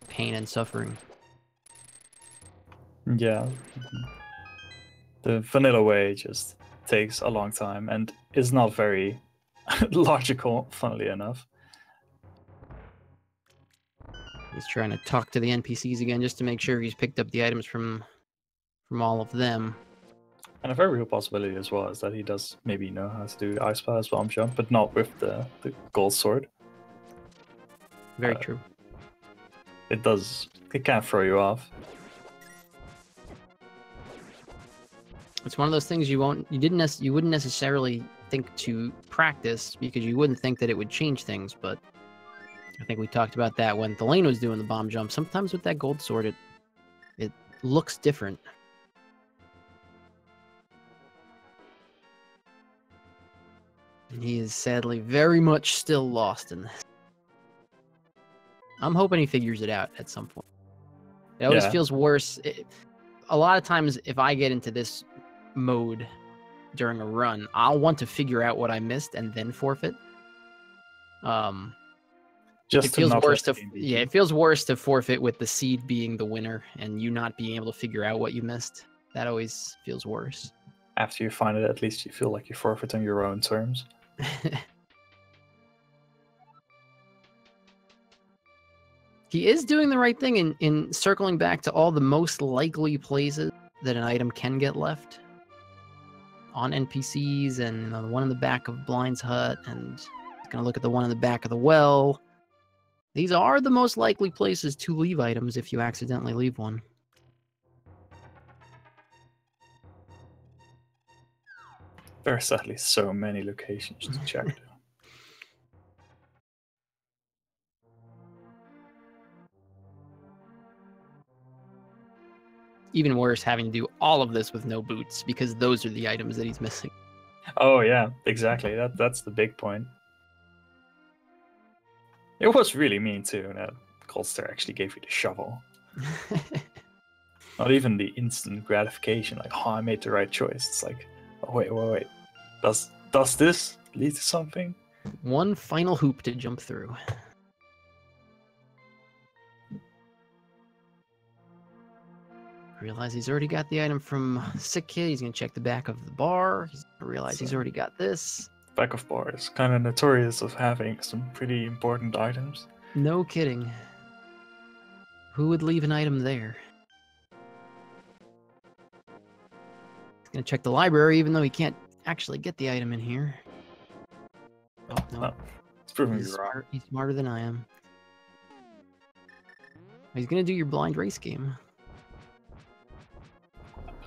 pain and suffering. Yeah. The vanilla way just takes a long time and is not very logical, funnily enough. He's trying to talk to the NPCs again just to make sure he's picked up the items from all of them. And a very real possibility as well is that he does maybe know how to do Ice Blast Bomb Jump, but not with the gold sword. Very true. It can throw you off. It's one of those things you wouldn't necessarily think to practice, because you wouldn't think that it would change things, but I think we talked about that when Thalane was doing the bomb jump. Sometimes with that gold sword, it looks different. And he is sadly very much still lost in this. I'm hoping he figures it out at some point. It always feels worse. A lot of times, if I get into this mode during a run, I'll want to figure out what I missed and then forfeit. It feels worse to forfeit with the seed being the winner and you not being able to figure out what you missed. That always feels worse. After you find it, at least you feel like you forfeit on your own terms. He is doing the right thing in circling back to all the most likely places that an item can get left on NPCs, and the one in the back of Blind's hut, and he's going to look at the one in the back of the well. These are the most likely places to leave items if you accidentally leave one. There are sadly so many locations to check. Even worse, having to do all of this with no boots, because those are the items that he's missing. Oh yeah, exactly. That's the big point. It was really mean too that Colster actually gave you the shovel. Not even the instant gratification, like, oh, I made the right choice. It's like, oh, wait. Does this lead to something? One final hoop to jump through. Realize he's already got the item from Sick Kid. He's going to check the back of the bar. He's going to realize he's already got this. Back of bar is kind of notorious of having some pretty important items. No kidding. Who would leave an item there? He's going to check the library, even though he can't actually get the item in here. Oh, no. It's proving you wrong. He's smarter than I am. He's going to do your blind race game.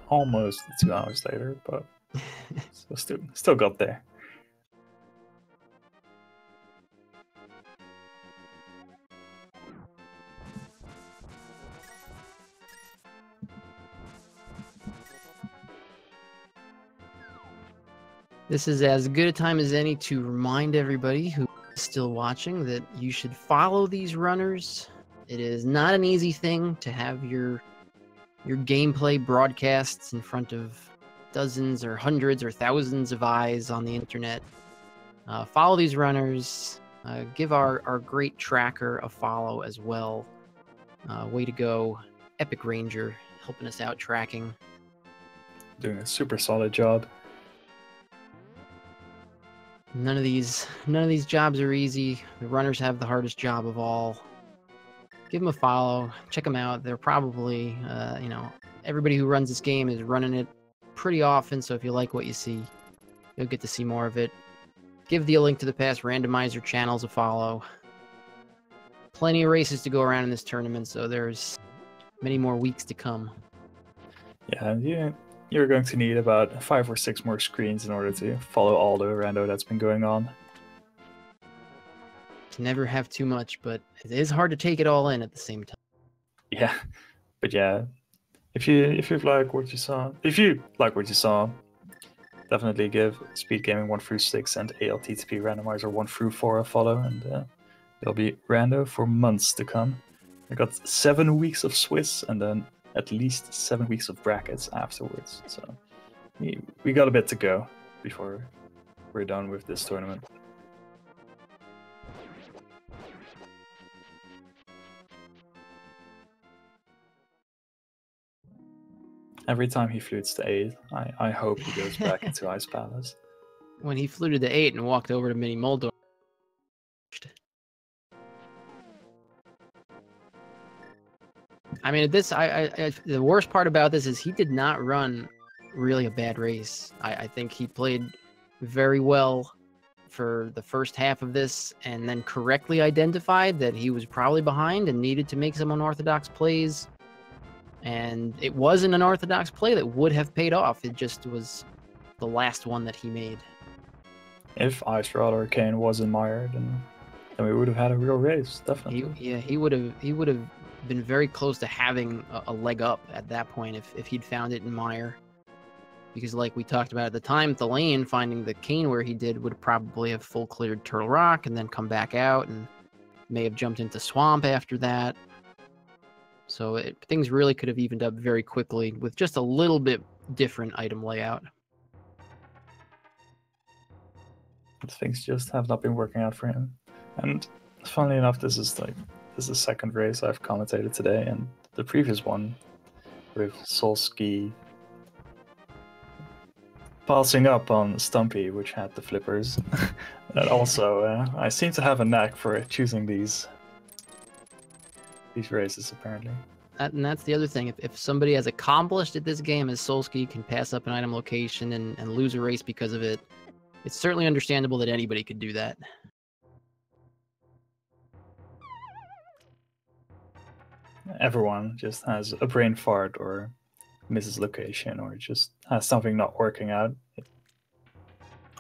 Almost 2 hours later, but still got there. This is as good a time as any to remind everybody who is still watching that you should follow these runners. It is not an easy thing to have your gameplay broadcasts in front of dozens or hundreds or thousands of eyes on the internet. Follow these runners. Give our great tracker a follow as well. Way to go, Epic Ranger, helping us out tracking. Doing a super solid job. None of these jobs are easy. The runners have the hardest job of all. Give them a follow. Check them out. They're probably, everybody who runs this game is running it pretty often. So if you like what you see, you'll get to see more of it. Give the Link to the Past Randomizer channels a follow. Plenty of races to go around in this tournament, so there's many more weeks to come. Yeah, you're going to need about 5 or 6 more screens in order to follow all the rando that's been going on. Can never have too much, but it is hard to take it all in at the same time. Yeah, but yeah, if you like what you saw, definitely give Speed Gaming 1 through 6 and ALTTP Randomizer 1 through 4 a follow, and they'll be rando for months to come. I got 7 weeks of Swiss and then at least 7 weeks of brackets afterwards. So we got a bit to go before we're done with this tournament. Every time he flutes to 8, I hope he goes back into Ice Palace. When he fluted to 8 and walked over to Mini Moldor. I mean, the worst part about this is he did not run really a bad race. I think he played very well for the first half of this and then correctly identified that he was probably behind and needed to make some unorthodox plays. And it was an unorthodox play that would have paid off. It just was the last one that he made. If Sahasrahla or Kane was in Mire, then we would have had a real race, definitely. He would have been very close to having a leg up at that point if he'd found it in Mire. Because like we talked about at the time, Thalane finding the Kane where he did would probably have full cleared Turtle Rock and then come back out and may have jumped into Swamp after that. So things really could have evened up very quickly with just a little bit different item layout. Things just have not been working out for him. And funnily enough, this is the second race I've commentated today, and the previous one with Solski passing up on Stumpy, which had the flippers. And also, I seem to have a knack for choosing these races, apparently. And that's the other thing. If somebody as accomplished at this game as Solski can pass up an item location and lose a race because of it, it's certainly understandable that anybody could do that. Everyone just has a brain fart or misses location or just has something not working out.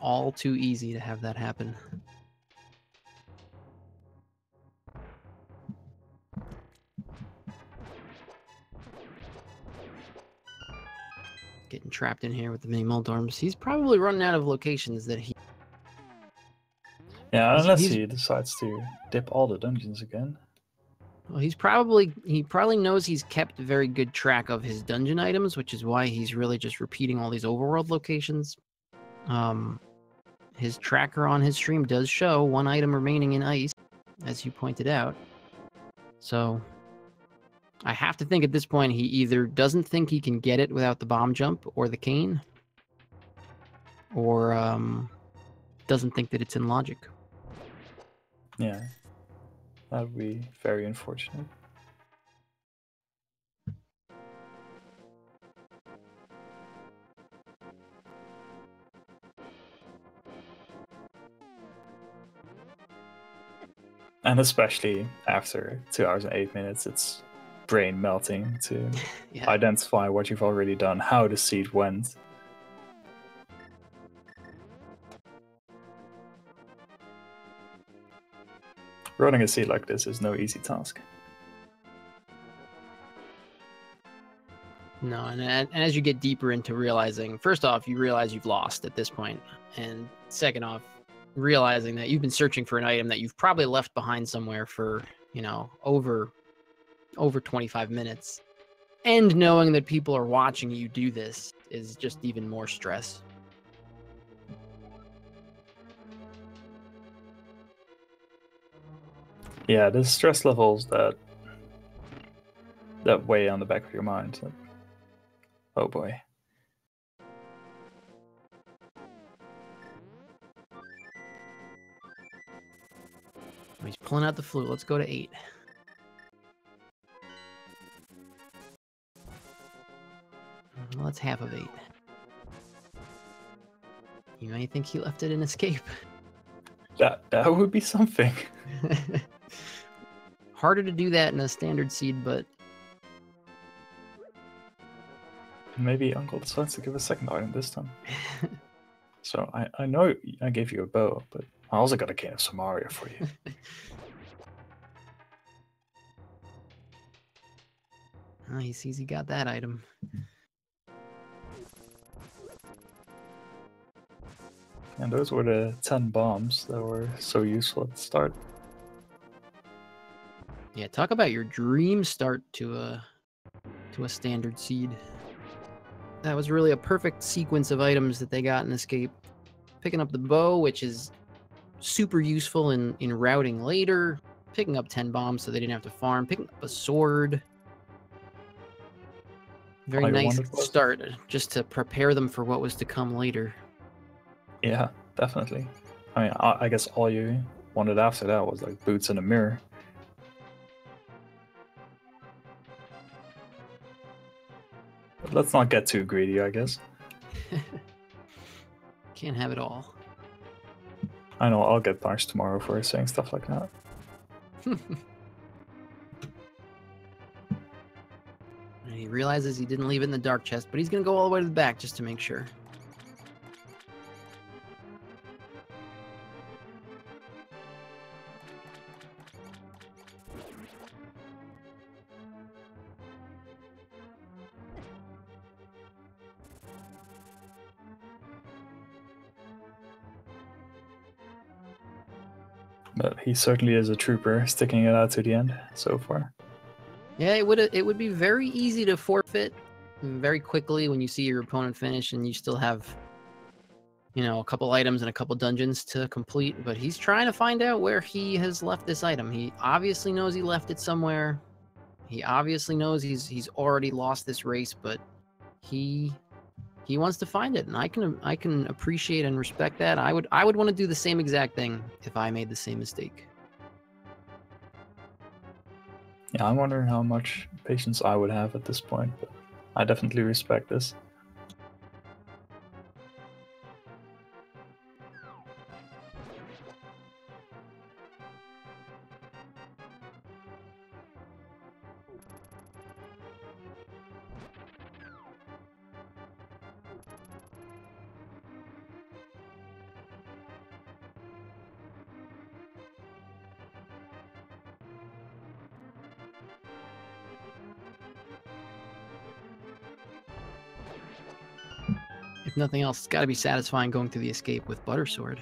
All too easy to have that happen. Getting trapped in here with the Mini Moldorms. He's probably running out of locations that he... Yeah, unless he decides to dip all the dungeons again. Well, he probably knows he's kept very good track of his dungeon items, which is why he's really just repeating all these overworld locations. His tracker on his stream does show 1 item remaining in ice, as you pointed out. So I have to think at this point he either doesn't think he can get it without the bomb jump or the cane, or doesn't think that it's in logic. Yeah, that would be very unfortunate. And especially after 2 hours and 8 minutes, it's brain melting to identify what you've already done, how the seed went. Running a seed like this is no easy task. No, and as you get deeper into realizing, first off, you realize you've lost at this point, and second off, realizing that you've been searching for an item that you've probably left behind somewhere for, you know, over 25 minutes, and knowing that people are watching you do this is just even more stress. Yeah, the stress levels that weigh on the back of your mind. Like, oh boy. He's pulling out the flute. Let's go to 8. Well, that's half of 8. You may think he left it in escape. That would be something. Harder to do that in a standard seed, but Maybe Uncle decides to give a second item this time. So I know I gave you a bow, but I also got a can of Samaria for you. Oh, he sees he got that item. And those were the 10 bombs that were so useful at the start. Yeah, talk about your dream start to a standard seed. That was really a perfect sequence of items that they got in Escape. Picking up the bow, which is super useful in routing later. Picking up 10 bombs so they didn't have to farm. Picking up a sword. Very nice start, just to prepare them for what was to come later. Yeah, definitely. I mean, I guess all you wanted after that was like boots and a mirror. But let's not get too greedy, I guess. Can't have it all. I know I'll get punished tomorrow for saying stuff like that. And he realizes he didn't leave it in the dark chest, but he's going to go all the way to the back just to make sure. But he certainly is a trooper, sticking it out to the end so far. Yeah, it would be very easy to forfeit very quickly when you see your opponent finish and you still have, you know, a couple items and a couple dungeons to complete. But he's trying to find out where he has left this item. He obviously knows he left it somewhere. He obviously knows he's already lost this race, but he wants to find it, and I can appreciate and respect that. I would want to do the same exact thing if I made the same mistake. Yeah, I'm wondering how much patience I would have at this point, but I definitely respect this. If nothing else, it's got to be satisfying going through the escape with Butter Sword.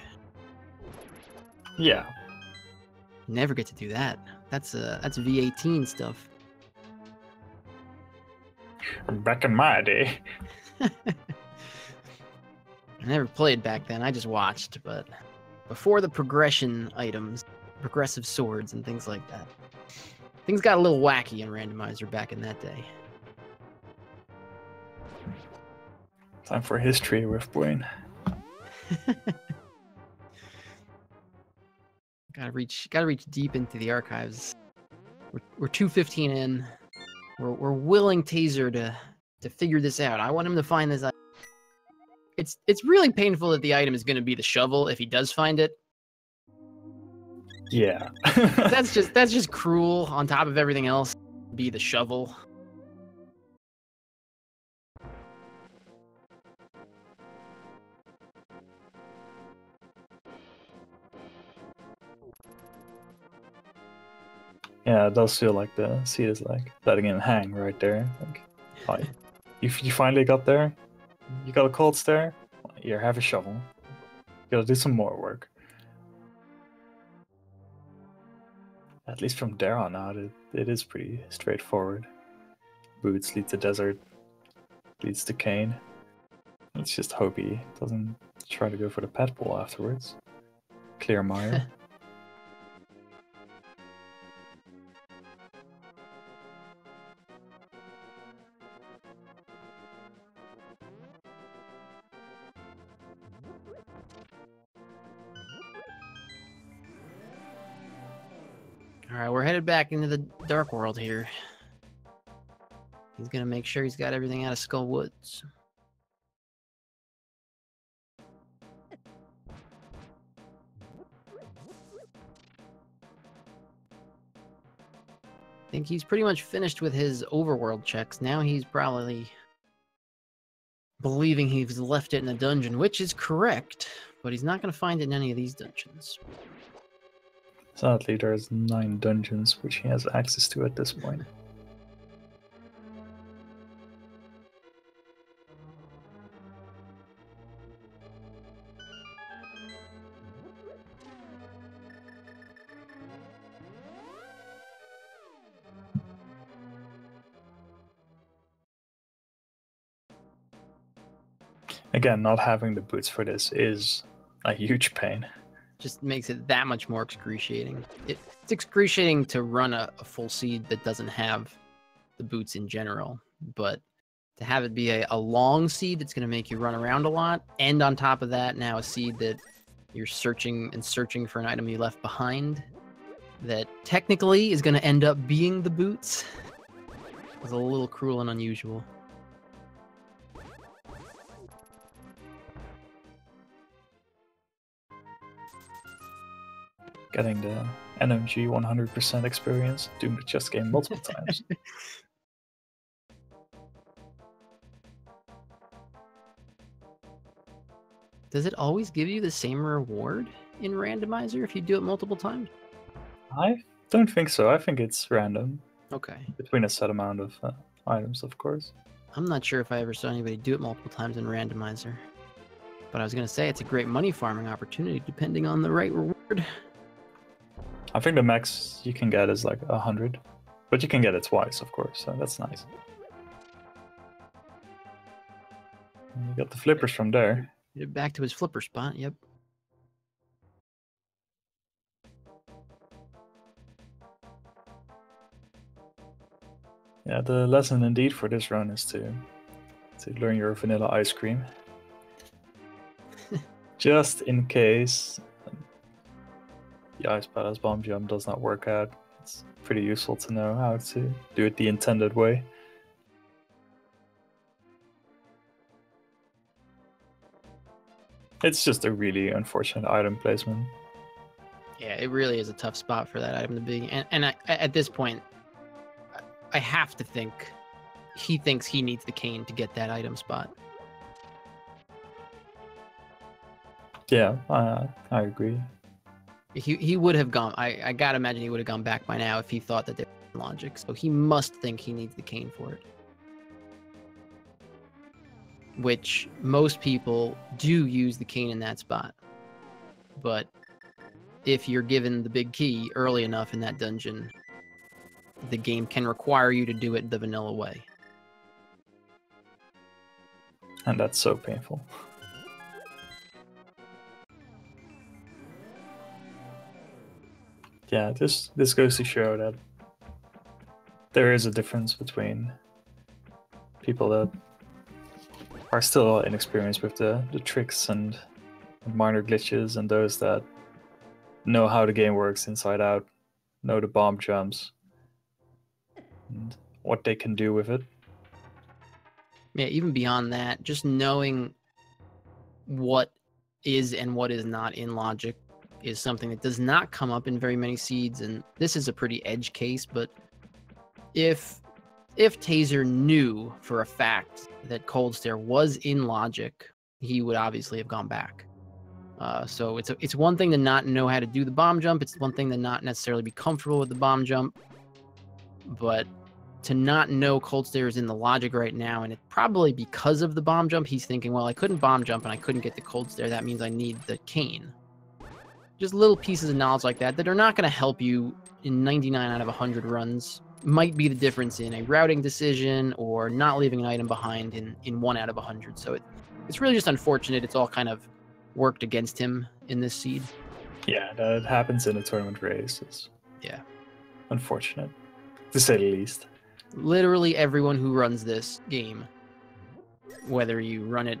Yeah. Never get to do that. That's V18 stuff. Back in my day. I never played back then. I just watched, but before the progression items, progressive swords and things like that. Things got a little wacky in Randomizer back in that day. Time for history with Bwayne. Gotta reach deep into the archives. We're 2:15 in. We're willing Taser to figure this out. I want him to find this item. It's really painful that the item is going to be the shovel if he does find it. Yeah. that's just cruel. On top of everything else, be the shovel. Yeah, it does feel like the seat is like letting him hang right there. Like, hi. You finally got there. You got a cold stare. Here, have a shovel. You gotta do some more work. At least from there on out, it is pretty straightforward. Boots lead to desert, leads to Kane. Let's just hope he doesn't try to go for the pet ball afterwards. Clear Mire. Alright, we're headed back into the Dark World here. He's gonna make sure he's got everything out of Skull Woods. I think he's pretty much finished with his overworld checks. Now he's probably believing he's left it in a dungeon, which is correct, but he's not going to find it in any of these dungeons. Sadly, there's 9 dungeons which he has access to at this point. Again, not having the boots for this is a huge pain. Just makes it that much more excruciating. It's excruciating to run a full seed that doesn't have the boots in general, but to have it be a long seed that's going to make you run around a lot, and on top of that, now a seed that you're searching for an item you left behind that technically is going to end up being the boots, is a little cruel and unusual. Getting the NMG 100% experience, doing the chess game multiple times. Does it always give you the same reward in Randomizer if you do it multiple times? I don't think so. I think it's random. Okay. Between a set amount of items, of course. I'm not sure if I ever saw anybody do it multiple times in Randomizer. But I was going to say it's a great money farming opportunity depending on the right reward. I think the max you can get is like 100. But you can get it twice, of course, so that's nice. And you got the flippers from there. Back to his flipper spot, yep. Yeah, the lesson indeed for this run is to learn your vanilla ice cream. Just in case the ice palace bomb jump does not work out. It's pretty useful to know how to do it the intended way. It's just a really unfortunate item placement. Yeah, it really is a tough spot for that item to be. And at this point, I have to think he thinks he needs the cane to get that item spot. Yeah, I agree. He would have gone. I gotta imagine he would have gone back by now if he thought that there was logic. So he must think he needs the cane for it. Which most people do use the cane in that spot. But if you're given the big key early enough in that dungeon, the game can require you to do it the vanilla way. And that's so painful. Yeah, this goes to show that there is a difference between people that are still inexperienced with the tricks and minor glitches, and those that know how the game works inside out, know the bomb jumps, and what they can do with it. Yeah, even beyond that, just knowing what is and what is not in logic is something that does not come up in very many seeds, and this is a pretty edge case, but if Taser knew for a fact that Cold Stare was in logic, he would obviously have gone back. So it's one thing to not know how to do the bomb jump, it's one thing to not necessarily be comfortable with the bomb jump, but to not know Cold Stare is in the logic right now, and it's probably because of the bomb jump, he's thinking, well, I couldn't bomb jump and I couldn't get the Cold Stare, that means I need the cane. Just little pieces of knowledge like that are not going to help you in 99 out of 100 runs. Might be the difference in a routing decision or not leaving an item behind in 1 out of 100. So it's really just unfortunate. It's all kind of worked against him in this seed. Yeah, that happens in a tournament race. It's unfortunate, to say the least. Literally everyone who runs this game, whether you run it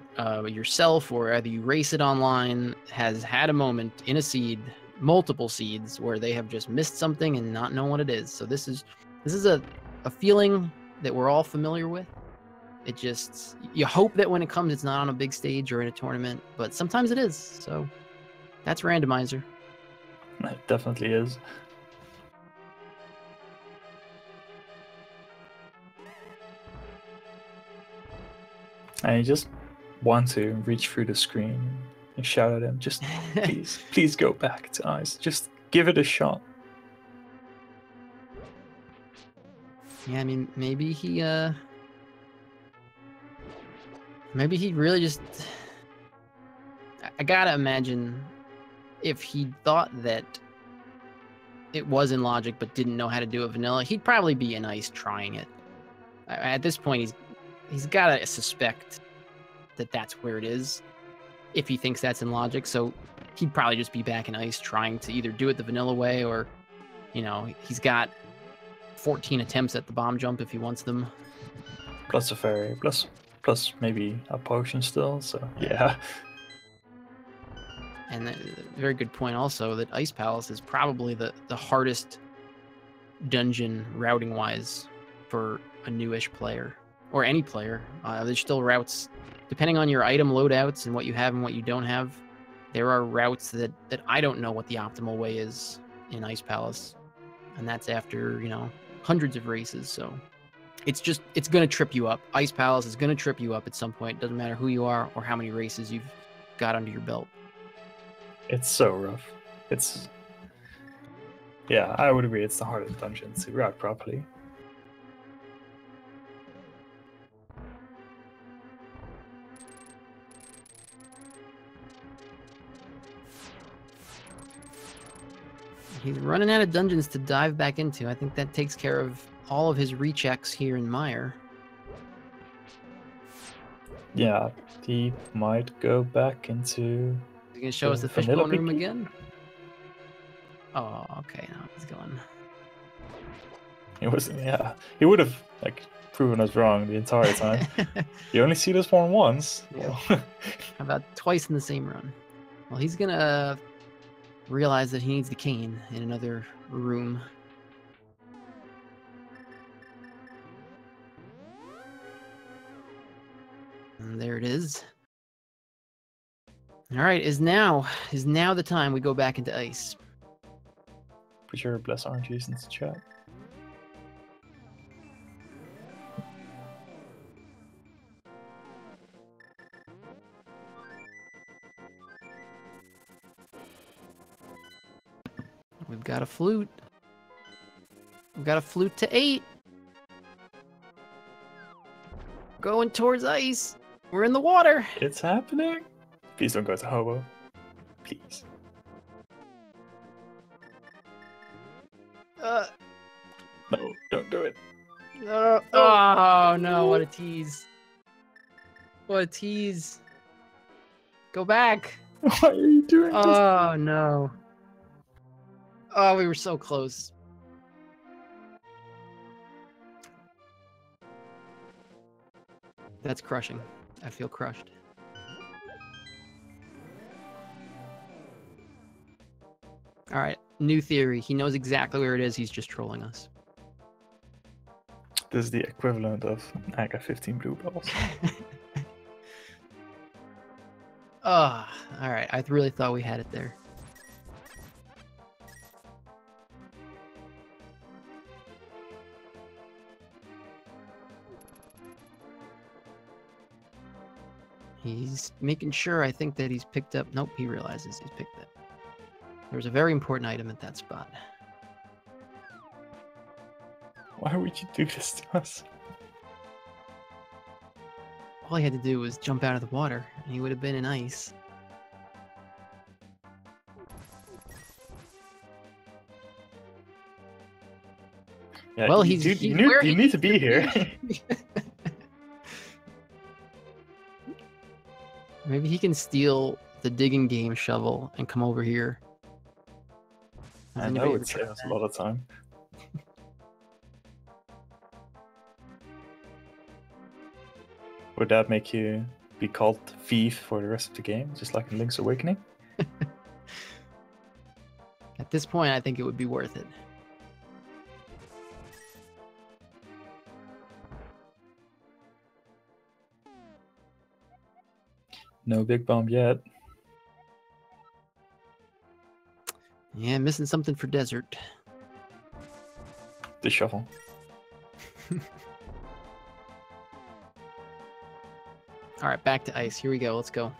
yourself or whether you race it online, has had a moment in a seed, multiple seeds, where they have just missed something and not know what it is. So this is a feeling that we're all familiar with. It just, you hope that when it comes, it's not on a big stage or in a tournament, but sometimes it is. So that's Randomizer. It definitely is. And you just want to reach through the screen and shout at him, just please go back to ice. Just give it a shot. Yeah, I mean, maybe he really just... I gotta imagine if he thought that it was in Logic but didn't know how to do it vanilla, he'd probably be in ice trying it. At this point, he's gotta suspect that that's where it is if he thinks that's in Logic, so he'd probably just be back in ice trying to either do it the vanilla way or, you know, he's got 14 attempts at the bomb jump if he wants them. Plus a fairy, plus maybe a potion still, so yeah. And a very good point also that Ice Palace is probably the hardest dungeon routing-wise for a newish player, or any player. There's still routes, depending on your item loadouts and what you have and what you don't have, there are routes that I don't know what the optimal way is in Ice Palace. And that's after, you know, hundreds of races, so it's going to trip you up. Ice Palace is going to trip you up at some point. Doesn't matter who you are or how many races you've got under your belt. It's so rough. Yeah, I would agree. It's the hardest dungeon to route properly. He's running out of dungeons to dive back into. I think that takes care of all of his rechecks here in Mire. Yeah, he might go back into... Is he going to show us the fishbone room again? Oh, okay, now he's going. It was, yeah. He would have like proven us wrong the entire time. You only see this one once. Yeah. How about twice in the same run? Well, he's going to realize that he needs the cane in another room. And there it is. All right, is now the time we go back into ice. Put your bless oranges into chat. We've got a flute. We've got a flute to 8. Going towards ice. We're in the water. It's happening. Please don't go to Hobo. Please. No, don't do it. Oh no, what a tease. What a tease. Go back. Why are you doing this? Oh no. Oh, we were so close. That's crushing. I feel crushed. All right, new theory. He knows exactly where it is. He's just trolling us. This is the equivalent of I got 15 blue balls. Oh, all right. I really thought we had it there. He's making sure, I think, that he's picked up... Nope, he realizes he's picked it. There's a very important item at that spot. Why would you do this to us? All he had to do was jump out of the water, and he would have been in ice. Yeah, well, you need to be here. Maybe he can steal the digging game shovel and come over here. I know it saves a lot of time. Would that make you be called Thief for the rest of the game, just like in Link's Awakening? At this point, I think it would be worth it. No big bomb yet. Yeah, missing something for desert. The shovel. All right, back to ice. Here we go. Let's go.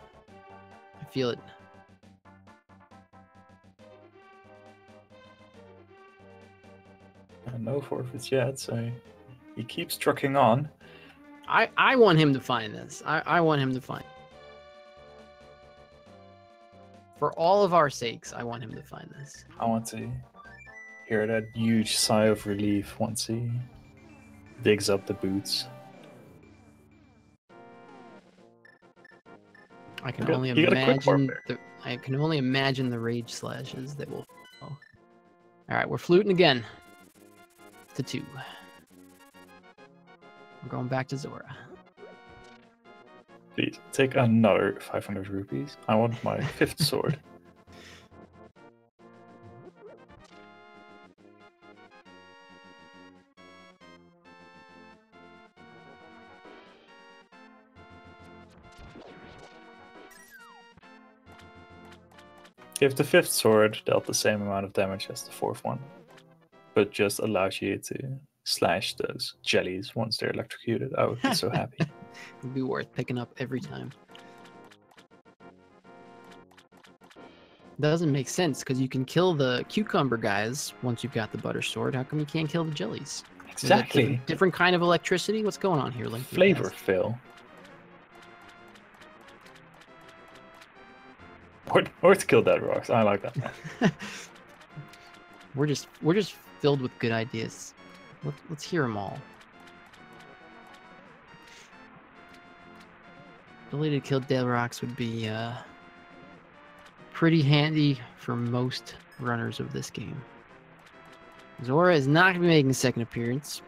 I feel it. No forfeits yet, so he keeps trucking on. I want him to find this. I want him to find. For all of our sakes, I want him to find this. I want to hear that huge sigh of relief once he digs up the boots. I can only imagine the rage slashes that will follow. All right, we're fluting again. To 2. We're going back to Zora. Please take another 500 rupees. I want my 5th sword. If the 5th sword dealt the same amount of damage as the 4th one, but just allows you to slash those jellies once they're electrocuted, I would be so happy. It'd be worth picking up every time. Doesn't make sense because you can kill the cucumber guys once you've got the butter sword. How come you can't kill the jellies? Exactly. Different kind of electricity? What's going on here, Link? Flavor fill. Or to kill dead rocks. I like that. We're just filled with good ideas. Let's hear them all. Ability to kill dead rocks would be pretty handy for most runners of this game. Zora is not going to be making a second appearance.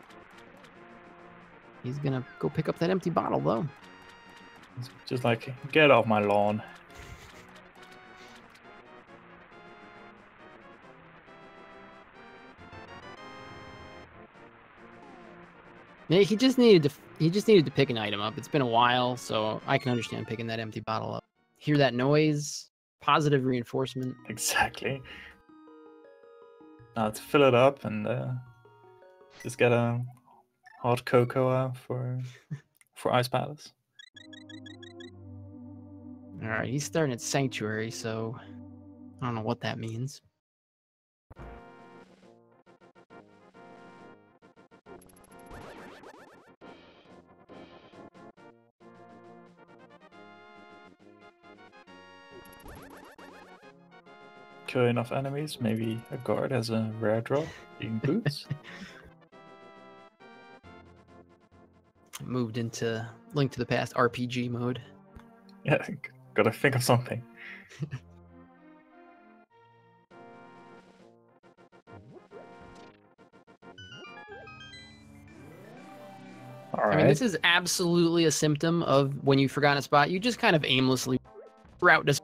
He's going to go pick up that empty bottle, though. It's just like, get off my lawn. He just needed to pick an item up. It's been a while, so I can understand picking that empty bottle up. Hear that noise? Positive reinforcement. Exactly. Now to fill it up and just get a hot cocoa for Ice Palace. All right, he's starting at Sanctuary, so I don't know what that means. Kill enough enemies, maybe a guard has a rare drop, eating boots. Moved into Link to the Past RPG mode. Yeah, gotta think of something. All right. I mean, this is absolutely a symptom of when you forgot a spot, you just kind of aimlessly route this.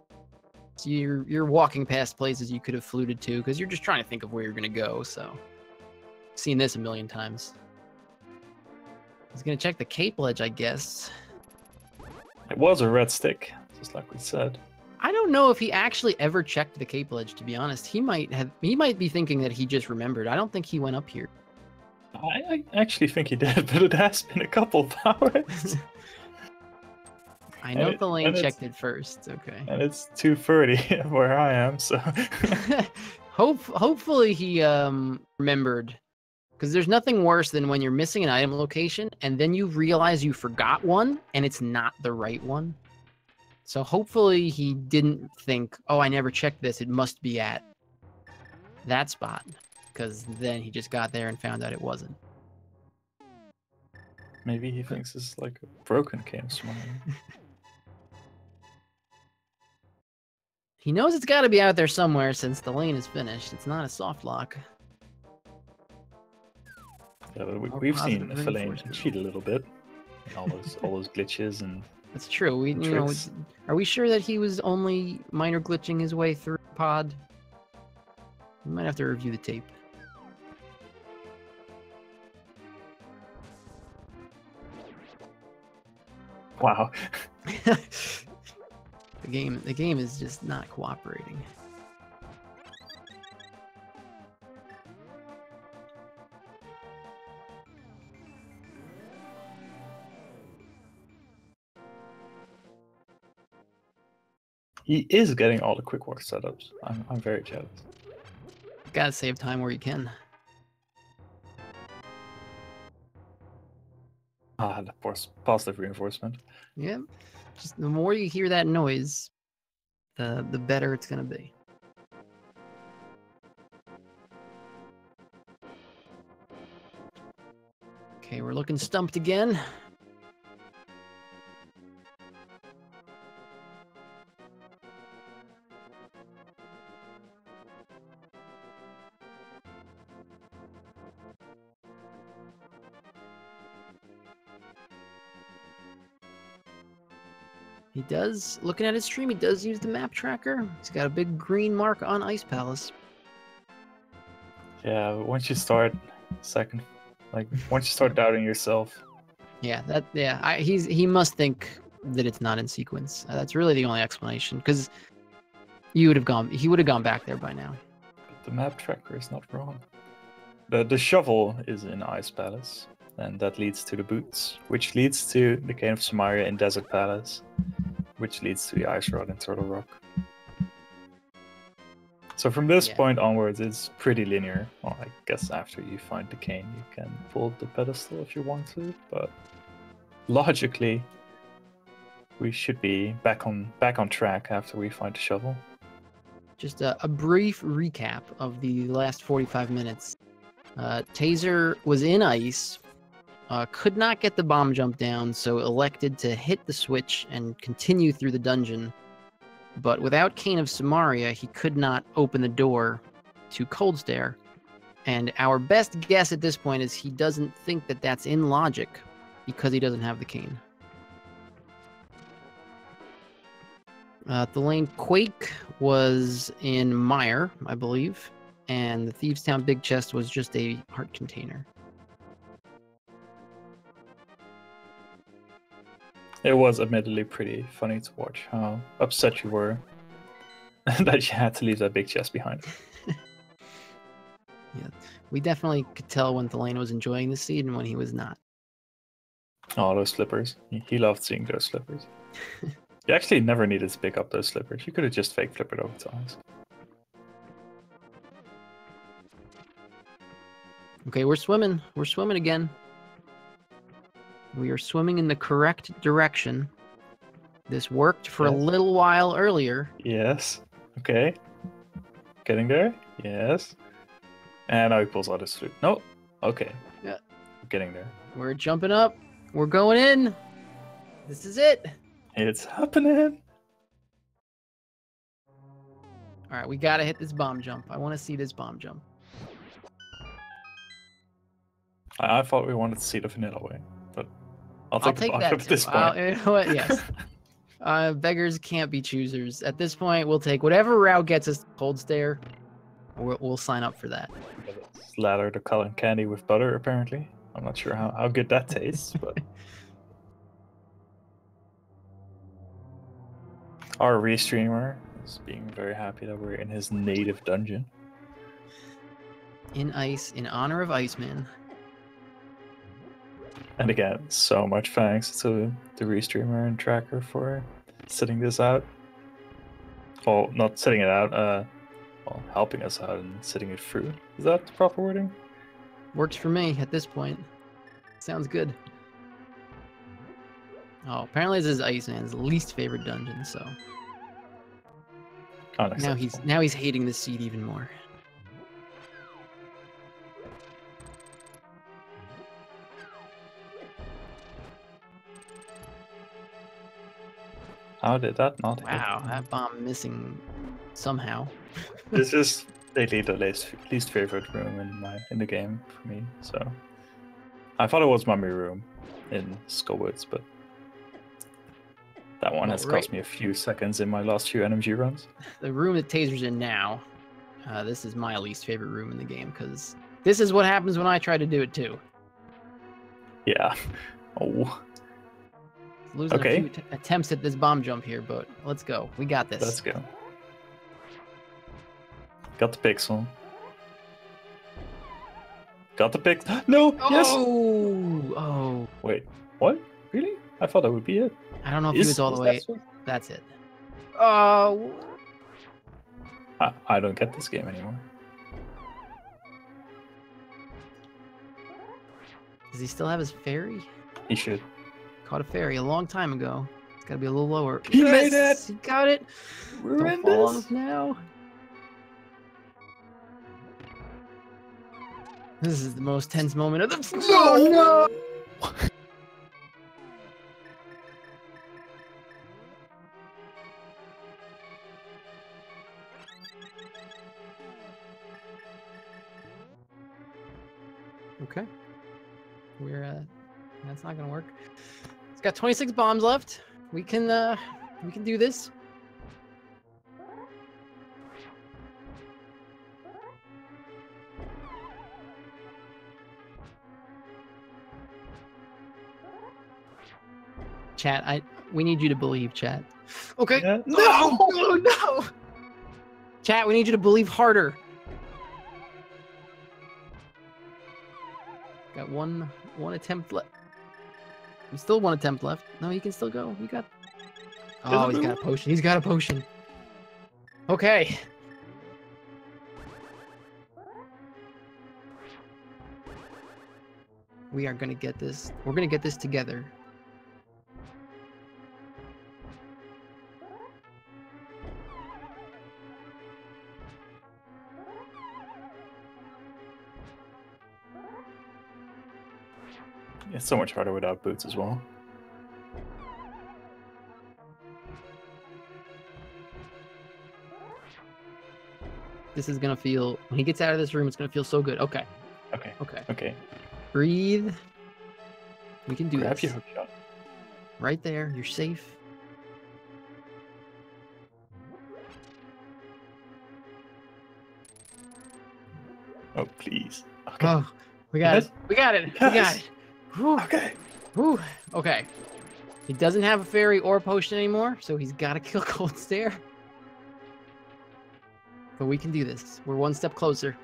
So you're walking past places you could have fluted to because you're just trying to think of where you're gonna go. So, seen this a million times. He's gonna check the cape ledge, I guess. It was a red stick, just like we said. I don't know if he actually ever checked the cape ledge. To be honest, he might be thinking that he just remembered. I don't think he went up here. I actually think he did, but it has been a couple of hours. I know Thalane checked it first. Okay. And it's 2:30 where I am, so. Hopefully he remembered, because there's nothing worse than when you're missing an item location and then you realize you forgot one and it's not the right one. So hopefully he didn't think, oh, I never checked this. It must be at that spot, because then he just got there and found out it wasn't. Maybe he thinks it's like a broken game smile. He knows it's got to be out there somewhere since the lane is finished. It's not a soft lock. Yeah, but we've seen Thalane cheat a little bit. All those glitches and. That's true. Are we sure that he was only minor glitching his way through pod? We might have to review the tape. Wow. The game is just not cooperating. He is getting all the quick walk setups. I'm very jealous. Gotta save time where you can. Ah, the positive reinforcement. Yeah. Just the more you hear that noise, the better it's gonna be. Okay, we're looking stumped again. He does, looking at his stream, he does use the map tracker. He's got a big green mark on Ice Palace. Yeah, but once you start once you start doubting yourself. Yeah, he must think that it's not in sequence. That's really the only explanation, because he would have gone back there by now. But the map tracker is not wrong. The shovel is in Ice Palace, and that leads to the boots, which leads to the Cane of Samaria in Desert Palace, which leads to the Ice Rod in Turtle Rock. So from this point onwards, it's pretty linear. Well, I guess after you find the cane, you can pull the pedestal if you want to, but logically, we should be back on track after we find the shovel. Just a brief recap of the last 45 minutes. Taser was in ice, could not get the bomb jump down, so elected to hit the switch and continue through the dungeon. But without Cane of Samaria, he could not open the door to Cold Stare. And our best guess at this point is he doesn't think that that's in logic because he doesn't have the cane. Thalane Quake was in Mire, I believe, and the Thieves Town Big Chest was just a heart container. It was admittedly pretty funny to watch how upset you were that you had to leave that big chest behind. Yeah, we definitely could tell when Thalane was enjoying the seed and when he was not. Oh, those slippers. He loved seeing those slippers. You actually never needed to pick up those slippers. You could have just fake flippered over to us. Okay, we're swimming. We're swimming again. We are swimming in the correct direction. This worked for a little while earlier. Yes. Okay. Getting there? Yes. And now he pulls out his flute. No. Okay. Yeah. Getting there. We're jumping up. We're going in. This is it. It's happening. All right, we gotta hit this bomb jump. I want to see this bomb jump. I thought we wanted to see the vanilla way, but I'll take the bomb that jump at this point. You know what? Yes. Beggars can't be choosers. At this point, we'll take whatever route gets us to Cold Stare. We'll sign up for that. Slather the cotton candy with butter, apparently. I'm not sure how good that tastes, but... Our restreamer is being very happy that we're in his native dungeon. In ice, in honor of Iceman. And again, so much thanks to the restreamer and tracker for setting this out. Well, not setting it out, well, helping us out and setting it through. Is that the proper wording? Works for me at this point. Sounds good. Oh, apparently this is Iceman's least favorite dungeon, so... Now he's hating the seed even more. How did that not hit? Wow, that bomb missing somehow. This is lately the least favorite room in the game for me. So I thought it was Mummy Room in Skullwoods, but that one has cost me a few seconds in my last few NMG runs. The room that Taser's in now, this is my least favorite room in the game because this is what happens when I try to do it too. Yeah. Oh. Losing a few attempts at this bomb jump here, but let's go. We got this. Let's go. Got the pixel. Got the pixel. No! Oh! Yes! Oh! Wait, what? Really? I thought that would be it. I don't know if he was all the way. That's it. Oh. I don't get this game anymore. Does he still have his fairy? He should. Caught a fairy a long time ago. It's got to be a little lower. He made it! He got it! We're Don't in fall this! off now. This is the most tense moment of the... Oh no! Okay. That's not gonna work. It's got 26 bombs left. We can do this. Chat, we need you to believe, chat. Okay. Yeah. No! Chat, we need you to believe harder. Got one attempt left. Still one attempt left. No, he can still go. You got. Oh, he's got a potion. He's got a potion. Okay. We are gonna get this. We're gonna get this together. It's so much harder without boots as well. This is gonna feel, when he gets out of this room, it's gonna feel so good. Okay. Okay. Okay. Okay. Breathe. We can do Grab this. your hook shot. Right there. You're safe. Oh, please. Okay. Oh, we got Yes. it. We got it. We Yes. got it. Whew. Okay. Whew. Okay. He doesn't have a fairy or a potion anymore, so he's got to kill Cold Stare. But we can do this. We're one step closer.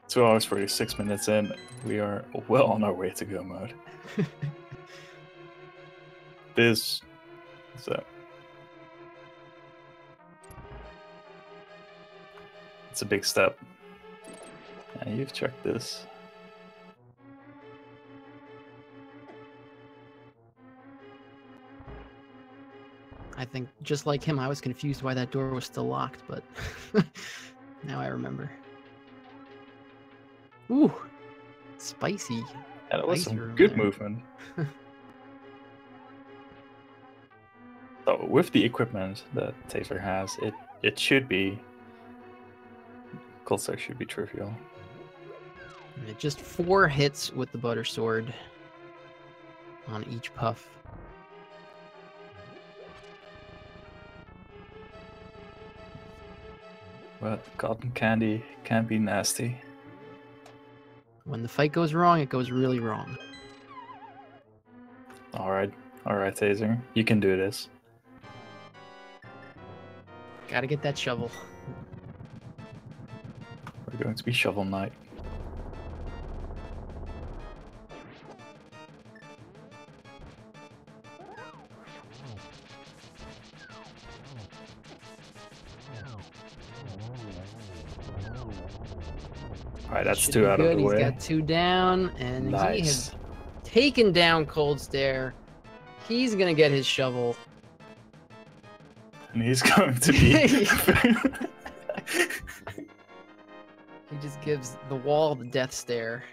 2 hours 46 minutes in. We are well on our way to go mode. This is it's a big step. And you've checked this. I think just like him, I was confused why that door was still locked, but now I remember. Ooh, spicy. And it was Ice some room good there. movement. So with the equipment that Taser has, it should be Cold Stare should be trivial. Alright, just 4 hits with the butter sword on each puff. But cotton candy can be nasty. When the fight goes wrong, it goes really wrong. Alright, Taser. You can do this. Gotta get that shovel. We're going to be Shovel Knight. Alright, that's Should 2 be out good. of the way. He's got 2 down, and he Nice. has taken down Cold Stare. He's gonna get his shovel. And he's going to be... He just gives the wall the death stare.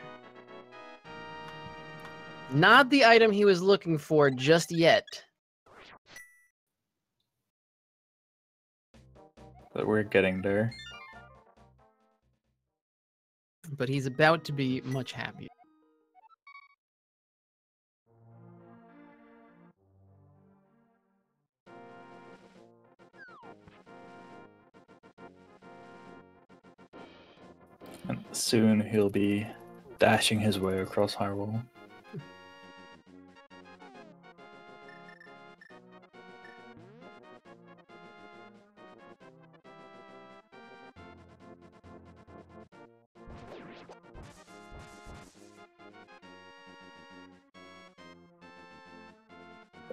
Not the item he was looking for just yet. But we're getting there. But he's about to be much happier. And soon he'll be dashing his way across Hyrule.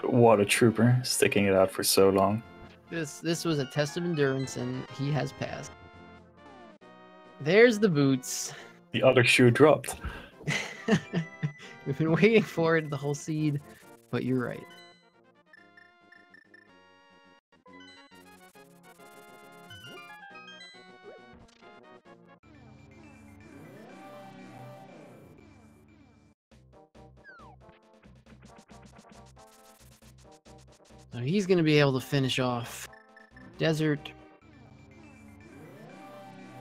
What a trooper, sticking it out for so long. This was a test of endurance, and he has passed. There's the boots. The other shoe dropped. We've been waiting for it the whole seed, but you're right. So he's going to be able to finish off Desert.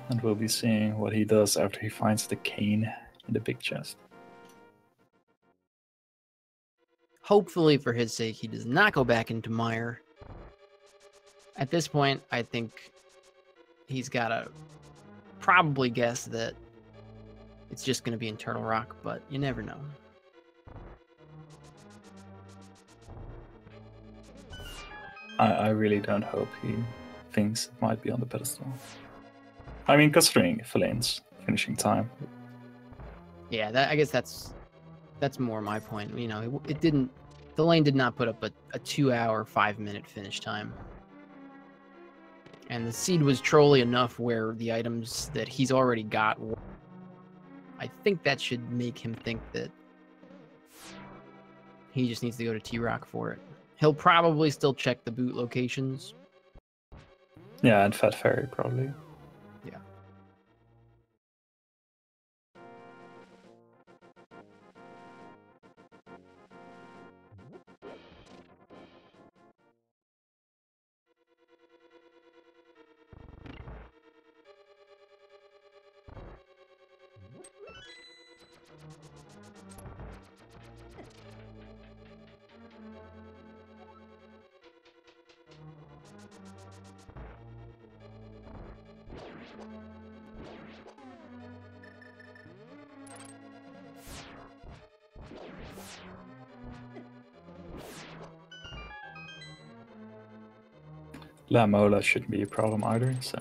And we'll be seeing what he does after he finds the cane in the big chest. Hopefully, for his sake, he does not go back into Mire. At this point, I think he's got to probably guess that it's just going to be in Turtle Rock, but you never know. I really don't hope he thinks it might be on the pedestal. I mean, considering Thalane's finishing time. Yeah, I guess that's more my point. You know, it didn't. Thalane did not put up a 2-hour, 5-minute finish time. And the seed was trolly enough where the items that he's already got, I think that should make him think that he just needs to go to T-Rock for it. He'll probably still check the boot locations. Yeah, and Fat Fairy probably. Yeah. La Mola shouldn't be a problem either, so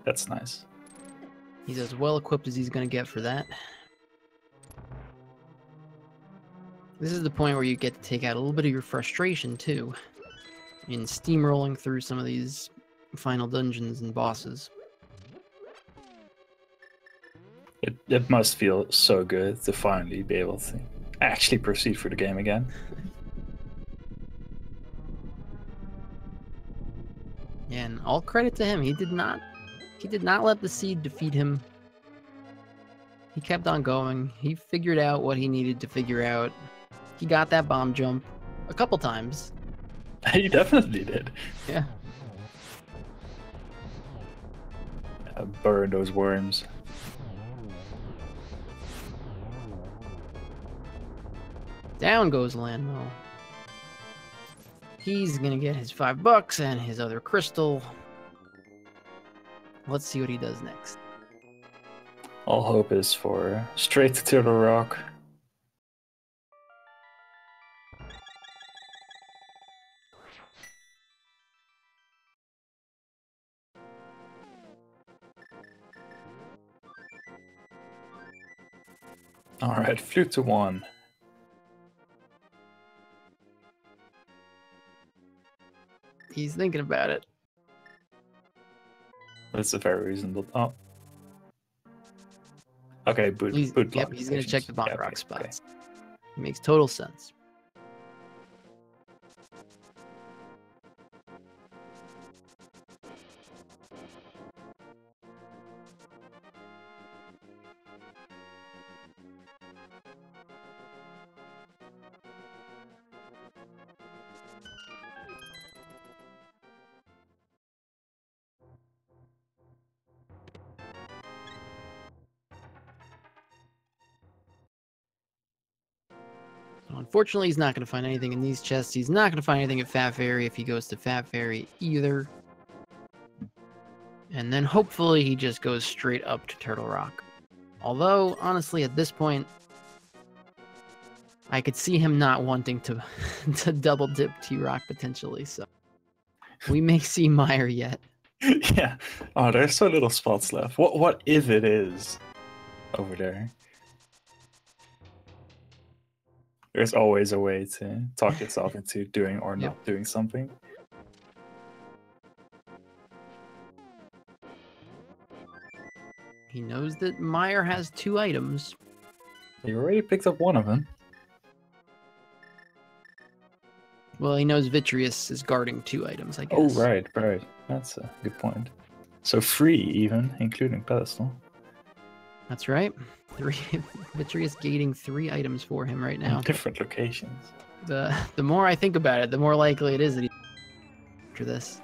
that's nice. He's as well equipped as he's going to get for that. This is the point where you get to take out a little bit of your frustration, too, in steamrolling through some of these final dungeons and bosses. It must feel so good to finally be able to actually proceed through the game again. And all credit to him. He did not let the seed defeat him. He kept on going. He figured out what he needed to figure out. He got that bomb jump a couple times. He definitely did. Yeah. Burn those worms. Down goes Landmo. He's gonna get his $5 and his other crystal. Let's see what he does next. All hope is for straight to Turtle Rock. Alright, flute to 1. He's thinking about it. That's a very reasonable. Oh. Okay, boot. He's boot going to check the bomb yeah, rock okay, spots. It makes total sense. Unfortunately, he's not going to find anything in these chests. He's not going to find anything at Fat Fairy if he goes to Fat Fairy either. And then hopefully he just goes straight up to Turtle Rock. Although, honestly, at this point, I could see him not wanting to, to double dip T-Rock potentially. So we may see Mire yet. Yeah. Oh, there's so little spots left. What if it is over there? There's always a way to talk yourself into doing or not doing something. He knows that Mire has 2 items. You already picked up one of them. Well, he knows Vitreous is guarding 2 items, I guess. Oh, right. That's a good point. So 3 even, including pedestal. That's right. Vitreous gating 3 items for him right now. On different locations. The more I think about it, the more likely it is that he after this.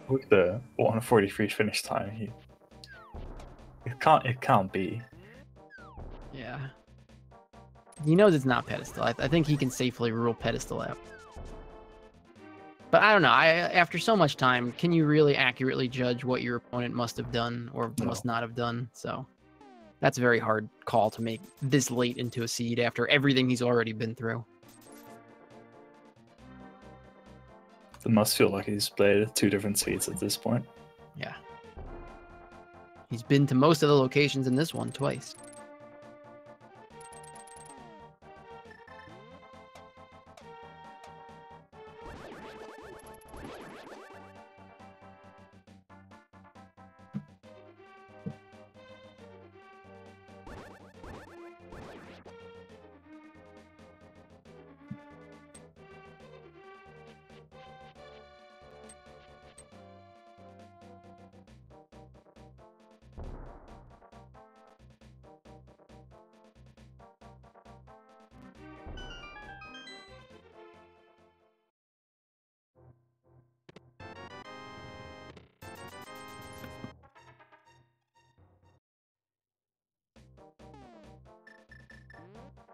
With the 143 finish time, it can't be. Yeah. He knows it's not pedestal. I think he can safely rule pedestal out. But I don't know. After so much time, can you really accurately judge what your opponent must have done or must not have done? So that's a very hard call to make this late into a seed after everything he's already been through. It must feel like he's played 2 different seeds at this point. Yeah. He's been to most of the locations in this one twice.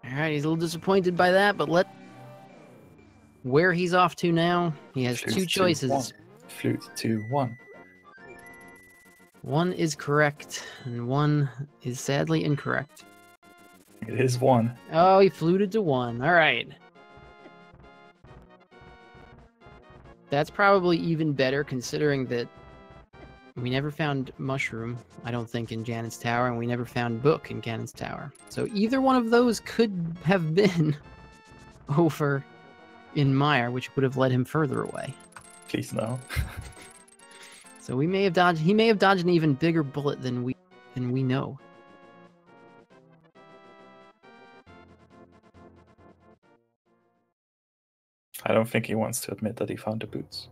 All right, he's a little disappointed by that, but where he's off to now, he has Flute 2 choices. Flute 2, 1. 1 is correct, and 1 is sadly incorrect. It is 1. Oh, he fluted to 1. All right. That's probably even better considering that we never found Mushroom, I don't think, in Ganon's Tower, and we never found Book in Ganon's Tower. So either one of those could have been over in Mire, which would have led him further away. Please no. So he may have dodged an even bigger bullet than we know. I don't think he wants to admit that he found the boots.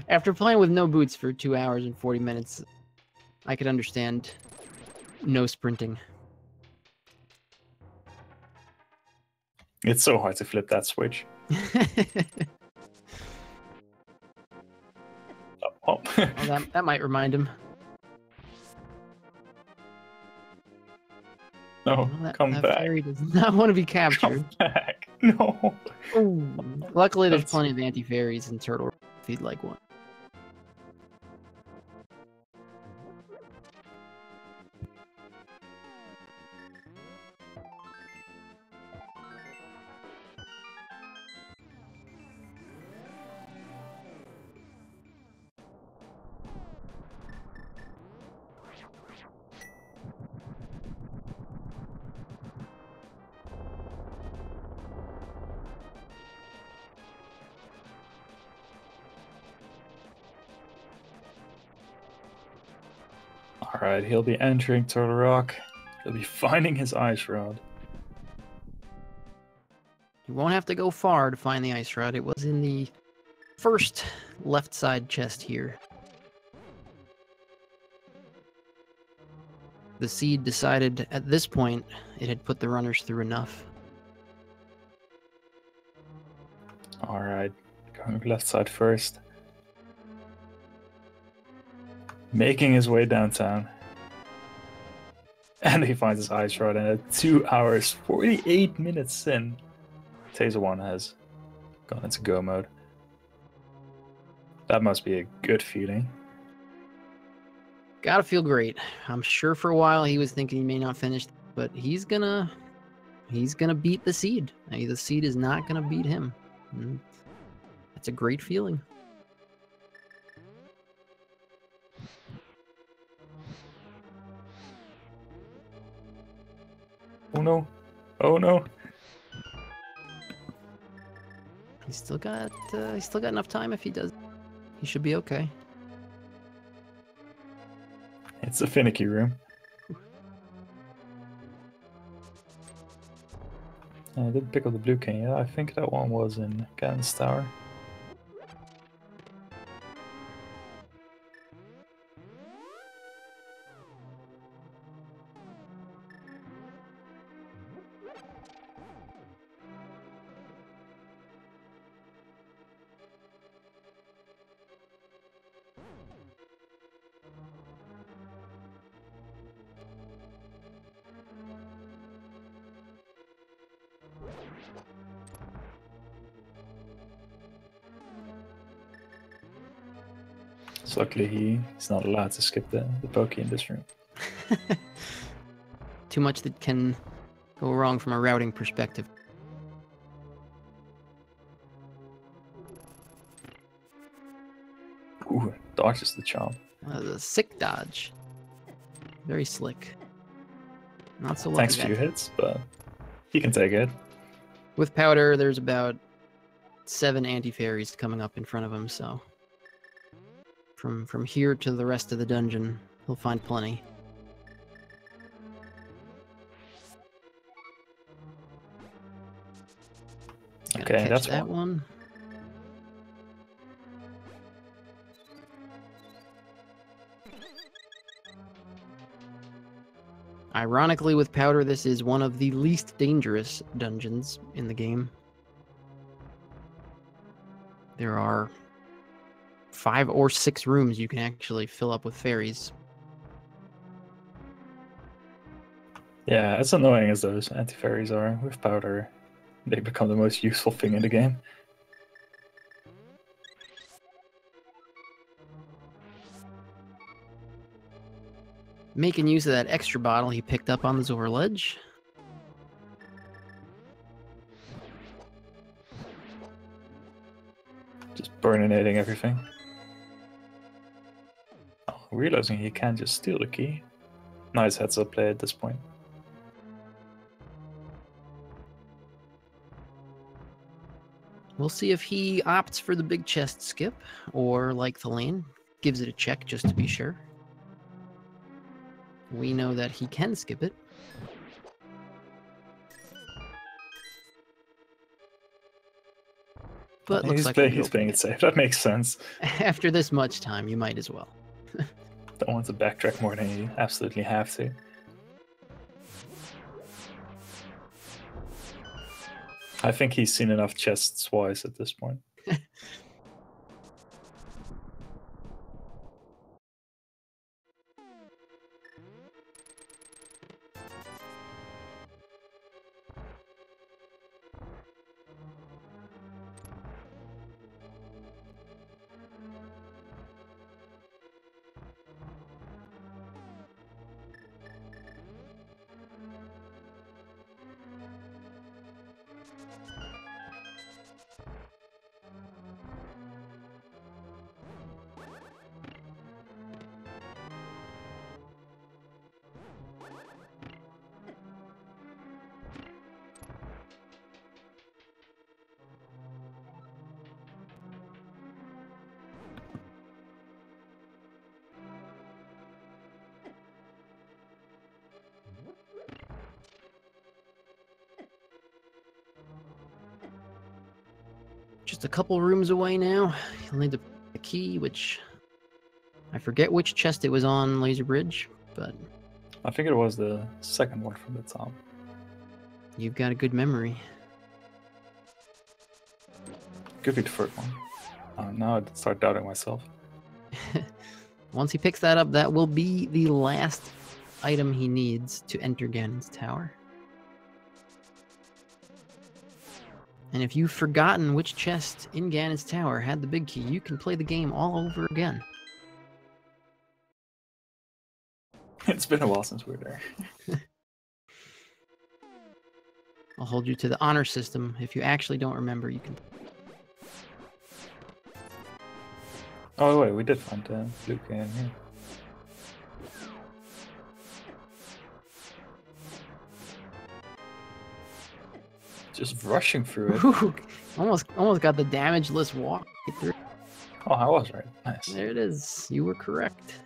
After playing with no boots for 2 hours and 40 minutes, I could understand no sprinting. It's so hard to flip that switch. Oh. Well, that might remind him. No, Well, come that back. fairy does not want to be captured. Come back. No. Ooh. Luckily, there's plenty of anti-fairies in Turtle if you'd like one. Alright, he'll be entering Turtle Rock. He'll be finding his ice rod. You won't have to go far to find the ice rod. It was in the first left side chest here. The seed decided at this point it had put the runners through enough. Alright, going left side first. Making his way downtown. And he finds his ice rod, and at 2 hours, 48 minutes in, TazerOne has gone into go mode. That must be a good feeling. Gotta feel great. I'm sure for a while he was thinking he may not finish, but he's gonna beat the seed. The seed is not gonna beat him. And that's a great feeling. Oh no. Oh no. He's still got enough time if he does. He should be okay. It's a finicky room. I didn't pick up the blue king yet. I think that one was in Ganon's tower. So luckily he's not allowed to skip the pokey in this room. Too much that can go wrong from a routing perspective. Ooh, dodges the charm. A sick dodge. Very slick. Not so lucky. Thanks few hits, but he can take it. With powder, there's about 7 anti-fairies coming up in front of him, so from here to the rest of the dungeon, he'll find plenty. Okay, that's that one. Ironically, with powder, this is one of the least dangerous dungeons in the game. There are 5 or 6 rooms you can actually fill up with fairies. Yeah, as annoying as those anti-fairies are, with powder, they become the most useful thing in the game. Making use of that extra bottle he picked up on the Zora ledge. Just burninating everything. Oh, realizing he can't just steal the key. Nice heads up play at this point. We'll see if he opts for the big chest skip, or like Thalane, gives it a check just to be sure. We know that he can skip it. But looks like he's playing it safe. That makes sense. After this much time, you might as well. Don't want to backtrack more than you absolutely have to. I think he's seen enough chests twice at this point. Just a couple rooms away now. You'll need the key, which I forget which chest it was on Laser Bridge, but I think it was the second one from the top. You've got a good memory. Could be the first one. Now I start doubting myself. Once he picks that up, that will be the last item he needs to enter Ganon's tower. And if you've forgotten which chest in Ganon's tower had the big key, you can play the game all over again. It's been a while since we were there. I'll hold you to the honor system. If you actually don't remember, you can... Oh wait, we did find Luke in here. Just rushing through it. Ooh, almost got the damageless walk through. Oh, I was right. Nice. There it is. You were correct.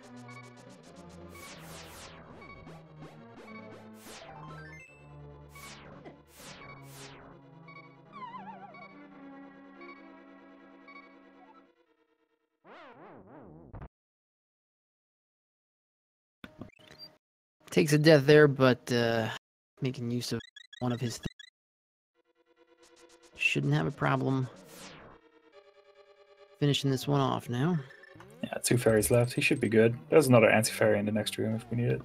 Takes a death there, but making use of one of his... Shouldn't have a problem finishing this one off now. Yeah, 2 fairies left. He should be good. There's another anti-fairy in the next room if we need it.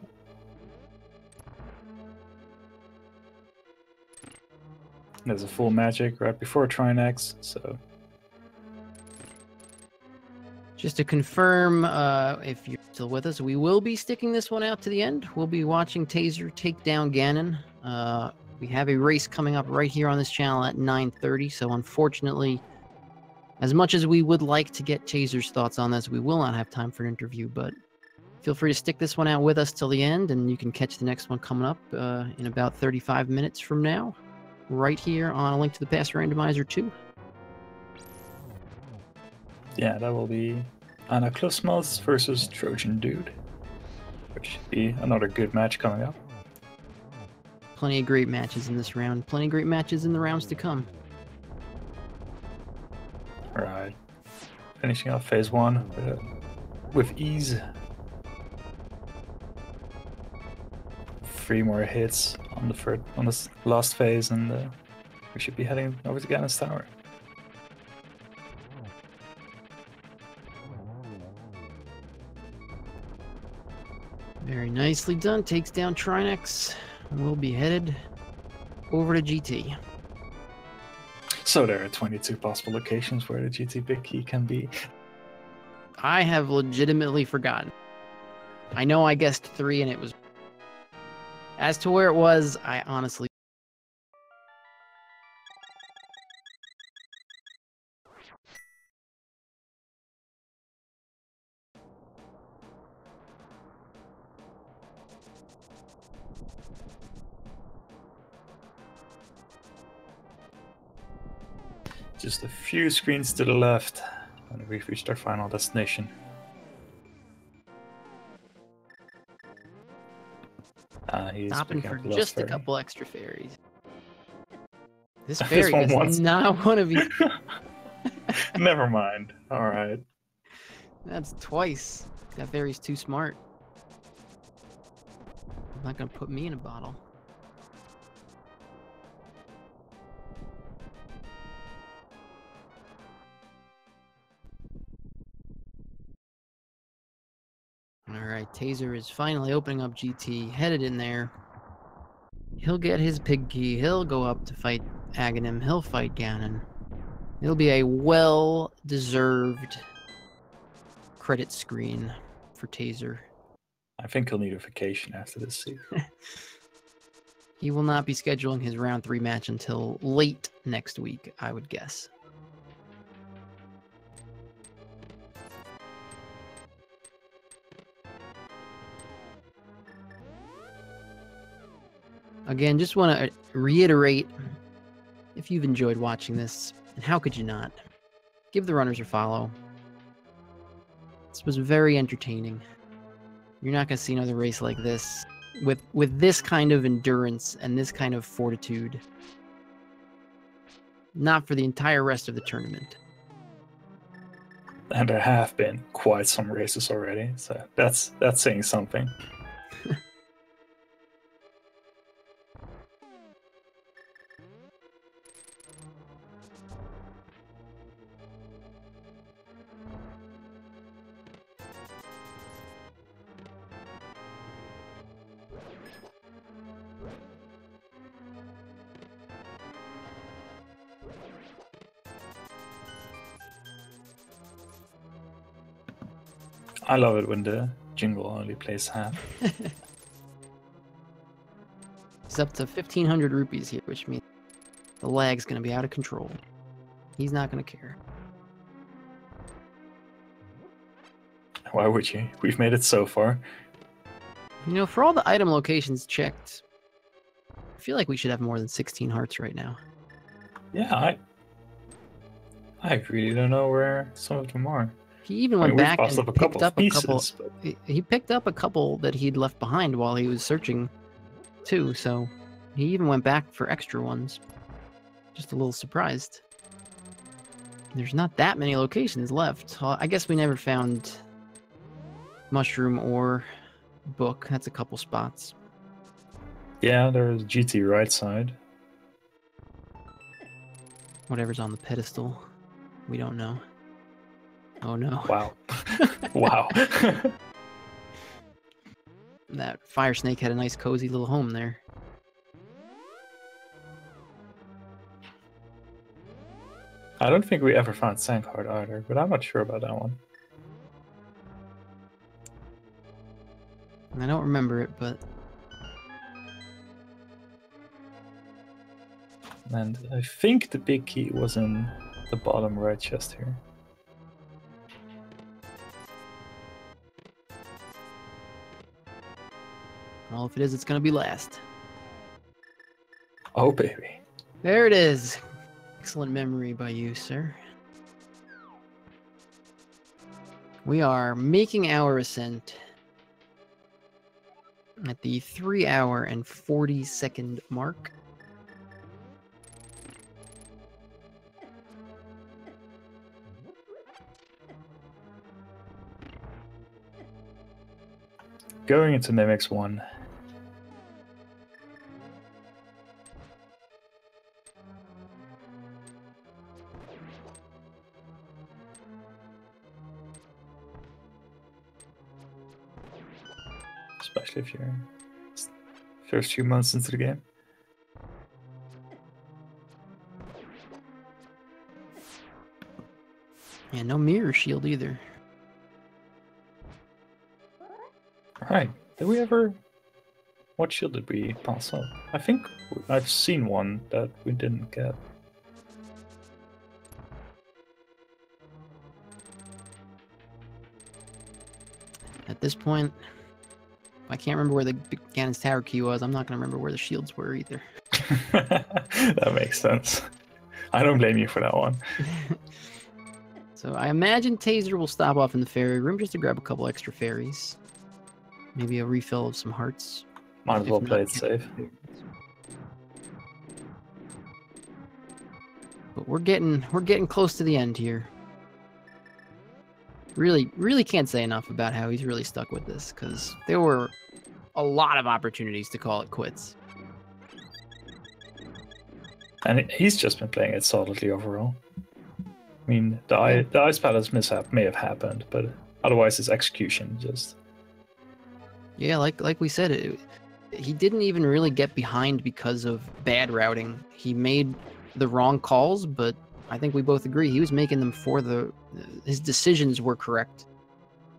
There's a full magic right before Trinex, so... Just to confirm, if you're still with us, we will be sticking this one out to the end. We'll be watching Taser take down Ganon. We have a race coming up right here on this channel at 9:30, so unfortunately, as much as we would like to get Taser's thoughts on this, we will not have time for an interview, but feel free to stick this one out with us till the end, and you can catch the next one coming up in about 35 minutes from now, right here on A Link to the Past Randomizer 2. Yeah, that will be Anna Klusmos versus Trojan Dude, which should be another good match coming up. Plenty of great matches in this round. Plenty of great matches in the rounds to come. Right. Finishing off phase 1 with ease. 3 more hits on the last phase, and we should be heading over to Ganon's Tower. Very nicely done. Takes down Trinex. We'll be headed over to GT. So there are 22 possible locations where the GT Big Key can be. I have legitimately forgotten. I know I guessed 3 and it was... As to where it was, I honestly... Just a few screens to the left, and we've reached our final destination. He's stopping for just a couple extra fairies. This This fairy one does wants- not want to be... Never mind. Alright. That's twice. That fairy's too smart. Not gonna put me in a bottle. Alright, Taser is finally opening up GT, headed in there. He'll get his pig key, he'll go up to fight Aghanim, he'll fight Ganon. It'll be a well-deserved credit screen for Taser. I think he'll need a vacation after this season. He will not be scheduling his round 3 match until late next week, I would guess. Again, just want to reiterate, if you've enjoyed watching this, and how could you not, give the runners a follow. This was very entertaining. You're not going to see another race like this, with this kind of endurance and this kind of fortitude. Not for the entire rest of the tournament. And there have been quite some races already, so that's saying something. I love it when the jingle only plays half. It's up to 1,500 rupees here, which means the lag's going to be out of control. He's not going to care. Why would you? We've made it so far. You know, for all the item locations checked, I feel like we should have more than 16 hearts right now. Yeah, I really don't know where some of them are. He even went back and up a couple of pieces, but... He picked up a couple that he'd left behind while he was searching, too. So he even went back for extra ones. Just a little surprised. There's not that many locations left. I guess we never found mushroom or book. That's a couple spots. Yeah, there's GT right side. Whatever's on the pedestal. We don't know. Oh no. Wow. Wow. That fire snake had a nice cozy little home there. I don't think we ever found Sandcard either, but I'm not sure about that one. I don't remember it, but And I think the big key was in the bottom right chest here. well, if it is, it's gonna be last. Oh, baby. There it is. Excellent memory by you, sir. We are making our ascent at the 3 hour and 40-second mark. Going into Mimics 1. Especially if you're first few months into the game. And no mirror shield either. Right. Did we ever... What shield did we pass up? I think I've seen one that we didn't get. At this point, I can't remember where the Ganon's Tower key was. I'm not going to remember where the shields were either. That makes sense. I don't blame you for that one. So I imagine Taser will stop off in the fairy room just to grab a couple extra fairies. Maybe a refill of some hearts. Might as well If play not, it safe. But we're getting close to the end here. Really can't say enough about how he's really stuck with this, because there were a lot of opportunities to call it quits. And he's just been playing it solidly overall. I mean, the Ice Palace mishap may have happened, but otherwise his execution just... Yeah, like we said, he didn't even really get behind because of bad routing. He made the wrong calls, but I think we both agree he was making them for his decisions were correct.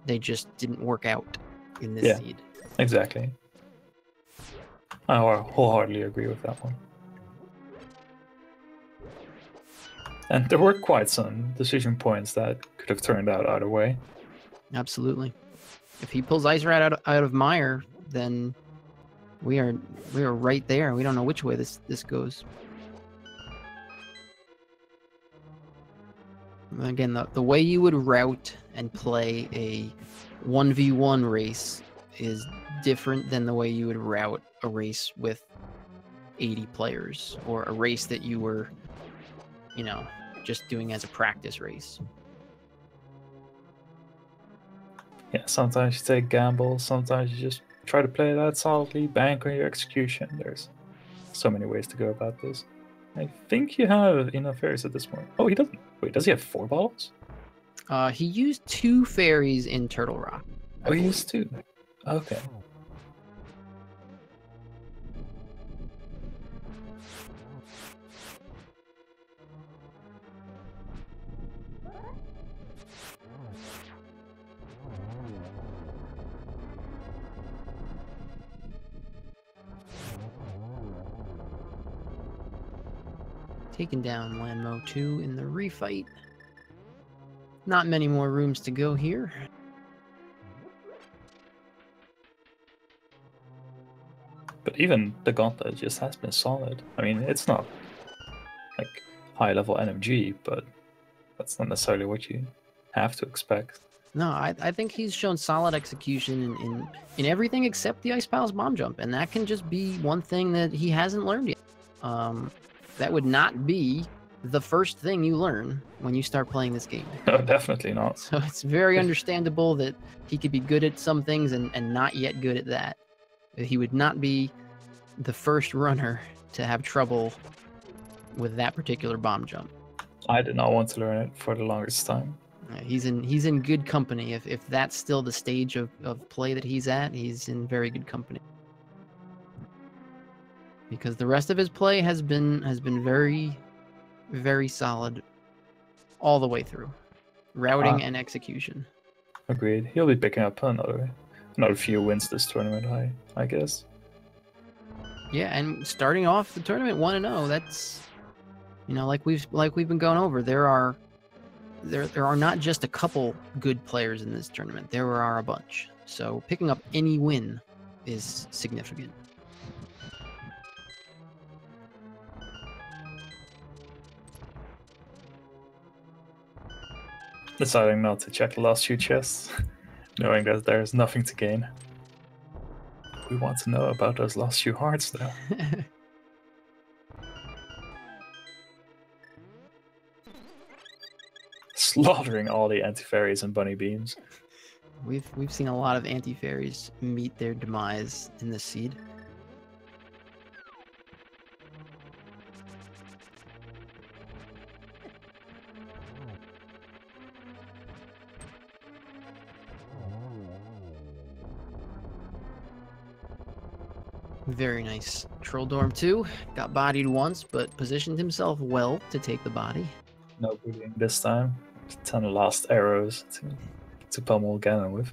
They just didn't work out in this seed. Exactly. I wholeheartedly agree with that one. And there were quite some decision points that could have turned out either way. Absolutely. If he pulls Ice Rat out of Mire, then we are right there. We don't know which way this goes. Again, the way you would route and play a 1v1 race is different than the way you would route a race with 80 players, or a race that you were, just doing as a practice race. Yeah, sometimes you take gambles, sometimes you just try to play that solidly, bank on your execution. There's so many ways to go about this. I think you have enough fairies at this point. Oh, he doesn't. Wait, does he have 4 bottles? He used 2 fairies in Turtle Rock. Oh, he used 2. Okay. Taking down Lanmo 2 in the refight. Not many more rooms to go here. But even the gauntlet just has been solid. I mean, it's not like high-level NMG, but that's not necessarily what you have to expect. No, I think he's shown solid execution in everything except the Ice Palace bomb jump, and that can just be one thing that he hasn't learned yet. That would not be the first thing you learn when you start playing this game. No, definitely not. So it's very understandable that he could be good at some things and not yet good at that. He would not be the first runner to have trouble with that particular bomb jump. I did not want to learn it for the longest time. He's in good company. If that's still the stage of play that he's at, he's in very good company. Because the rest of his play has been very, very solid all the way through. Routing and execution. Agreed. He'll be picking up another few wins this tournament, I guess. Yeah, and starting off the tournament 1-0, that's, you know, like we've been going over, there are not just a couple good players in this tournament. There are a bunch. So picking up any win is significant. Deciding not to check the last few chests, knowing that there's nothing to gain. We want to know about those last few hearts, though. Slaughtering all the anti-fairies and bunny beams. We've seen a lot of anti-fairies meet their demise in this seed. Very nice. Troll Dorm 2 got bodied once, but positioned himself well to take the body. No bullying this time. 10 last arrows to pummel Ganon with.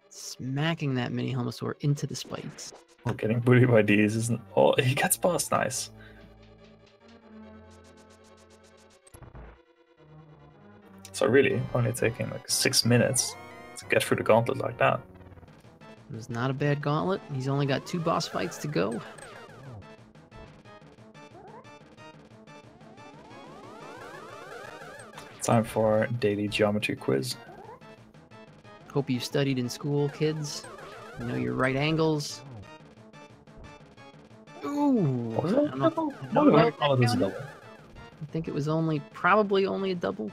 Smacking that mini Helmosaur into the spikes. Well, getting bullied by these isn't... Oh, he gets past, nice. So really, only taking like 6 minutes to get through the gauntlet like that. It was not a bad gauntlet. He's only got 2 boss fights to go. Time for daily geometry quiz. Hope you studied in school, kids. You know your right angles. Ooh! I don't know. I think it was probably only a double.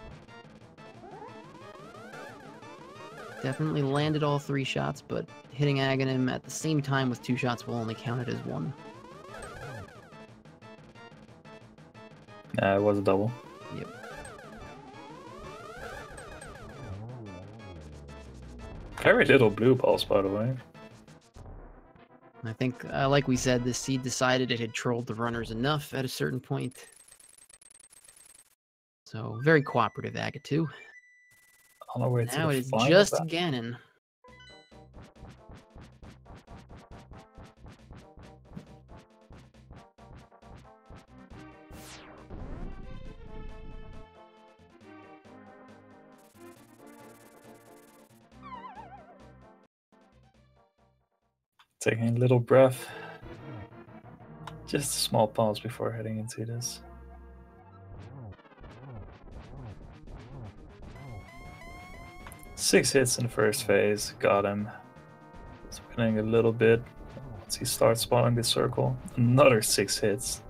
Definitely landed all 3 shots, but hitting Aghanim at the same time with 2 shots will only count it as 1. It was a double. Yep. Very little blue balls, by the way. I think, like we said, this seed decided it had trolled the runners enough at a certain point. So, very cooperative, Aga 2. On our way Now to it is just Ganon. Taking a little breath. Just a small pause before heading into this. Six hits in the first phase, got him. He's winning a little bit once he starts spotting the circle. Another 6 hits.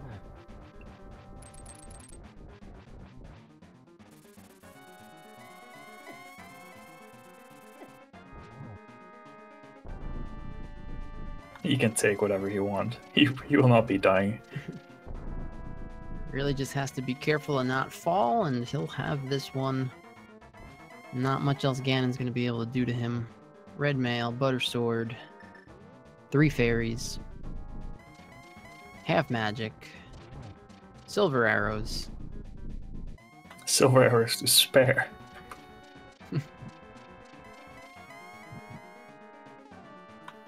He can take whatever he wants. He will not be dying. Really just has to be careful and not fall, and he'll have this one. Not much else Ganon's going to be able to do to him. Red Mail, Butter Sword, 3 fairies, half magic, silver arrows. Silver arrows to spare.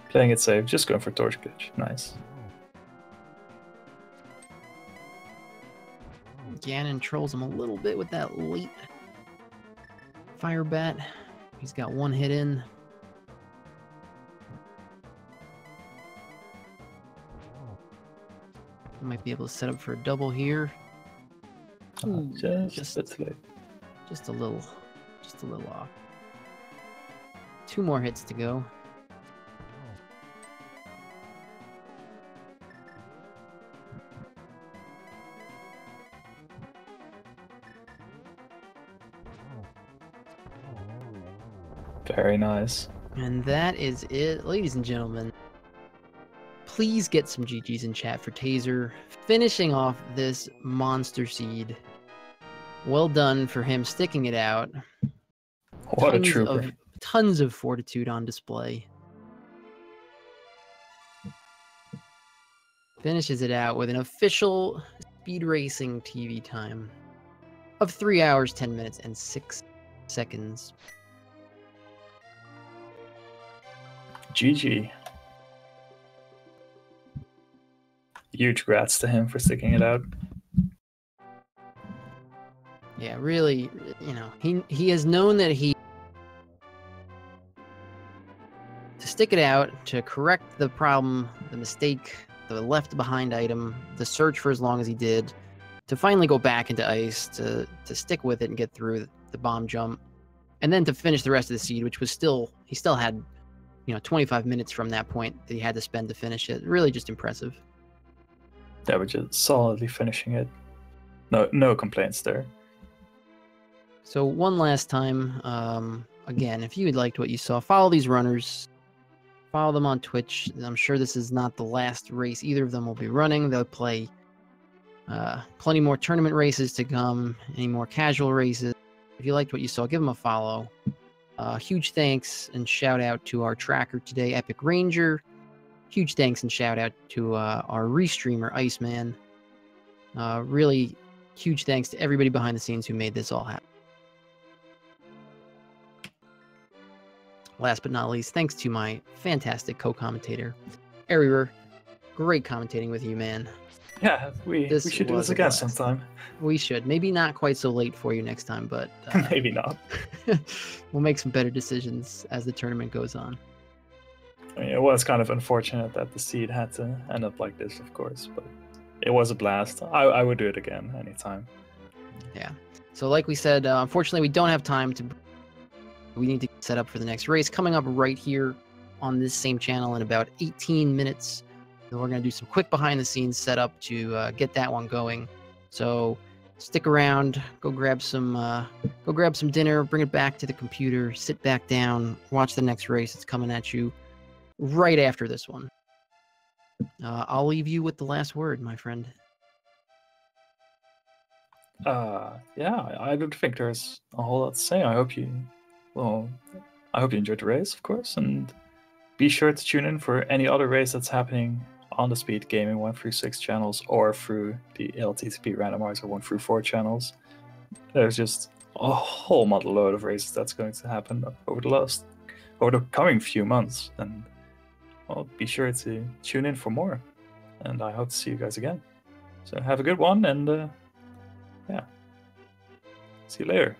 Playing it safe, just going for Torch Glitch. Nice. Ganon trolls him a little bit with that late Fire Bat. He's got 1 hit in. Might be able to set up for a double here. Just a bit late. Just a little off. 2 more hits to go. Very nice. And that is it, ladies and gentlemen. Please get some GGs in chat for Taser, finishing off this monster seed. Well done for him sticking it out. What a trooper. Tons of fortitude on display. Finishes it out with an official speed racing TV time of 3 hours, 10 minutes, and 6 seconds. GG. Huge grats to him for sticking it out. Yeah, really, he has known that to stick it out, to correct the problem, the mistake, the left behind item, to search for as long as he did, to finally go back into ice, to stick with it and get through the bomb jump, and then to finish the rest of the seed, which was he still had 25 minutes from that point that he had to spend to finish it. Really just impressive. Yeah, but just solidly finishing it. No complaints there. So one last time, again, if you liked what you saw, follow these runners. Follow them on Twitch. I'm sure this is not the last race either of them will be running. They'll play plenty more tournament races to come, any more casual races. If you liked what you saw, give them a follow. Huge thanks and shout out to our tracker today, Epic Ranger. Huge thanks and shout out to our restreamer, Iceman. Really huge thanks to everybody behind the scenes who made this all happen. Last but not least, thanks to my fantastic co-commentator, Erier. Great commentating with you, man. Yeah, we should do this again sometime. We should. Maybe not quite so late for you next time, but... maybe not. We'll make some better decisions as the tournament goes on. I mean, it was kind of unfortunate that the seed had to end up like this, of course, but it was a blast. I would do it again anytime. Yeah. So like we said, unfortunately, we don't have time to... We need to get set up for the next race. Coming up right here on this same channel in about 18 minutes. And we're going to do some quick behind-the-scenes setup to get that one going. So stick around, go grab some dinner, bring it back to the computer, sit back down, watch the next race. It's coming at you right after this one. I'll leave you with the last word, my friend. Yeah, I don't think there's a whole lot to say. I hope you enjoyed the race, of course, and be sure to tune in for any other race that's happening on the Speed Gaming 1-6 channels or through the ALTTP Randomizer 1-4 channels. There's just a whole load of races that's going to happen over the coming few months, and well, be sure to tune in for more. And I hope to see you guys again. So have a good one, and yeah, see you later.